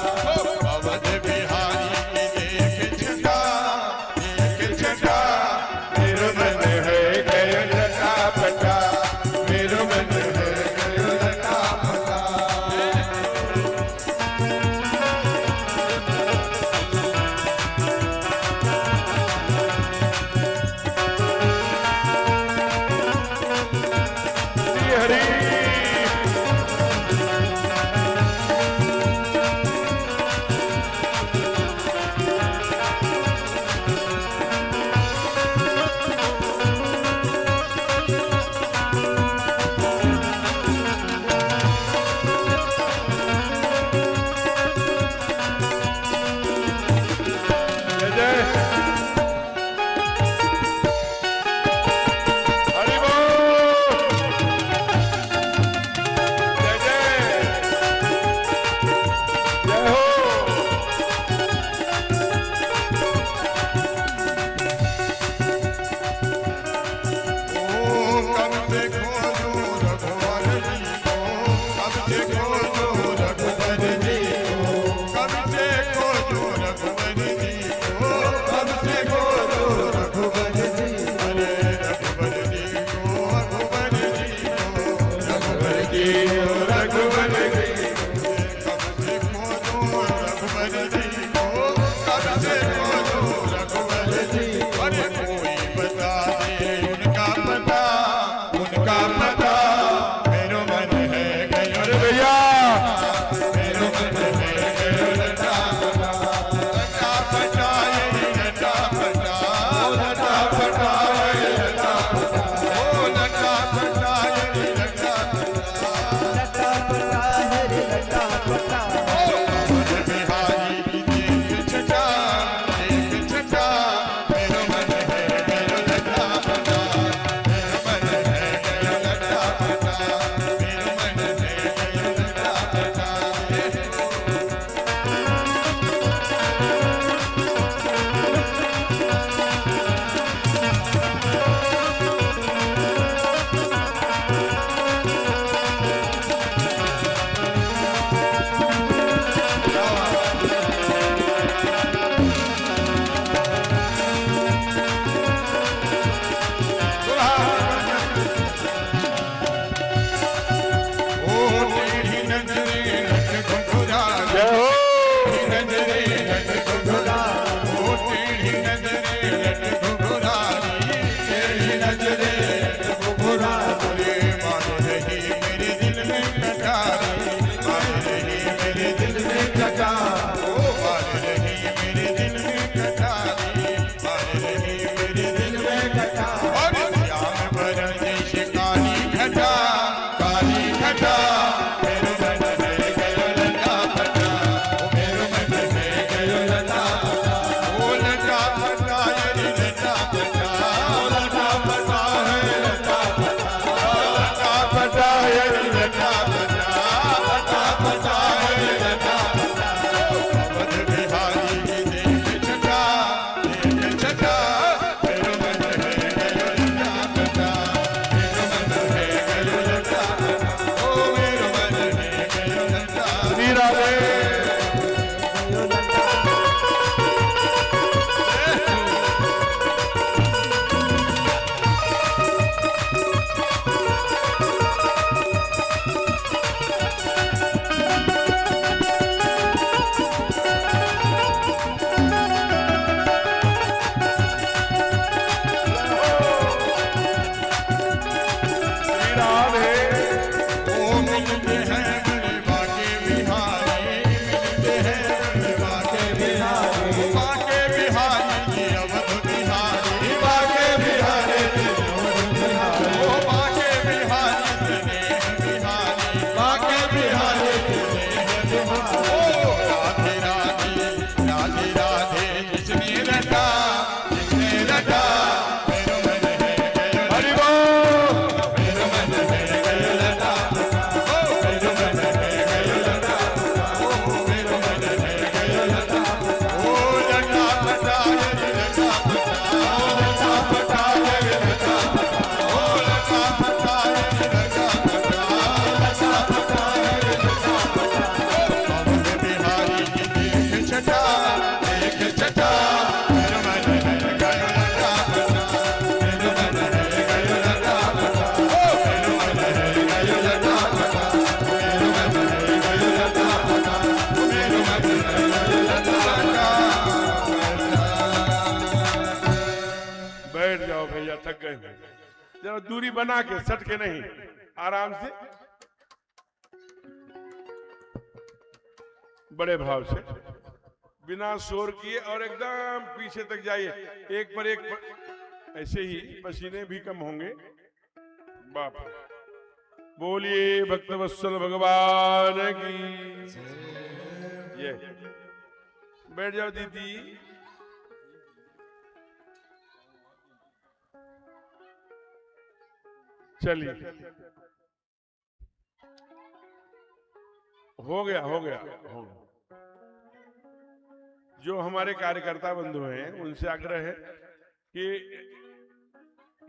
भैया थक गए हैं। जरा दूरी बना के, सट के नहीं, आराम से, बड़े भाव से, बिना शोर किए, और एकदम पीछे तक जाइए, एक पर एक पर, ऐसे ही पसीने भी कम होंगे। बाप बोलिए भक्तवत्सल भगवान की। ये बैठ जाओ दीदी। चलिए, हो गया हो गया हो गया। जो हमारे कार्यकर्ता बंधु हैं उनसे आग्रह है कि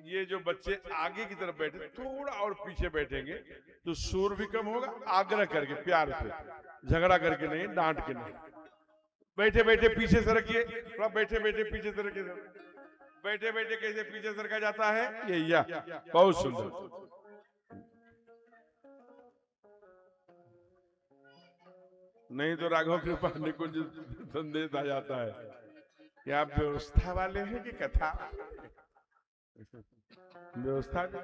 ये जो बच्चे आगे की तरफ बैठे, थोड़ा और पीछे बैठेंगे तो शोर भी कम होगा। आग्रह करके, प्यार से, झगड़ा करके नहीं, डांट के नहीं। बैठे बैठे पीछे सरकिए, थोड़ा बैठे बैठे पीछे सरकिए। बैठे बैठे कैसे पीछे सरका जाता है, ये या बहुत सुंदर। नहीं तो राघव कृपा निकुंज संदेश आ जाता है कि आप व्यवस्था वाले हैं कि कथा व्यवस्था भी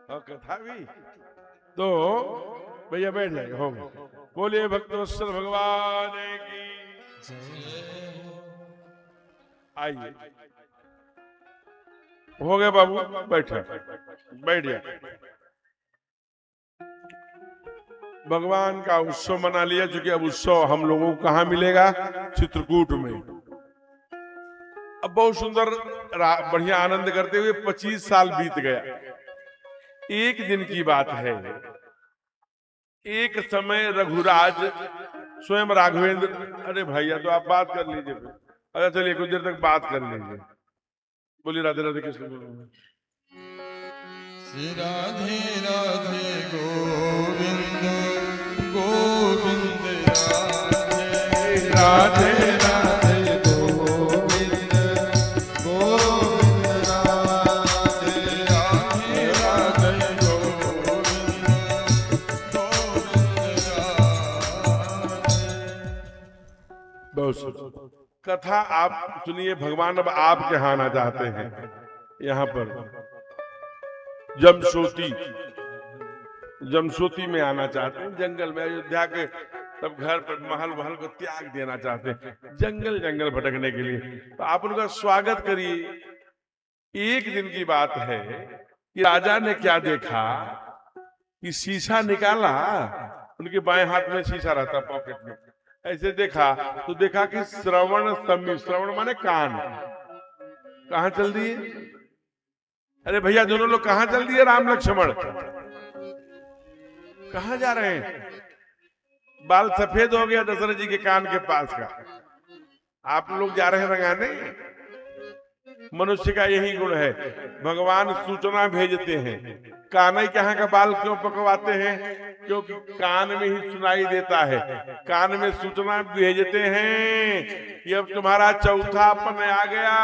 और कथा भी। तो भैया बैठ जाएगा, हो गया। बोलिए भक्तवत्सल भगवान की। आइए, हो गया बाबू, बैठा, बैठ जाए। भगवान का उत्सव मना लिया, क्योंकि अब उत्सव हम लोगों को कहाँ मिलेगा, चित्रकूट में। अब बहुत सुंदर बढ़िया आनंद करते हुए 25 साल बीत गया। एक दिन की बात है, एक समय रघुराज स्वयं राघवेंद्र, अरे भैया तो आप बात कर लीजिए। अच्छा चलिए, कुछ देर तक बात कर लीजिए। बोलिए राधे राधे कृष्ण। श्री राधे राधे गोविंद गोविंद राधे राधे राधे गोविंद गोविंद राधे राधे राधे गोविंद गोविंद राधे। बहुत कथा आप सुनिए। भगवान अब आपके यहाँ आना चाहते हैं। यहाँ पर जमसोती में आना चाहते हैं, जंगल में। अयोध्या के सब घर पर महल महल को त्याग देना चाहते हैं, जंगल जंगल भटकने के लिए। तो आप उनका स्वागत करिए। एक दिन की बात है कि राजा ने क्या देखा कि शीशा निकाला, उनके बाएं हाथ में शीशा रहता पॉकेट में, ऐसे देखा तो देखा कि श्रवण समी, श्रवण माने कान, कहाँ चल दिए? अरे भैया दोनों लोग कहाँ चल दिए? राम लक्ष्मण कहाँ जा रहे हैं? बाल सफेद हो गया दशरथ जी के कान के पास का, आप लोग जा रहे हैं रंगाने। मनुष्य का यही गुण है, भगवान सूचना भेजते हैं। कानई कहाँ का बाल क्यों पकवाते हैं? क्योंकि कान में ही सुनाई देता है, कान में सूचना भेजते हैं कि अब तुम्हारा चौथापन आ गया।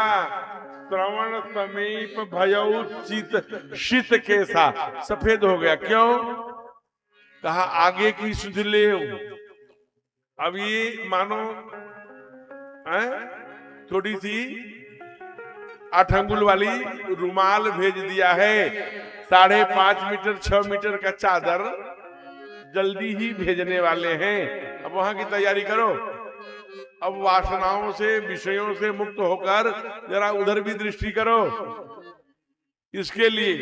श्रवण समीप भयउ चित शीत केसा, सफेद हो गया। क्यों? कहा आगे की सुध ले। अब ये मानो थोड़ी सी 8 अंगुल वाली रुमाल भेज दिया है, 5.5 मीटर 6 मीटर का चादर जल्दी ही भेजने वाले हैं। अब वहां की तैयारी करो। अब वासनाओं से, विषयों से मुक्त होकर जरा उधर भी दृष्टि करो। इसके लिए,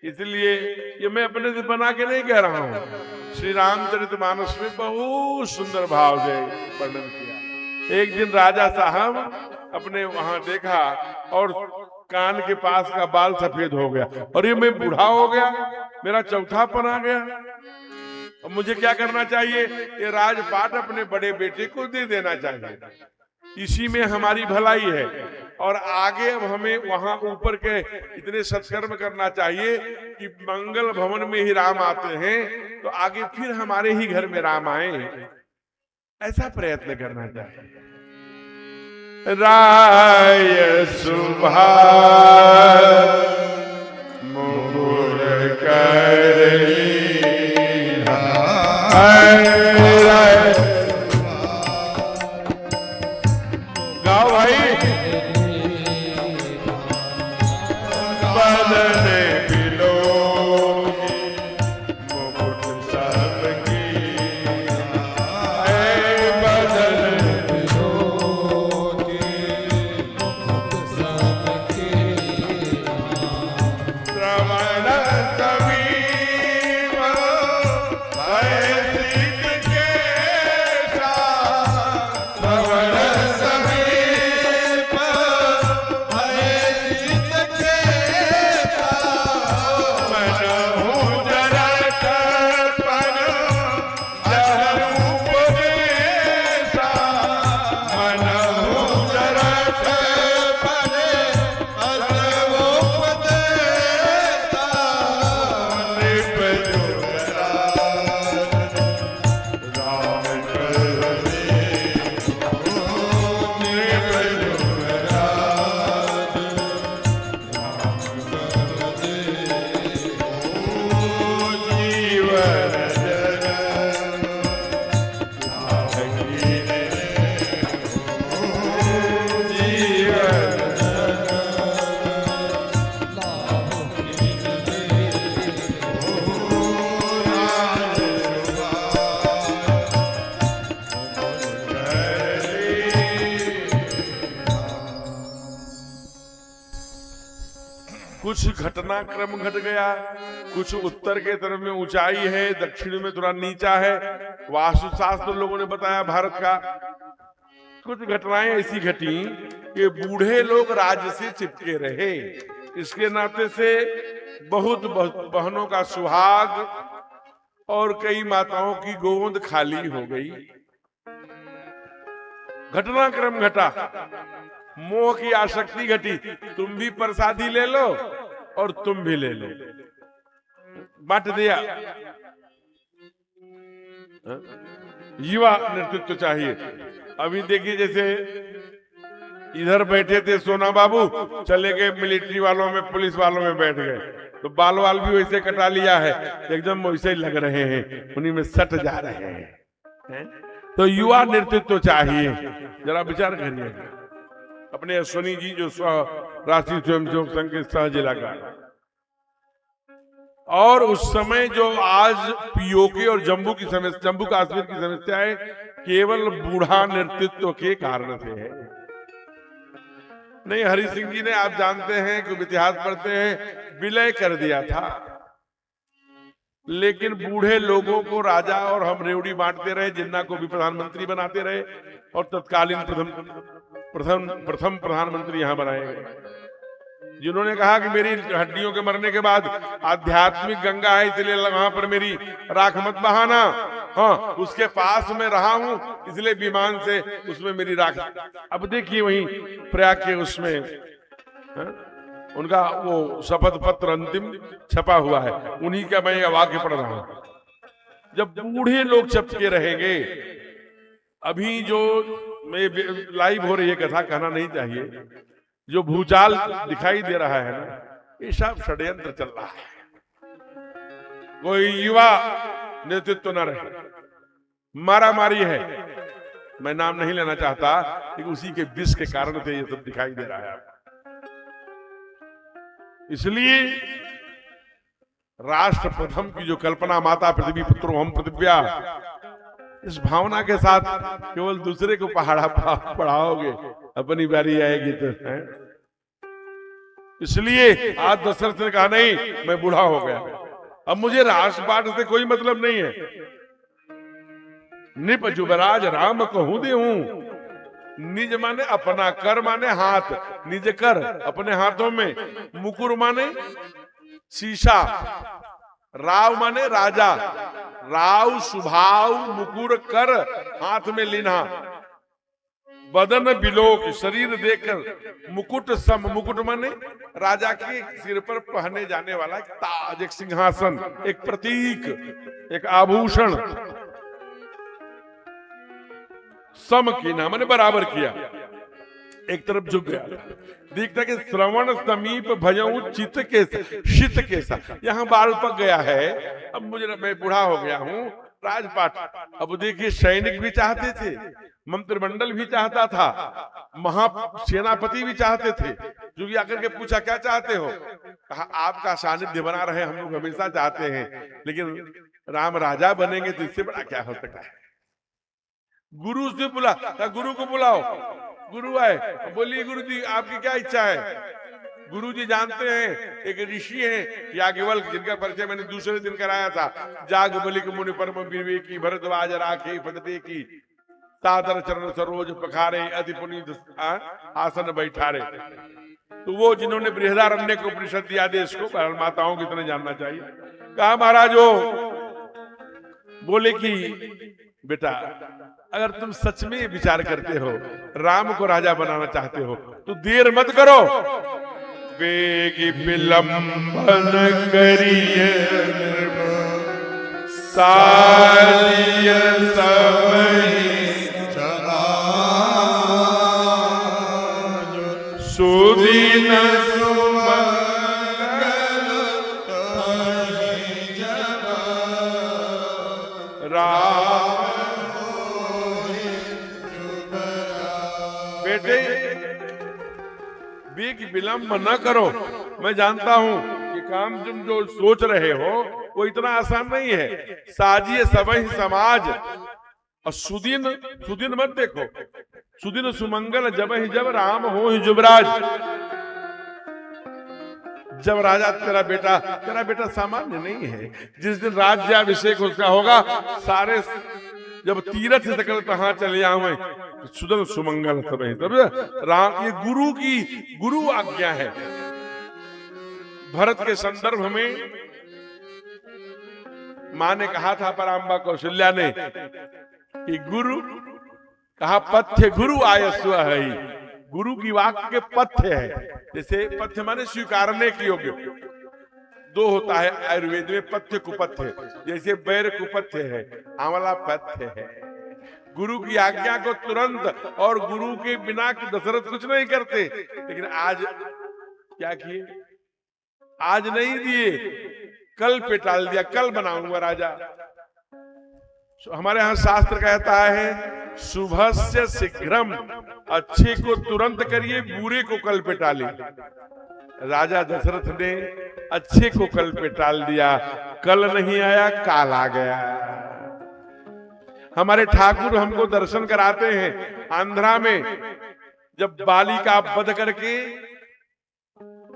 इसलिए ये मैं अपने से बना के नहीं कह रहा हूं, श्री रामचरितमानस में बहुत सुंदर भाव से वर्णन किया। एक दिन राजा साहब अपने वहां देखा और कान के पास का बाल सफेद हो गया, और ये मैं बूढ़ा हो गया, मेरा चौथापन आ गया, अब मुझे क्या करना चाहिए? ये राजपाट अपने बड़े बेटे को दे देना चाहिए, इसी में हमारी भलाई है। और आगे अब हमें वहां ऊपर के इतने सत्कर्म करना चाहिए कि मंगल भवन में ही राम आते हैं, तो आगे फिर हमारे ही घर में राम आए, ऐसा प्रयत्न करना चाहिए। राय सुभा मुकुर करई गाओ भाई। बदन बिलो मुकुट सबकी बदन श्रवण समीप भय सीत केसा श्रवण समीप भय सीत केसा मनहु जरत पर जरूप देसा मनहु जरत पर जरूप देसा नृप राम कर दे जीवन कुछ घटनाक्रम घट गया, कुछ उत्तर के तरफ में ऊंचाई है, दक्षिण में थोड़ा नीचा है। वास्तुशास्त्र लोगों ने बताया भारत का। कुछ घटनाएं ऐसी घटी कि बूढ़े लोग राज्य से चिपके रहे, इसके नाते से बहुत बहनों का सुहाग और कई माताओं की गोद खाली हो गई। घटनाक्रम घटा, मोह की आसक्ति घटी, तुम भी प्रसादी ले लो और तुम भी ले लो, बांट दिया। युवा नेतृत्व चाहिए। अभी देखिए, जैसे इधर बैठे थे सोना बाबू, चले गए मिलिट्री वालों में, पुलिस वालों में बैठ गए, तो बाल वाल भी वैसे कटा लिया है, एकदम वैसे ही लग रहे हैं, उन्हीं में सट जा रहे हैं। तो युवा नेतृत्व चाहिए। जरा विचार करिए, अपने अश्वनी जी जो राष्ट्रीय स्वयंसेवक संघ के सह जिलाकार, और उस समय जो आज पीओके और जम्मू कश्मीर की समस्या है, केवल बूढ़ा नेतृत्व के कारण से है। नहीं, हरि सिंह जी ने, आप जानते हैं कि इतिहास पढ़ते हैं, विलय कर दिया था, लेकिन बूढ़े लोगों को राजा और हम रेवड़ी बांटते रहे, जिन्ना को भी प्रधानमंत्री बनाते रहे, और तत्कालीन प्रथम प्रधानमंत्री यहां बनाए गए, जिन्होंने कहा कि मेरी हड्डियों के मरने के बाद आध्यात्मिक गंगा है, इसलिए वहां पर मेरी राख मत बहाना। हाँ, उसके पास में रहा हूं, इसलिए विमान से उसमें मेरी राख। अब देखिए वहीं प्रयाग के उसमें उनका वो शपथ पत्र अंतिम छपा हुआ है, उन्हीं का मैं वाक्य पढ़ रहा हूं। जब बूढ़े लोग चपके रहेंगे, अभी जो लाइव हो रही है कथा, कहना नहीं चाहिए, जो भूचाल दिखाई दे रहा है ना, ये सब षड्यंत्र चल रहा है। कोई युवा नेतृत्व न रहे, मारा मारी है, मैं नाम नहीं लेना चाहता, लेकिन उसी के विष के कारण से ये सब दिखाई दे रहा है। इसलिए राष्ट्र प्रथम की जो कल्पना, माता पृथ्वी पुत्रो हम पृथिव्या, इस भावना के साथ केवल दूसरे को पढ़ाओगे, अपनी बारी आएगी तो है। इसलिए आज दशरथ ने कहा, नहीं मैं बूढ़ा हो गया, अब मुझे राष्ट्रपाठ से कोई मतलब नहीं है। निप जुबराज राम कहूं दे हूं, निज माने अपना, कर माने हाथ, निज कर अपने हाथों में, मुकुर माने शीशा, राव माने राजा, राव स्वभाव, मुकुर कर हाथ में लीना, बदन बिलोक शरीर देकर, मुकुट सम, मुकुट माने राजा के सिर पर पहने जाने वाला एक ताज, एक सिंहासन, एक प्रतीक, एक आभूषण। सम की ना माने बराबर किया, एक तरफ झुक गया, देखता कि श्रवण समीप भजऊ चित के शीत केसा, यहाँ बाल पक गया है, अब मैं बूढ़ा हो गया हूँ, राजपाट। अब देखिए सैनिक भी चाहते थे, मंत्रिमंडल भी चाहता था, महासेनापति भी चाहते थे, जो आकर के पूछा क्या चाहते हो, कहा आपका सानिध्य बना रहे हम लोग हमेशा चाहते हैं, लेकिन राम राजा बनेंगे तो इससे बड़ा क्या हो सकता है। गुरु से बुला, कहा गुरु को बुलाओ। गुरु आए, बोलिए गुरु जी आपकी क्या इच्छा है। गुरु जी जानते हैं एक ऋषि हैं याज्ञवल्क्य, जिनका परिचय मैंने दूसरे दिन कराया था। जागबलिक मुनि परम विवेकी, भरद्वाज राखे पदते की, सादर चरण सरोज पखारे, अति पुनीत आसन बैठारे। तो वो जिन्होंने बृहदारण्य को उपनिषद दिया देश को, माताओं की तरह जानना चाहिए। कहा महाराज हो, बोले कि बेटा अगर तुम सच में विचार करते हो, राम को राजा बनाना चाहते हो, तो देर मत करो। वेगी विलंबन करिए सारिय समय सुदीन बेटे बेग विलंब न करो। मैं जानता हूं कि काम तुम जो सोच रहे हो वो इतना आसान नहीं है। साजिए सबहि समाज और सुदिन, सुदिन मत देखो, सुदिन सुमंगल जब ही जब राम हो ही जुबराज। जब राजा तेरा बेटा सामान्य नहीं है। जिस दिन राज्याभिषेक उसका होगा, सारे जब तीर्थ सकल कहां चले आवे, सुदन सुमंगल सब है। तब राम, ये गुरु आज्ञा है। भरत के संदर्भ में मां ने कहा था, पराम्बा कौशल्या ने, कि गुरु कहा पथ्य गुरु आयस्व है। गुरु की वाक्य पथ्य है। जैसे पथ्य माने स्वीकारने के योग्य। दो होता है आयुर्वेद में, पथ्य कुपथ्य। जैसे बैर कुपथ्य है, आंवला पथ्य है। गुरु की आज्ञा को तुरंत, और गुरु के बिना दशरथ कुछ नहीं करते। लेकिन आज क्या किए, आज नहीं दिए, कल पे टाल दिया, कल बनाऊंगा राजा। हमारे यहाँ शास्त्र कहता है शुभस्य शीघ्रम, अच्छे को तुरंत करिए, बुरे को कल पे टालिए। राजा दशरथ ने अच्छे को कल पे टाल दिया, कल नहीं आया, काल आ गया। हमारे ठाकुर हमको दर्शन कराते हैं आंध्रा में, जब बाली का वध करके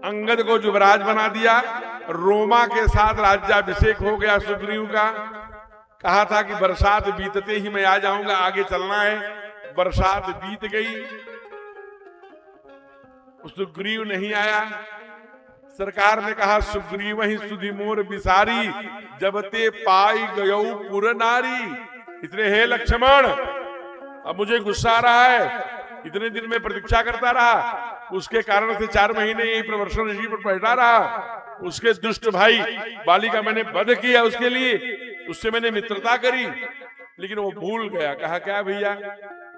अंगद को युवराज बना दिया, रोमा के साथ राज्याभिषेक हो गया सुग्रीव का। कहा था कि बरसात बीतते ही मैं आ जाऊंगा, आगे चलना है। बरसात बीत गई, सुग्रीव नहीं आया। सरकार ने कहा सुग्रीव ही सुधि मोर बिसारी, जब ते पाई गयो पुर नारी। इसलिए हे लक्ष्मण, अब मुझे गुस्सा आ रहा है, इतने दिन में प्रतीक्षा करता रहा, उसके कारण से 4 महीने यही प्रवर्षण ऋषि पर बैठा रहा। उसके दुष्ट भाई बाली का मैंने वध किया, उसके लिए उससे मैंने मित्रता करी, लेकिन वो भूल गया। कहा क्या भैया,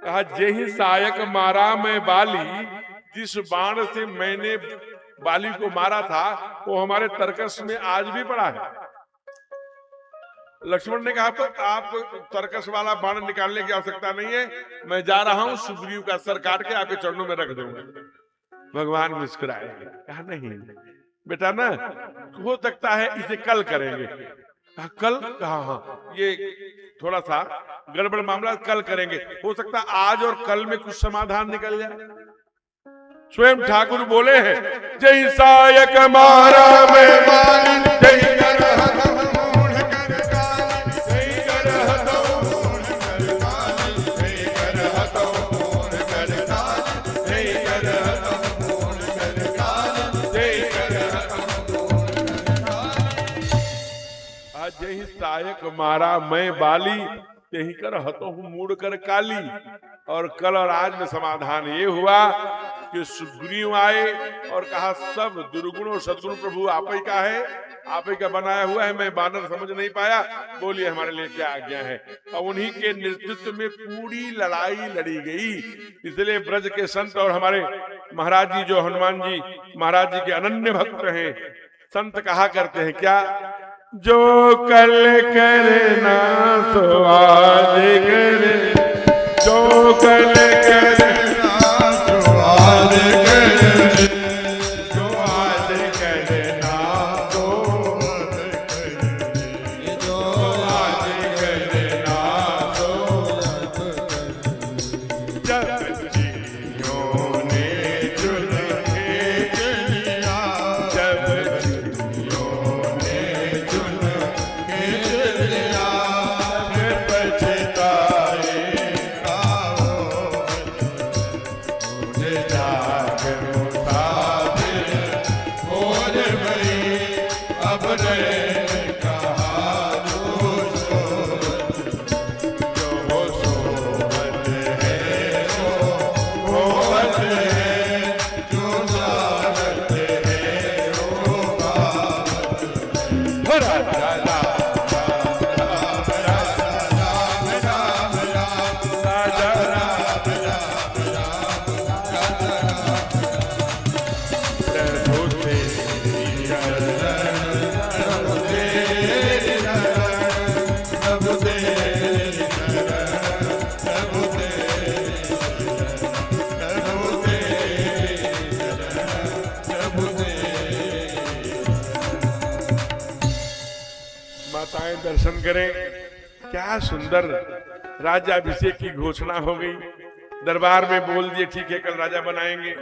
कहा जेहि सायक मारा मैं बाली, जिस बाण से मैंने बाली को मारा था वो हमारे तर्कस में आज भी पड़ा है। लक्ष्मण ने कहा तो आप तर्कस वाला बाण निकालने की आवश्यकता नहीं है, मैं जा रहा हूं, सुग्रीव का सर काट के आपके चरणों में रख दूंगा। भगवान मुस्कुराए। कहा नहीं बेटा, ना हो सकता है इसे कल करेंगे। कहा कल, कहा हाँ, ये थोड़ा सा गड़बड़ मामला, कल करेंगे। हो सकता आज और कल में कुछ समाधान निकल जाए। स्वयं ठाकुर बोले हैं, जय सायक मारा मैं बाली, जय जय सायक मारा मैं बाली, यही कर हतो हूं मूड कर काली। और कल और आज में समाधान ये हुआ कि सुग्रीव आए और कहा सब दुर्गुण और सद्गुण प्रभु आप ही का है, आप ही का बनाया हुआ है, मैं बानर समझ नहीं पाया, बोलिए हमारे लिए क्या आज्ञा है। और उन्हीं के नेतृत्व में पूरी लड़ाई लड़ी गई। इसलिए ब्रज के संत और हमारे महाराज जी, जो हनुमान जी महाराज जी के अनन्य भक्त हैं, संत कहा करते हैं क्या, जो कल करना सो आज करे, जो कल करना सो आज करे, जो आज करना राजा राम राजा राम प्रभु तेरी माताएं दर्शन करें। क्या सुंदर राज्याभिषेक की घोषणा हो गई। दरबार में बोल दिए ठीक है कल राजा बनाएंगे।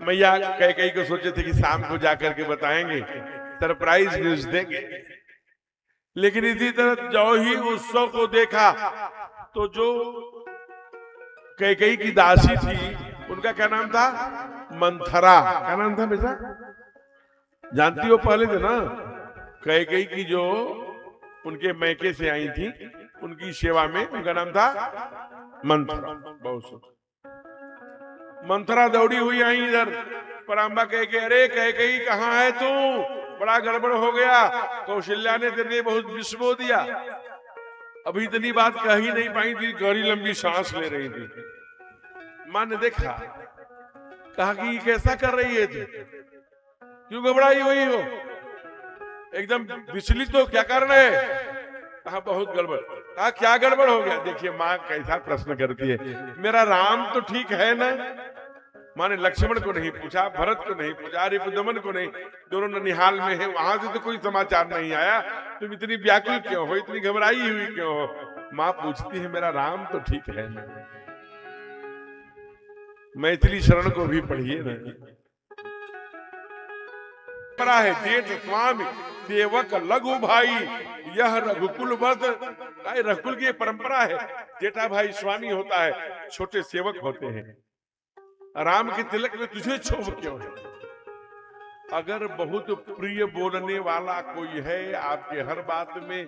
मैया कई को सोचे थे कि शाम को जाकर के बताएंगे, सरप्राइज न्यूज देंगे, लेकिन इसी तरह जो ही उत्सव को देखा तो जो कई की दासी थी उनका क्या नाम था? मंथरा। क्या नाम था बेटा? जानती हो पहले थे ना? कई की जो उनके मैके से आई थी उनकी सेवा में उनका नाम था मंथरा। बहुत मंथरा दौड़ी हुई आई इधर। पराम्बा कह के अरे कई कहाँ है तू? बड़ा गड़बड़ हो गया। कौशल्या ने तेरे बहुत विस्मो दिया। अभी इतनी बात कह ही नहीं पाई थी, गहरी लंबी सांस ले रही थी। मां ने देखा, कहा कि ये कैसा कर रही है तू? क्यों घबराई हुई हो? एकदम विचलित हो, क्या कारण है? कहा बहुत गड़बड़। कहा क्या गड़बड़ हो गया? देखिए माँ कैसा प्रश्न करती है। मेरा राम तो ठीक है ना? माँ ने लक्ष्मण को नहीं पूछा, भरत को नहीं पूछा, रिपुदमन को नहीं, दोनों ननिहाल में है, वहां से तो कोई समाचार नहीं आया। तुम इतनी व्याकुल क्यों हो, इतनी घबराई हुई क्यों हो? माँ पूछती है मेरा राम तो ठीक है ना? मैथिली शरण को भी पढ़िए ना। है जेठ स्वामी सेवक लघु भाई, यह रघुकुल वध। रघुकुल की परंपरा है, जेठा भाई स्वामी होता है, छोटे सेवक होते हैं। राम के तिलक में तुझे क्षोभ क्यों है? अगर बहुत प्रिय बोलने वाला कोई है, आपके हर बात में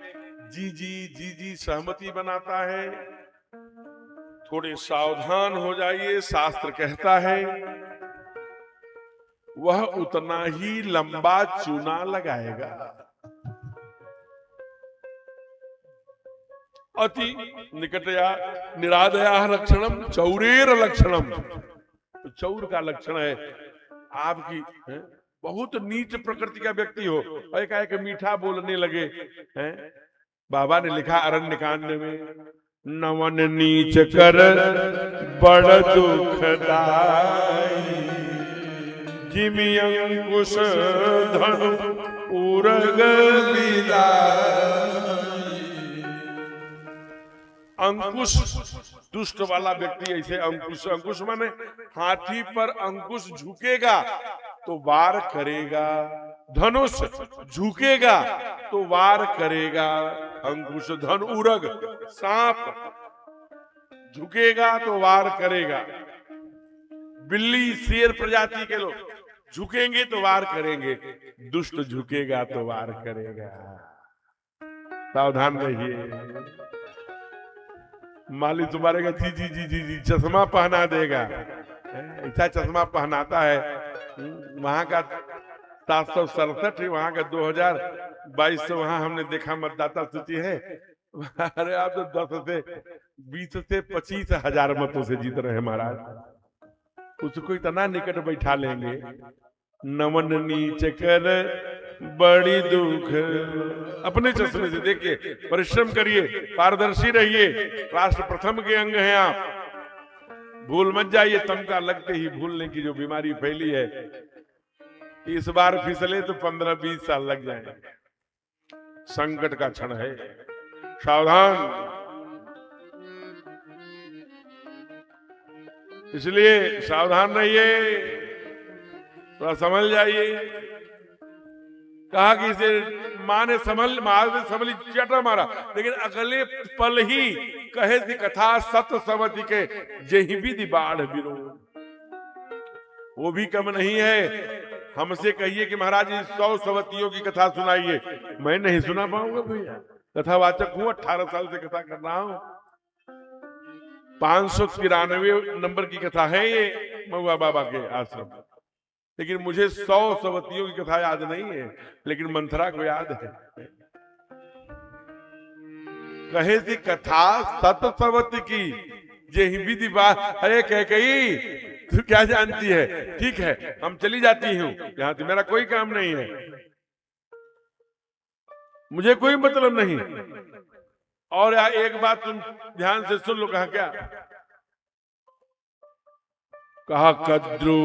जी जी सहमति बनाता है, थोड़े सावधान हो जाइए। शास्त्र कहता है वह उतना ही लंबा चूना लगाएगा। अति निकटया निरादया लक्षणम चौरेर लक्षणम। तो चौर का लक्षण है आपकी बहुत नीच प्रकृति का व्यक्ति हो, एक मीठा बोलने लगे हैं। बाबा ने लिखा अरण्यकांड में, नवन नीच कर बड़ दुखदाई, जिमि अंकुश धनु उरग बिलाई। अंकुश दुष्ट वाला व्यक्ति ऐसे अंकुश माने हाथी पर अंकुश झुकेगा तो वार करेगा, धनुष झुकेगा तो वार करेगा। अंकुश धन उरग, सांप झुकेगा तो वार करेगा। बिल्ली शेर प्रजाति के लोग झुकेंगे तो वार करेंगे, दुष्ट झुकेगा तो वार करेगा। सावधान रहिए। माली तुम्हारे का जी चश्मा पहना देगा, ऐसा चश्मा पहनाता है। वहां का 767 है, वहां का 2022 से वहां हमने देखा मतदाता सूची है। अरे आप तो 10 से 20 से 25 हजार मतों से जीत रहे हैं महाराज। उसको इतना निकट बैठा लेंगे। नमन नीच कर बड़ी दुख, अपने चश्मे से देखिए, परिश्रम करिए, पारदर्शी रहिए। राष्ट्र प्रथम के अंग हैं आप, भूल मत जाइए। तमका लगते ही भूलने की जो बीमारी फैली है, इस बार फिसले तो 15-20 साल लग जाएंगे। संकट का क्षण है, सावधान। इसलिए सावधान रहिए, थोड़ा समझ जाइए। कहा कि इसे माँ ने समझ चटा मारा, लेकिन अगले पल ही कहे थी कथा सत सवती के जेहि विधि बाढ़ विरोध। वो भी कम नहीं है। हमसे कहिए कि महाराज 100 सवतियों की कथा सुनाइए, मैं नहीं सुना पाऊंगा भैया। कथावाचक हूं, 18 साल से कथा कर रहा हूं। 593 नंबर की कथा है ये महुआ बाबा के आश्रम। लेकिन मुझे 100 सवतियों की कथा याद नहीं है, लेकिन मंथरा को याद है। कहे थी कथा सत सवती की यही विधि बात। अरे कैकेयी तू क्या जानती है, ठीक है हम चली जाती हूँ, यहाँ से मेरा कोई काम नहीं है, मुझे कोई मतलब नहीं। और यार एक बात तुम ध्यान से सुन लो, कहा क्या, कहा कद्रू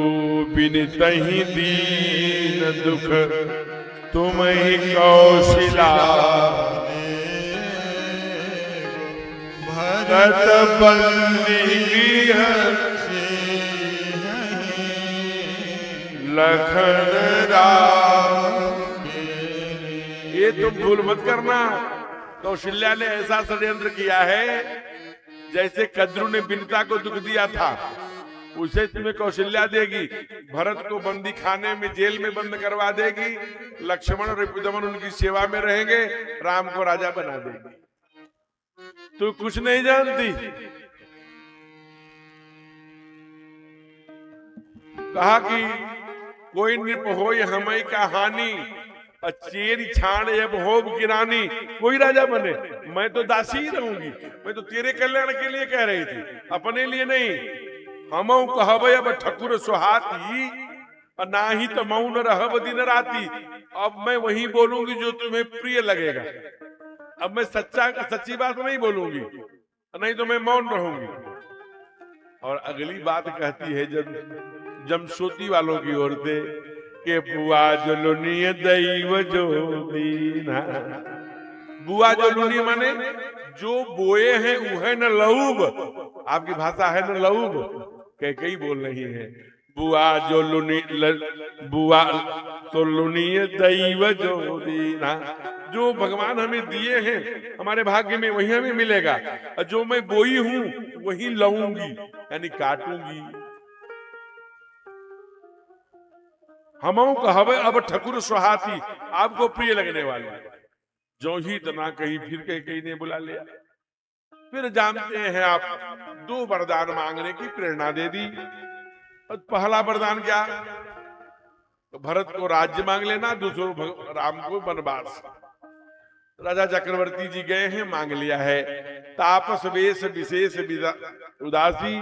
बिनतहि दीन दुख तुम ही कौशिला भरत बंदी लखन राम। ये तुम भूल मत करना, कौशल्या ने ऐसा षड्यंत्र किया है जैसे कद्रू ने बिनता को दुख दिया था, उसे तुम्हें कौशल्या देगी। भरत को बंदी खाने में जेल में बंद करवा देगी, लक्ष्मण और रिपुदमन उनकी सेवा में रहेंगे, राम को राजा बना देगी। तू कुछ नहीं जानती। कहा कि कोई नृप होय हमई का हानि, चेरी छाण अब होब गिरानी। कोई राजा बने, मैं तो दासी ही रहूंगी, मैं तो तेरे कल्याण के लिए कह रही थी, अपने लिए नहीं। हमऊ कहब अब ठकुर सुहाती, ना ही तो मौन रहब दिन राती। अब मैं वही बोलूंगी जो तुम्हें प्रिय लगेगा। अब मैं सच्ची बात नहीं बोलूंगी, नहीं तो मैं मौन रहूंगी। और अगली बात कहती है जब जमसोती वालों की ओर से के बुआ जोलुनी दैव जो दीना। बुआ जोलुनी माने जो बोए हैं वह न लऊब, आपकी भाषा है न लऊब, कई बोल रही है। बुआ जोलुनी बुआ तो लुनी दैव जो दीना, जो भगवान हमें दिए हैं हमारे भाग्य में वही हमें मिलेगा, और जो मैं बोई हूं वही लऊंगी, यानी काटूंगी। हमऊ कहवे अब ठकुर सुहाती, आपको प्रिय लगने वाले। जो ही इतना कही फिर कहीं ने बुला लिया। फिर जानते हैं आप, 2 वरदान मांगने की प्रेरणा दे दी। पहला वरदान क्या, तो भरत को राज्य मांग लेना, दूसरा राम को वनवास। राजा चक्रवर्ती जी गए हैं, मांग लिया है। तापस वेश विशेष उदासी,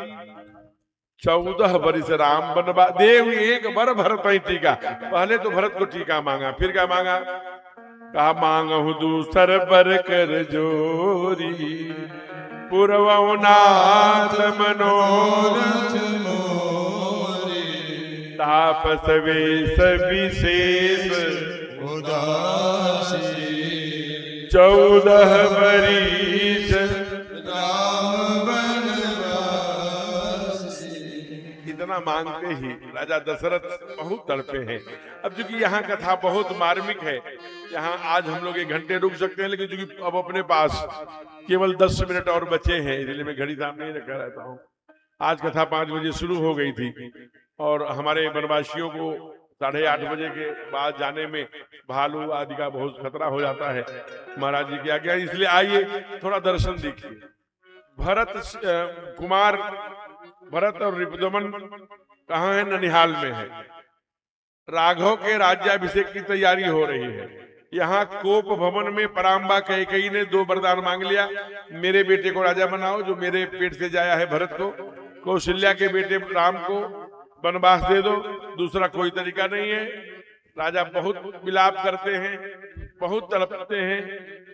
14 वर्ष राम बनवा देव एक बर भरत टीका। पहले तो भरत को टीका मांगा, फिर क्या मांगा, कहा मांगहु दूसर बर कर जोरी, पूर्वनाथ मनोरथ मोरी, तापस वेश विशेष उदासी, 14 वर्ष राम इतना मांगते ही राजा दशरथ बहुत तड़पे हैं। अब चूंकि यहाँ कथा बहुत मार्मिक है, यहाँ आज हम लोग 1 घंटे रुक सकते हैं, लेकिन चूंकि अब अपने पास केवल 10 मिनट और बचे हैं, इसलिए मैं घड़ी सामने ही रखा रहता हूँ। आज कथा 5 बजे शुरू हो गई थी और हमारे वनवासियों को 8:30 बजे के बाद जाने में भालू आदि का बहुत खतरा हो जाता है। महाराज जी की आज्ञा, इसलिए आइए थोड़ा दर्शन देखिए। भरत कुमार भरत और रिपुदमन कहाँ है, ननिहाल में है। राघव के राज्याभिषेक की तैयारी हो रही है। यहाँ कोप भवन में पराम्बा कैकेयी ने 2 वरदान मांग लिया, मेरे बेटे को राजा बनाओ जो मेरे पेट से जाया है भरत को, कौशल्या के बेटे राम को वनवास दे दो, दूसरा कोई तरीका नहीं है। राजा बहुत विलाप करते हैं, बहुत तड़पते हैं,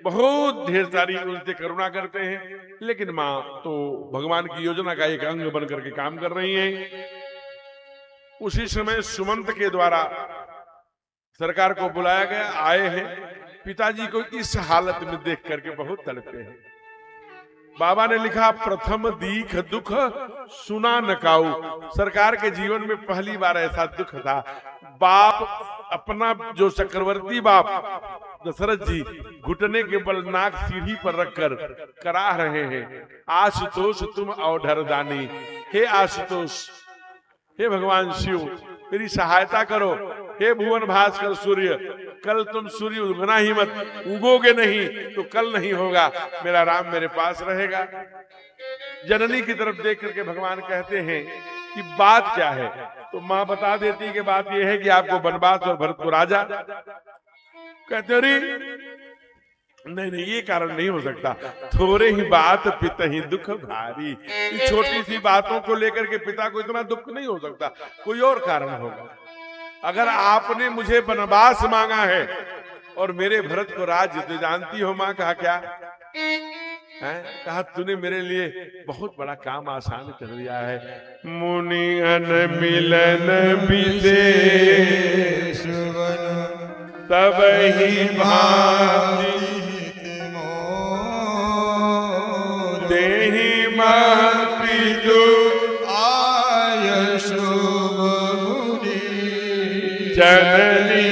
बहुत ढेर सारी उनसे करुणा करते हैं, लेकिन माँ तो भगवान की योजना का एक अंग बन करके काम कर रही हैं। उसी समय सुमंत के द्वारा सरकार को बुलाया गया, आए हैं। पिताजी को इस हालत में देख करके बहुत तड़पे हैं। बाबा ने लिखा, प्रथम दीख दुख सुना न काऊ। सरकार के जीवन में पहली बार ऐसा दुख था। बाप अपना जो चक्रवर्ती बाप दशरथ जी घुटने के बल नाक सीढ़ी पर रखकर करा रहे हैं, आशुतोष तुम औढर दानी। हे आशुतोष, हे भगवान शिव मेरी सहायता करो। हे भुवन भास्कर सूर्य, कल तुम सूर्य उगना ही मत, उगोगे नहीं तो कल नहीं होगा, मेरा राम मेरे पास रहेगा। जननी की तरफ देख करके भगवान कहते हैं कि बात क्या है। तो माँ बता देती है कि बात यह है कि आपको बनवास और भरत को राजा। कहते अरे नहीं नहीं, ये कारण नहीं हो सकता। थोड़े ही बात पिता ही दुख भारी। इस छोटी सी बातों को लेकर के पिता को इतना दुख नहीं हो सकता, कोई और कारण होगा। अगर आपने मुझे बनवास मांगा है और मेरे भरत को राज्य, तो जानती हो माँ कहा क्या है? कहा तूने मेरे लिए बहुत बड़ा काम आसान कर दिया है। मुनि अन मिलन विदेश तब ही भांति देहि महति जो आय शुभ जननी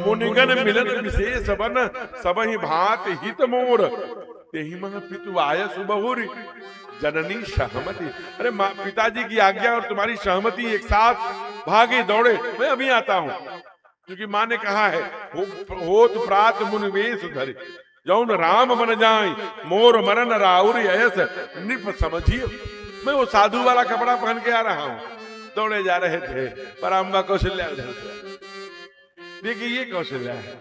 मुनिगण मिलन विशेष बन सब ही भांति हित मोर तेहि मह पितु आय सुबहुरी जननी सहमति। अरे माँ पिताजी की आज्ञा और तुम्हारी सहमति एक साथ भागे दौड़े, मैं अभी आता हूँ। क्योंकि माँ ने कहा है होत प्रात मुनिवेश धरि जौन राम बन जाए मोर मरन राउर यश निप समझिए। मैं वो साधु वाला कपड़ा पहन के आ रहा हूँ। दौड़े जा रहे थे पर अम्बा कौशल्या देखिए ये कौशल्या है।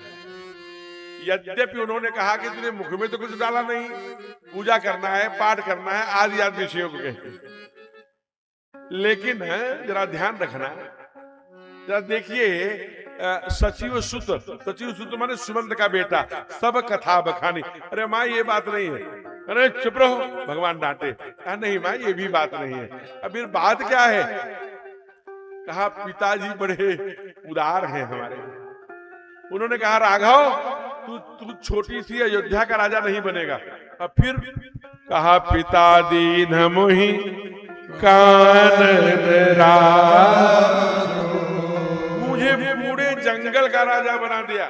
यद्यपि उन्होंने कहा कि तुझे मुख में तो कुछ डाला नहीं, पूजा करना है, पाठ करना है, आदि आदि विषयों को कहते, लेकिन जरा ध्यान रखना, जरा देखिए सचिव सुत माने सुमंत का बेटा, सब कथा बखानी। अरे माँ ये बात नहीं है। अरे चुप रहो, भगवान डांटे। कहा नहीं माँ ये भी बात नहीं है। अब ये बात क्या है? कहा पिताजी बड़े उदार हैं हमारे। उन्होंने कहा राघव तू छोटी सी अयोध्या का राजा नहीं बनेगा। अब फिर कहा पिता दीन मोहि कानन राज, मुझे पूरे जंगल का राजा बना दिया।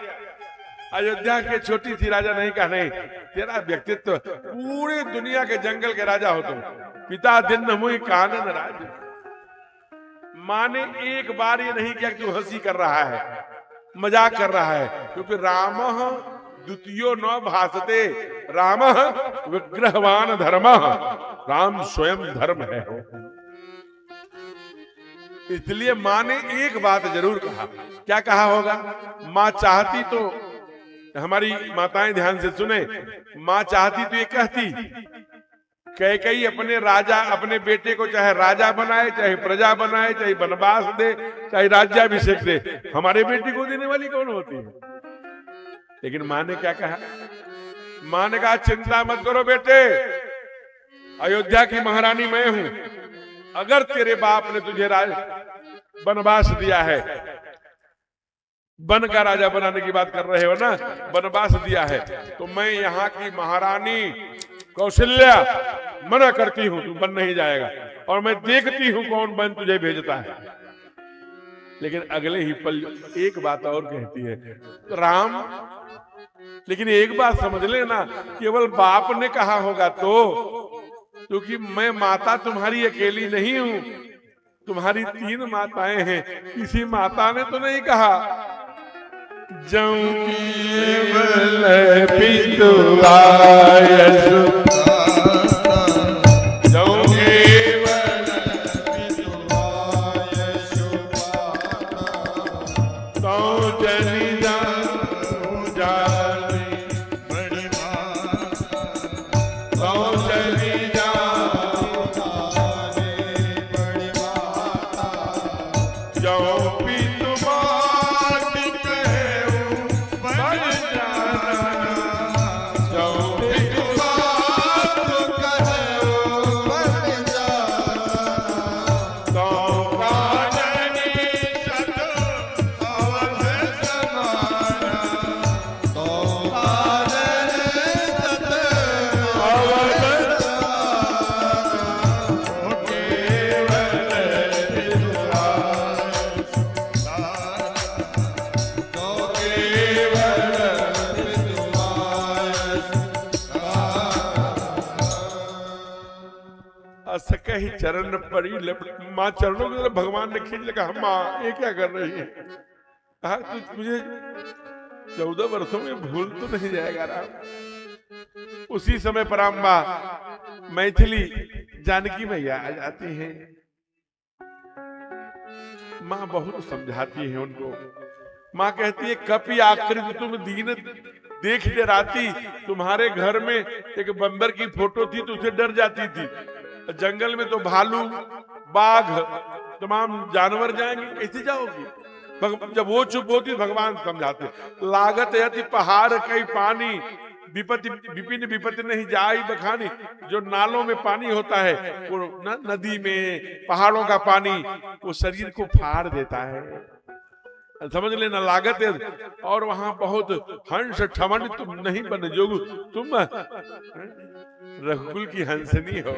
अयोध्या के छोटी सी राजा नहीं कहा नहीं, तेरा व्यक्तित्व पूरे दुनिया के जंगल के राजा हो तुम। पिता दीन मोहि कानन राज। माँ ने एक बार ये नहीं किया कि तू हंसी कर रहा है, मजाक कर रहा है, क्योंकि राम द्वितीयो न भासते राम विग्रहवान धर्म, राम स्वयं धर्म है। इसलिए माँ ने एक बात जरूर कहा। क्या कहा होगा? माँ चाहती तो, हमारी माताएं ध्यान से सुने, माँ चाहती तो ये कहती कैकेयी अपने राजा, अपने बेटे को चाहे राजा बनाए, चाहे प्रजा बनाए, चाहे वनवास दे, चाहे राज्याभिषेक दे, हमारे बेटे को देने वाली कौन होती है? लेकिन माँ ने क्या कहा? माँ ने कहा चिंता मत करो बेटे, अयोध्या की महारानी मैं हूं। अगर तेरे बाप ने तुझे वनवास दिया है, वन का राजा बनाने की बात कर रहे हो ना, वनवास दिया है, तो मैं यहाँ की महारानी कौशल्या मना करती हूं, तू बन नहीं जाएगा। और मैं देखती हूं कौन बन तुझे भेजता है। लेकिन अगले ही पल एक बात और कहती है राम, लेकिन एक बात समझ लेना, केवल बाप ने कहा होगा तो, क्योंकि मैं माता तुम्हारी अकेली नहीं हूं, तुम्हारी 3 माताएं हैं। किसी माता ने तो नहीं कहा जऊं ही चरण पड़ी माँ चरणों की तरफ भगवान ने खींच लगा। माँ ये क्या कर रही है? कहा तू मुझे 14 वर्षों में भूल तो नहीं जाएगा राम? उसी समय पराम्बा मैथिली जानकी मैया आ जाती हैं। माँ बहुत समझाती है उनको। माँ कहती है कपि आकृति तुम दीन देख डराती, तुम्हारे घर में एक बंदर की फोटो थी तो उसे डर जाती थी, जंगल में तो भालू बाघ तमाम जानवर जाएंगे, कैसे जाओगी? जब वो चुप होती भगवान समझाते, लागत यति पहाड़ कई पानी विपत्ति विपिन विपत्ति नहीं जाई बखानी। जो नालों में पानी होता है वो नदी में पहाड़ों का पानी वो शरीर को फाड़ देता है, समझ लेना लागत है। और वहां बहुत हंस ठमन तुम नहीं बन जोगु, तुम रघुकुल की हंसनी हो,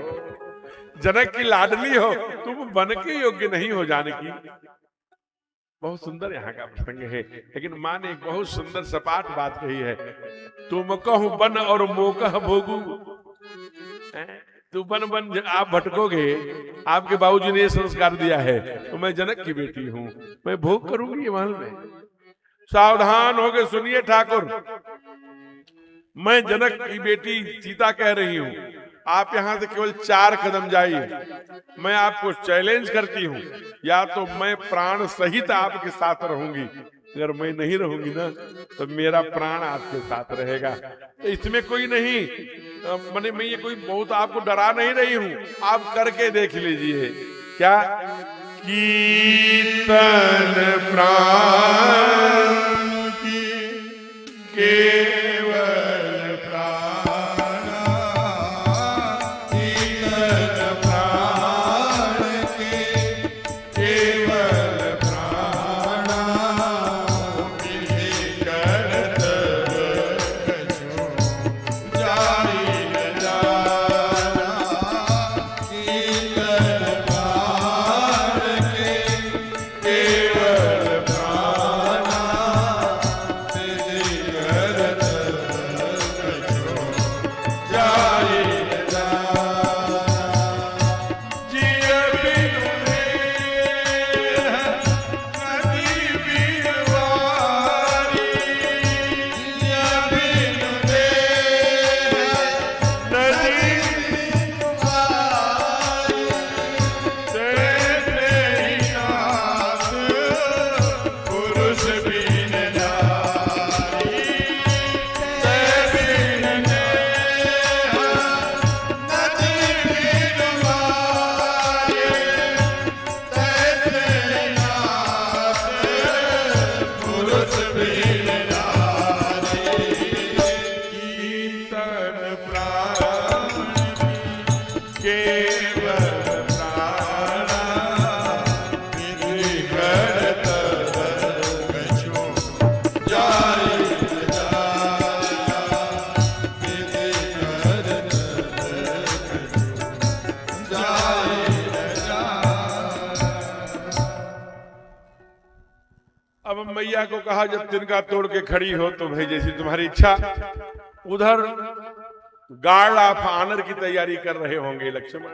जनक की लाडली हो, तुम बन के योग्य नहीं हो जाने की। बहुत सुंदर यहाँ का प्रसंग है। लेकिन माँ ने एक बहुत सुंदर सपाट बात कही है, तुम कहूं बन और मोकह भोगू। तू बन बन आप भटकोगे, आपके बाबूजी ने संस्कार दिया है, तो मैं जनक की बेटी हूं, मैं भोग करूंगी ये महल में। सावधान हो गए, सुनिए ठाकुर, मैं जनक की बेटी सीता कह रही हूं, आप यहां से केवल 4 कदम जाइए, मैं आपको चैलेंज करती हूं, या तो मैं प्राण सहित आपके साथ रहूंगी, अगर मैं नहीं रहूंगी ना तो मेरा प्राण आपके साथ रहेगा। तो इसमें कोई नहीं, मैंने मैं ये कोई बहुत आपको डरा नहीं रही हूं, आप करके देख लीजिए। क्या? कीर्तन प्राण की केवल प्राण, कीर्तन प्राण की केवल प्राण, विधि करत कछु जाई न जाना, कीर्तन प्राण के केवल प्राण, विधि करत कछु जाई न जाना। जिय बिनु देह नदी बिरवारी, जिय बिनु देह नदी बिरवारी, तैसे ही नाथ पुरुष बिन नारी, तैसे बिन देह नदी बिरवारी, तैसे ही नाथ पुरुष बिन नारी। कीर्तन प्राण केवल प्राण, विधि करत कछु जाई न जाना, विधि करत कछु जाई न जाना। अब मैया को कहा जब तिनका तोड़ के खड़ी हो तो भाई जैसी तुम्हारी इच्छा। उधर गार्ड ऑफ ऑनर की तैयारी कर रहे होंगे लक्ष्मण,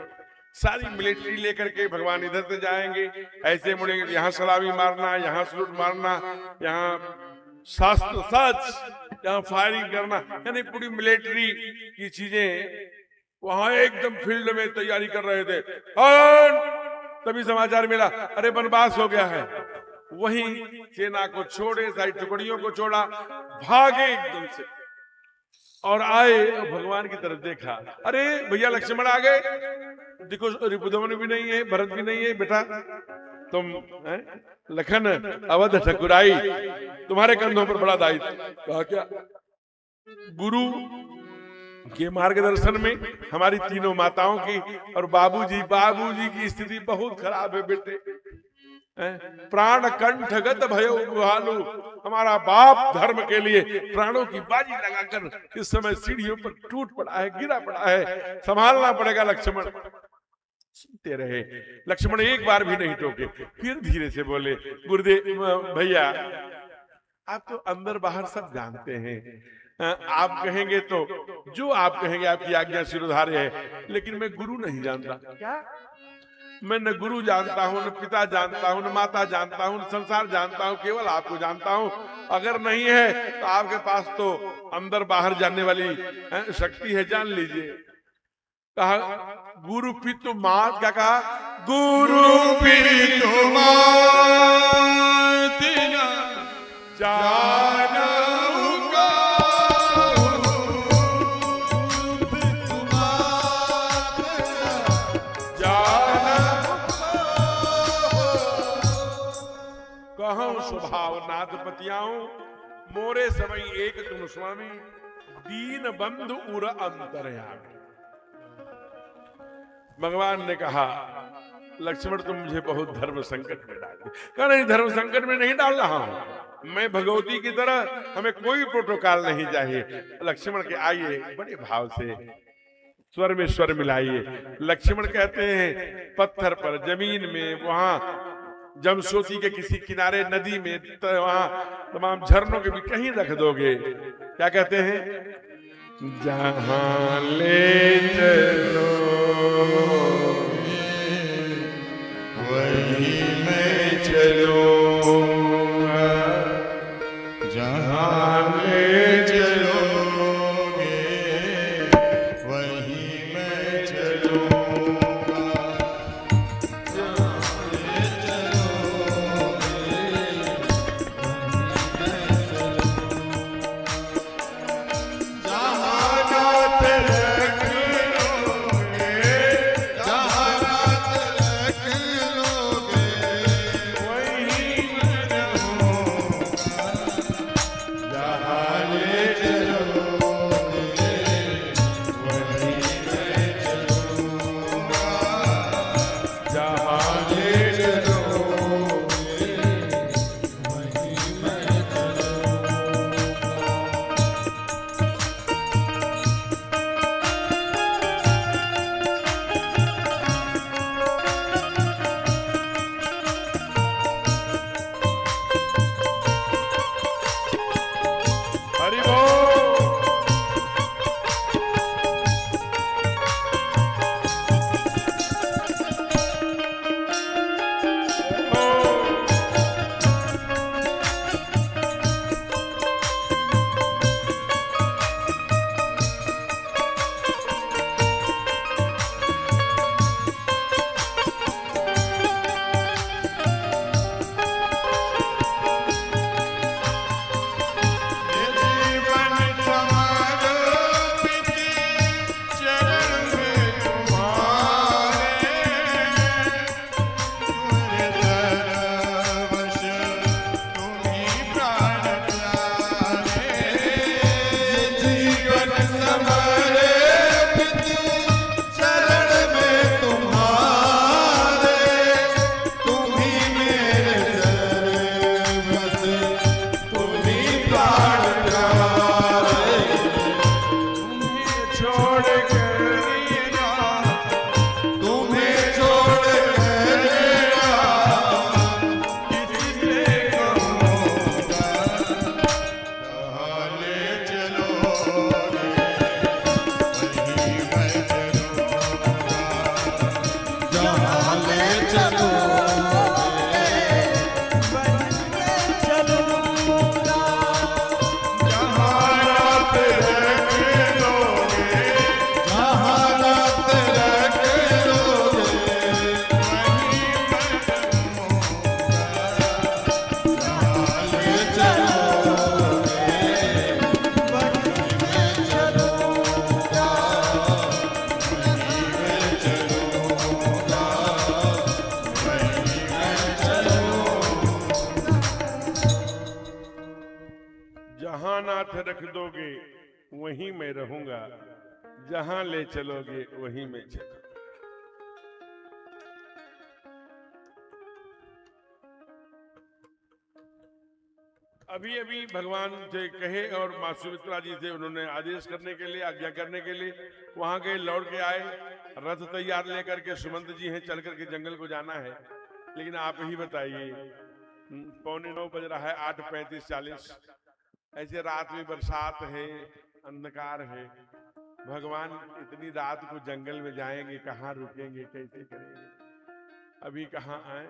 सारी मिलिट्री लेकर के भगवान इधर से जाएंगे, ऐसे मुड़ेंगे, यहाँ सलामी मारना, यहाँ सलूट मारना, यहाँ शास्त्र सच, यहाँ फायरिंग करना, यानी पूरी मिलिट्री की चीजें वहां एकदम फील्ड में तैयारी कर रहे थे। और तभी समाचार मिला, अरे वनवास हो गया है। वहीं सेना को छोड़े, सारी टुकड़ियों को छोड़ा, भागे एकदम से और आए भगवान की तरफ देखा, अरे भैया लक्ष्मण आ गए, देखो रिपुदमन भी नहीं है, भरत भी नहीं है, बेटा तुम लखन अवध ठकुराई, तुम्हारे कंधों पर बड़ा दायित्व। कहा क्या? गुरु के मार्गदर्शन में हमारी तीनों माताओं की और बाबूजी की स्थिति बहुत खराब है बेटे, प्राण कंठगत भयो गुहालु, हमारा बाप धर्म के लिए प्राणों की बाजी लगाकर इस समय सीढ़ियों पर टूट पड़ा है, गिरा पड़ा है, संभालना पड़ेगा लक्ष्मण। सुनते रहे, लक्ष्मण एक बार भी नहीं टोके, फिर धीरे से बोले, गुरुदेव भैया आप तो अंदर बाहर सब जानते हैं, आप कहेंगे तो जो आप कहेंगे आपकी आज्ञा सिरोधार्य है, लेकिन मैं गुरु नहीं जानता। क्या? मैं न गुरु जानता हूँ, न पिता जानता हूँ, न माता जानता हूँ, न संसार जानता हूँ, केवल आपको जानता हूँ। अगर नहीं है तो आपके पास तो अंदर बाहर जाने वाली शक्ति है, जान लीजिए। कहा गुरु पितु मात, क्या कहा? गुरु पितु मात जाना स्वभाव नाथ पतियाओं, मोरे समय एक तुम स्वामी, दीन बंधु उर अंतर्यामी। भगवान ने कहा लक्ष्मण तुम मुझे बहुत धर्म संकट में डाल दिया। कहा नहीं, धर्म संकट में नहीं डाल रहा हूं, मैं भगवती की तरह, हमें कोई प्रोटोकॉल नहीं चाहिए। लक्ष्मण के आइए, बड़े भाव से स्वर में स्वर मिलाइए। लक्ष्मण कहते हैं पत्थर पर, जमीन में, वहां जमसोती के किसी किनारे, नदी में, वहां तमाम झरनों के भी कहीं रख दोगे। क्या कहते हैं? जहां ले चलो वही मैं चलूंगा, जहां ले चलोगे वही मैं चलूंगा, जहां ले चलोगे जहां नाथ रख लोगे, जहां नाथ रख लोगे वही मैं रहूंगा, जहां ले चलोगे वही मैं चलूंगा, जहां ले चलोगे वही मैं चलूंगा। हरि बोल। जीवन समर्पित चरण में तुम्हारे, तुम्हारे सर्वश तुम्हीं प्राण प्यारे। जीवन समर्पित चरण में तुम्हारे, तुम्हीं मेरे सर्वश तुम्हीं प्राण प्यारे। तुम्हें छोड़ कर मेरा, तुम्हें छोड़ कर मेरा किससे कहूँगा, जहाँ ले चलोगे वहीं मैं चलूँगा, जहाँ ले चलोगे जहाँ रात रख लोगे, जहाँ रात रख लोगे वहीं मैं रहूँगा, जहाँ ले चलोगे वहीं मैं चलूँगा, वहीं मैं चलूँगा, वहीं मैं चलूँगा। जहां नाथ रख दोगे वहीं मैं रहूंगा, जहां ले चलोगे वहीं मैं चलूंगा। अभी अभी भगवान से कहे और माँ सुमित्रा जी से उन्होंने आदेश करने के लिए, आज्ञा करने के लिए वहां गए, लौट के आए, रथ तैयार लेकर के। सुमंत जी हैं, चल करके जंगल को जाना है, लेकिन आप ही बताइए, 8:45 बज रहा है, 8:35-40, ऐसे रात में बरसात है, अंधकार है। भगवान इतनी रात को जंगल में जाएंगे, कहाँ रुकेंगे, कैसे करेंगे? अभी कहाँ आए,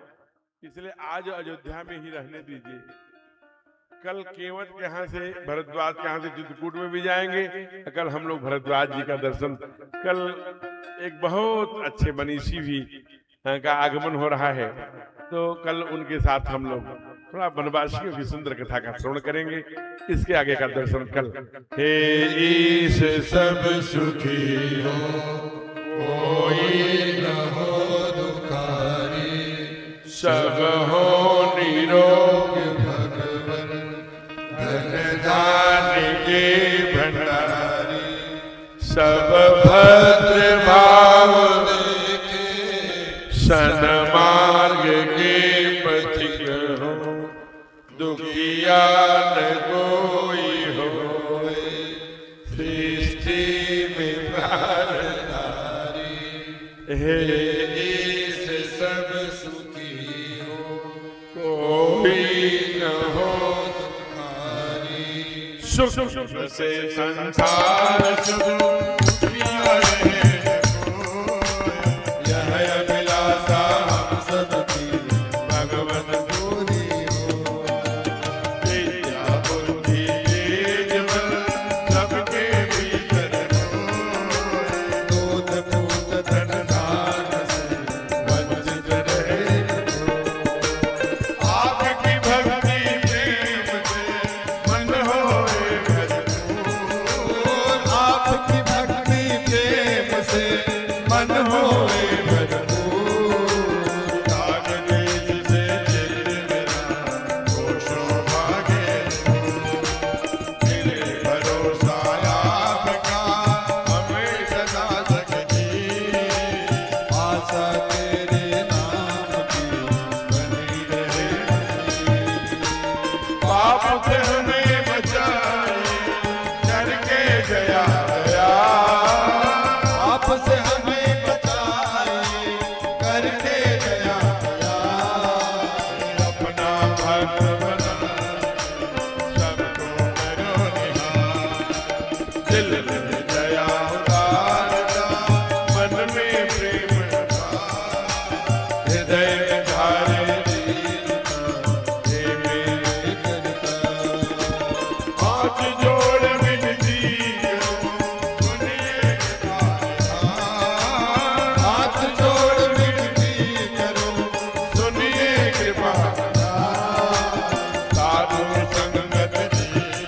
इसलिए आज अयोध्या में ही रहने दीजिए। कल केवट के यहाँ से, भरद्वाज के यहाँ से चित्रकूट में भी जाएंगे। कल हम लोग भरद्वाज जी का दर्शन, कल एक बहुत अच्छे मनीषी भी का आगमन हो रहा है, तो कल उनके साथ हम लोग थोड़ा वनवासियों की सुंदर कथा का श्रवण करेंगे। इसके आगे का दर्शन कल। हे ईश सब सुखी हो, कोई न हो दुखारी, सब हो निरोग भगवन धन दान के भंडारी, सब भद्र भाव सन्मार्ग के पथिक हो, दुखिया न कोई हो, सृष्टि में प्राणधारी। हे ईश सब सुखी हो, कोई न हो दुखारी, सुख से संसार सुख प्रिय रहे को, यह अभिलाषा हम सबकी भगवत पूरी हो। विद्या बुद्धि तेज बल सबके भीतर हो, दूध पूत धन धान से वंचित रहे को। आपकी भक्ति प्रेम से मन होए भरपूर, आपकी भक्ति प्रेम से मन होए भरपूर। त्याग देश से चित्त मेरा हो सौभाग्य दूर। मिले भरोसा आपका हमें सदा सकती, आशा तेरे नाम की बनी रहे। पाप से हमें बचाए करके जया दया, पाप से हमें बचाए करके जया दया। अपना भक्त बना सबको करो निहार, दिल में दया उतारता मन में प्रेम रखा, हृदय में धारे दीनता हे मेरे करता। हाथ जोड़ विनती करो सुनिए कृपानिधान, हाथ जोड़ विनती करो सुनिए कृपानिधान। साधु संगत दीजिए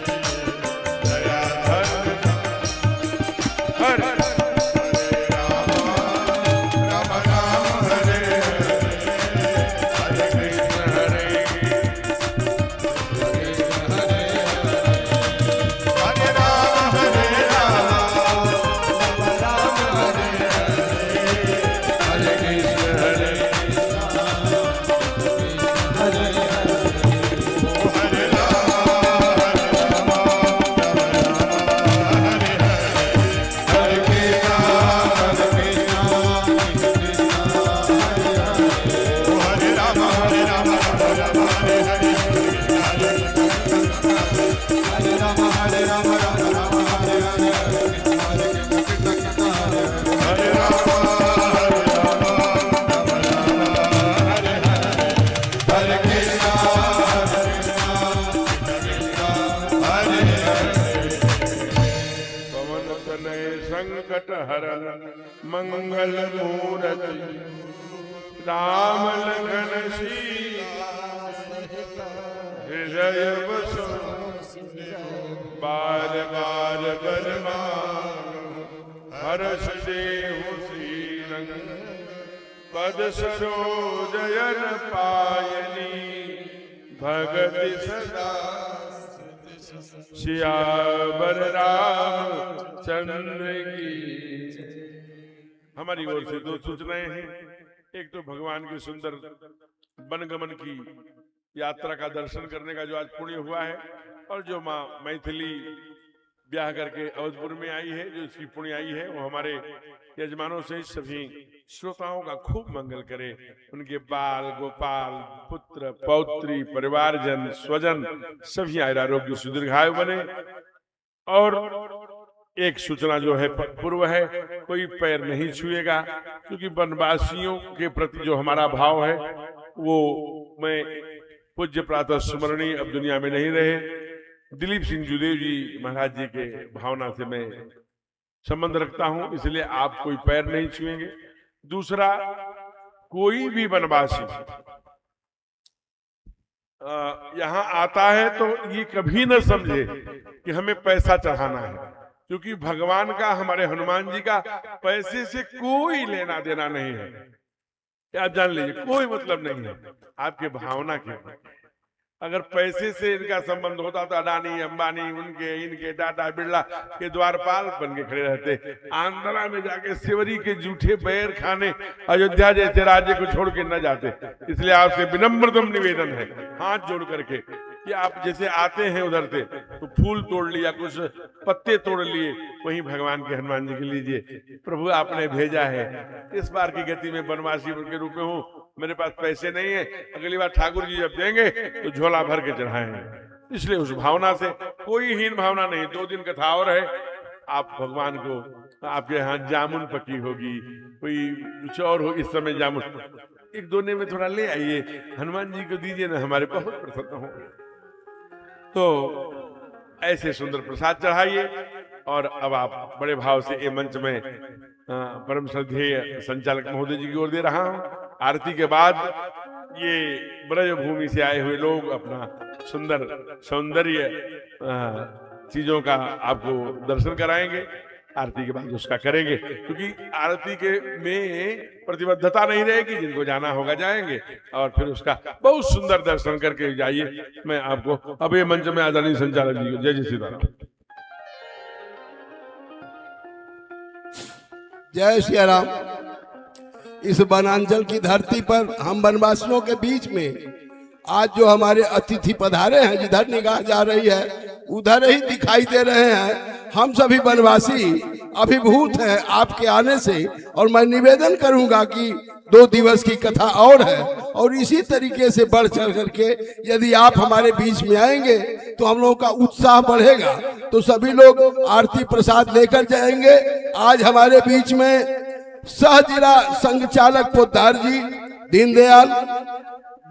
दया धर्म, हरे हरे राम राम राम हरे हरे, हरे कृष्ण हरे हरे राम हरे राम, राम हरे हरे, हरे कृष्ण हरे हरे राम, हरे कृष्ण हरे राम, हरे राम हरे हरे, हरे राम हरे राम, राम राम हरे हरे, हरे कृष्ण कृष्ण हरे हरे, हरे राम हरे राम, राम राम हरे हरे, हरे कृष्ण हरे हरे। पवन तनय संकट हरन मंगल मूरति, राम लखन सीता हृदय बसो, बार बार बरमानो हर्ष देहु श्रीरंग, पद सरोजयन पायनी भगति सदा। सियावर राम चंद्र की। हमारी ओर से दो सूचनाएं हैं। एक तो भगवान की सुंदर वनगमन की यात्रा का दर्शन करने का जो आज पुण्य हुआ है, और जो माँ मैथिली ब्याह करके अवधपुर में आई है, जो इसकी पुण्य आई है, वो हमारे यजमानों से सभी श्रोताओं का खूब मंगल करे। उनके बाल गोपाल पुत्र पौत्री परिवारजन स्वजन सभी आयुरारोग्य सुदीर्घायु बने। और एक सूचना जो है पूर्व है, कोई पैर नहीं छुएगा, क्योंकि वनवासियों के प्रति जो हमारा भाव है वो मैं पूज्य प्रातः स्मरणीय अब दुनिया में नहीं रहे दिलीप सिंह जुदेव जी महाराज जी के भावना से मैं संबंध रखता हूं, इसलिए आप कोई पैर नहीं छुएंगे। दूसरा, कोई भी वनवासी यहाँ आता है तो ये कभी न समझे कि हमें पैसा चढ़ाना है, क्योंकि भगवान का, हमारे हनुमान जी का पैसे से कोई लेना देना नहीं है। आप जान लीजिए, कोई मतलब नहीं है, आपके भावना के। अगर पैसे से इनका संबंध होता तो अडानी अंबानी उनके इनके टाटा बिरला के द्वारपाल बन के खड़े रहते, आंध्रा में जाके सेवरी के जूठे बैर खाने अयोध्या जैसे राज्य को छोड़ के न जाते। इसलिए आपसे विनम्रतम निवेदन है, हाथ जोड़ करके, कि आप जैसे आते हैं उधर से तो फूल तोड़ लिया, कुछ पत्ते तोड़ लिए, वहीं भगवान के हनुमान जी के लीजिए, प्रभु आपने भेजा है। इस बार की गति में वनवासी के रूप में हूँ, मेरे पास पैसे नहीं है, अगली बार ठाकुर जी जब देंगे तो झोला भर के चढ़ाएंगे। इसलिए उस भावना से, कोई हीन भावना नहीं। 2 दिन कथा और है, आप भगवान को, आपके यहाँ जामुन पकी होगी, कोई कुछ और हो, इस समय जामुन 1-2 में थोड़ा ले आइए, हनुमान जी को दीजिए ना, हमारे बहुत प्रसन्न होंगे। तो ऐसे सुंदर प्रसाद चढ़ाइए। और अब आप बड़े भाव से ये मंच में परम श्रद्धेय संचालक महोदय जी की ओर दे रहा हूं। आरती के बाद ये ब्रज भूमि से आए हुए लोग अपना सुंदर सौंदर्य चीजों का आपको दर्शन कराएंगे, आरती के बाद उसका करेंगे, क्योंकि आरती के में प्रतिबद्धता नहीं रहेगी, जिनको जाना होगा जाएंगे, और फिर उसका बहुत सुंदर दर्शन करके जाइए। मैं आपको अब ये मंच में आदरणीय संचालक जी को जय जय सीताराम। जय श्री राम। इस वनांचल की धरती पर हम वनवासियों के बीच में आज जो हमारे अतिथि पधारे हैं, जिधर निगाह जा रही है उधर ही दिखाई दे रहे हैं। हम सभी वनवासी अभिभूत हैं आपके आने से, और मैं निवेदन करूंगा कि 2 दिवस की कथा और है, और इसी तरीके से बढ़ चढ़ करके यदि आप हमारे बीच में आएंगे तो हम लोगों का उत्साह बढ़ेगा। तो सभी लोग आरती प्रसाद लेकर जाएंगे। आज हमारे बीच में सह जिला संघ चालक पोद्दार जी दीनदयाल,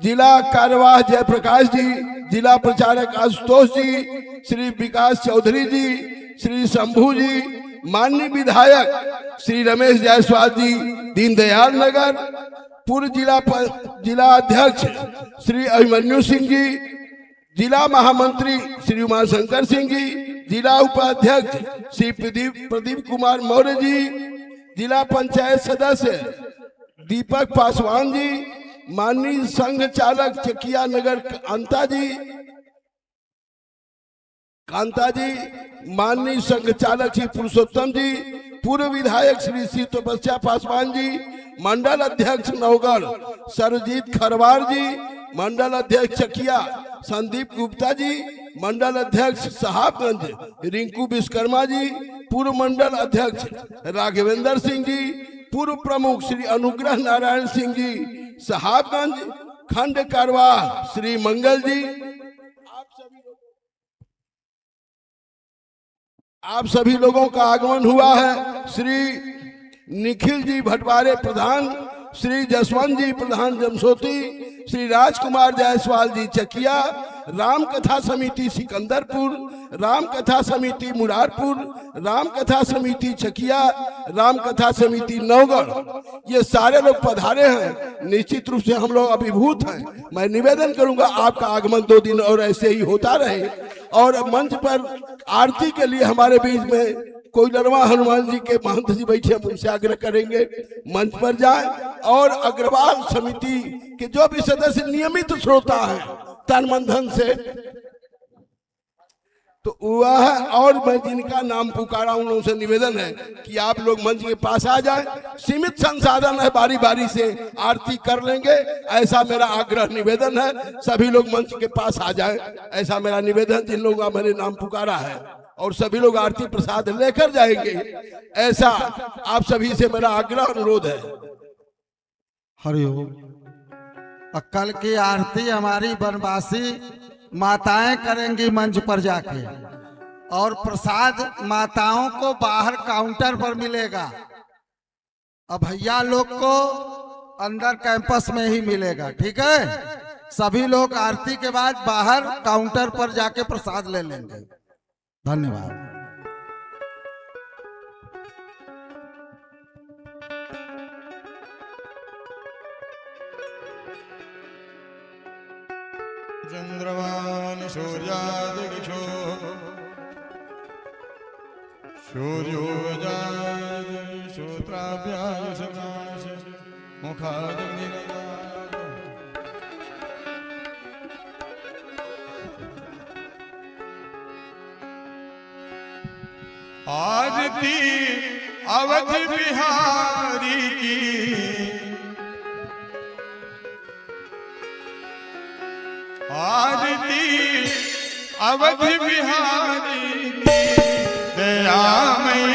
जिला कार्यवाह जयप्रकाश जी, जिला प्रचारक आशुतोष जी, श्री विकास चौधरी जी, श्री शंभू जी, माननीय विधायक श्री रमेश जायसवाल जी दीनदयाल नगर, पूर्व जिला अध्यक्ष श्री अभिमन्यु सिंह जी, जिला महामंत्री श्री उमाशंकर सिंह जी, जिला उपाध्यक्ष श्री प्रदीप कुमार मौर्य जी, जिला पंचायत सदस्य दीपक पासवान जी, माननीय संघ चालक चकिया नगर कांता जी, माननीय संघ चालक श्री पुरुषोत्तम जी, पूर्व विधायक श्री तपस्या पासवान जी, मंडल अध्यक्ष नवगढ़ सरजीत खरवार जी, मंडल अध्यक्ष चकिया संदीप गुप्ता जी, मंडल अध्यक्ष साहबगंज रिंकू विश्वकर्मा जी, पूर्व मंडल अध्यक्ष राघवेंद्र सिंह जी, पूर्व प्रमुख श्री अनुग्रह नारायण सिंह जी साहबगंज, खंड कारवाह श्री मंगल जी, आप सभी लोगों का आगमन हुआ है। श्री निखिल जी भटवारे प्रधान, श्री जसवंत जी प्रधान जमसोती, श्री राजकुमार जायसवाल जी चकिया, राम कथा समिति सिकंदरपुर, राम कथा समिति मुरारपुर, राम कथा समिति चकिया, राम कथा समिति नवगढ़, ये सारे लोग पधारे हैं। निश्चित रूप से हम लोग अभिभूत हैं। मैं निवेदन करूंगा आपका आगमन 2 दिन और ऐसे ही होता रहे। और मंच पर आरती के लिए हमारे बीच में कोई नरवा हनुमान जी के महंत जी बैठे, हम उनसे आग्रह करेंगे मंच पर जाएं, और अग्रवाल समिति के जो भी सदस्य नियमित श्रोता हैं तन मन धन से, तो वह और मैं जिनका नाम पुकारा उन लोगों से निवेदन है कि आप लोग मंच के पास आ जाएं। सीमित संसाधन है, बारी बारी से आरती कर लेंगे, ऐसा मेरा आग्रह निवेदन है। सभी लोग मंच के पास आ जाएं, ऐसा मेरा निवेदन, जिन लोगों का मैंने नाम पुकारा है, और सभी लोग आरती प्रसाद लेकर जाएंगे, ऐसा आप सभी से मेरा आग्रह अनुरोध है। हरिओम। कल की आरती हमारी वनवासी माताएं करेंगी मंच पर जाके, और प्रसाद माताओं को बाहर काउंटर पर मिलेगा और भैया लोग को अंदर कैंपस में ही मिलेगा। ठीक है, सभी लोग आरती के बाद बाहर काउंटर पर जाके प्रसाद ले लेंगे। धन्यवाद। चंद्रमान सूर्यादिक्षो सूर्योजाद श्रोत्राभ्यास मुखादग्निरगाद। आरती अवध बिहारी की, आरती अवध बिहारी की, दया मैया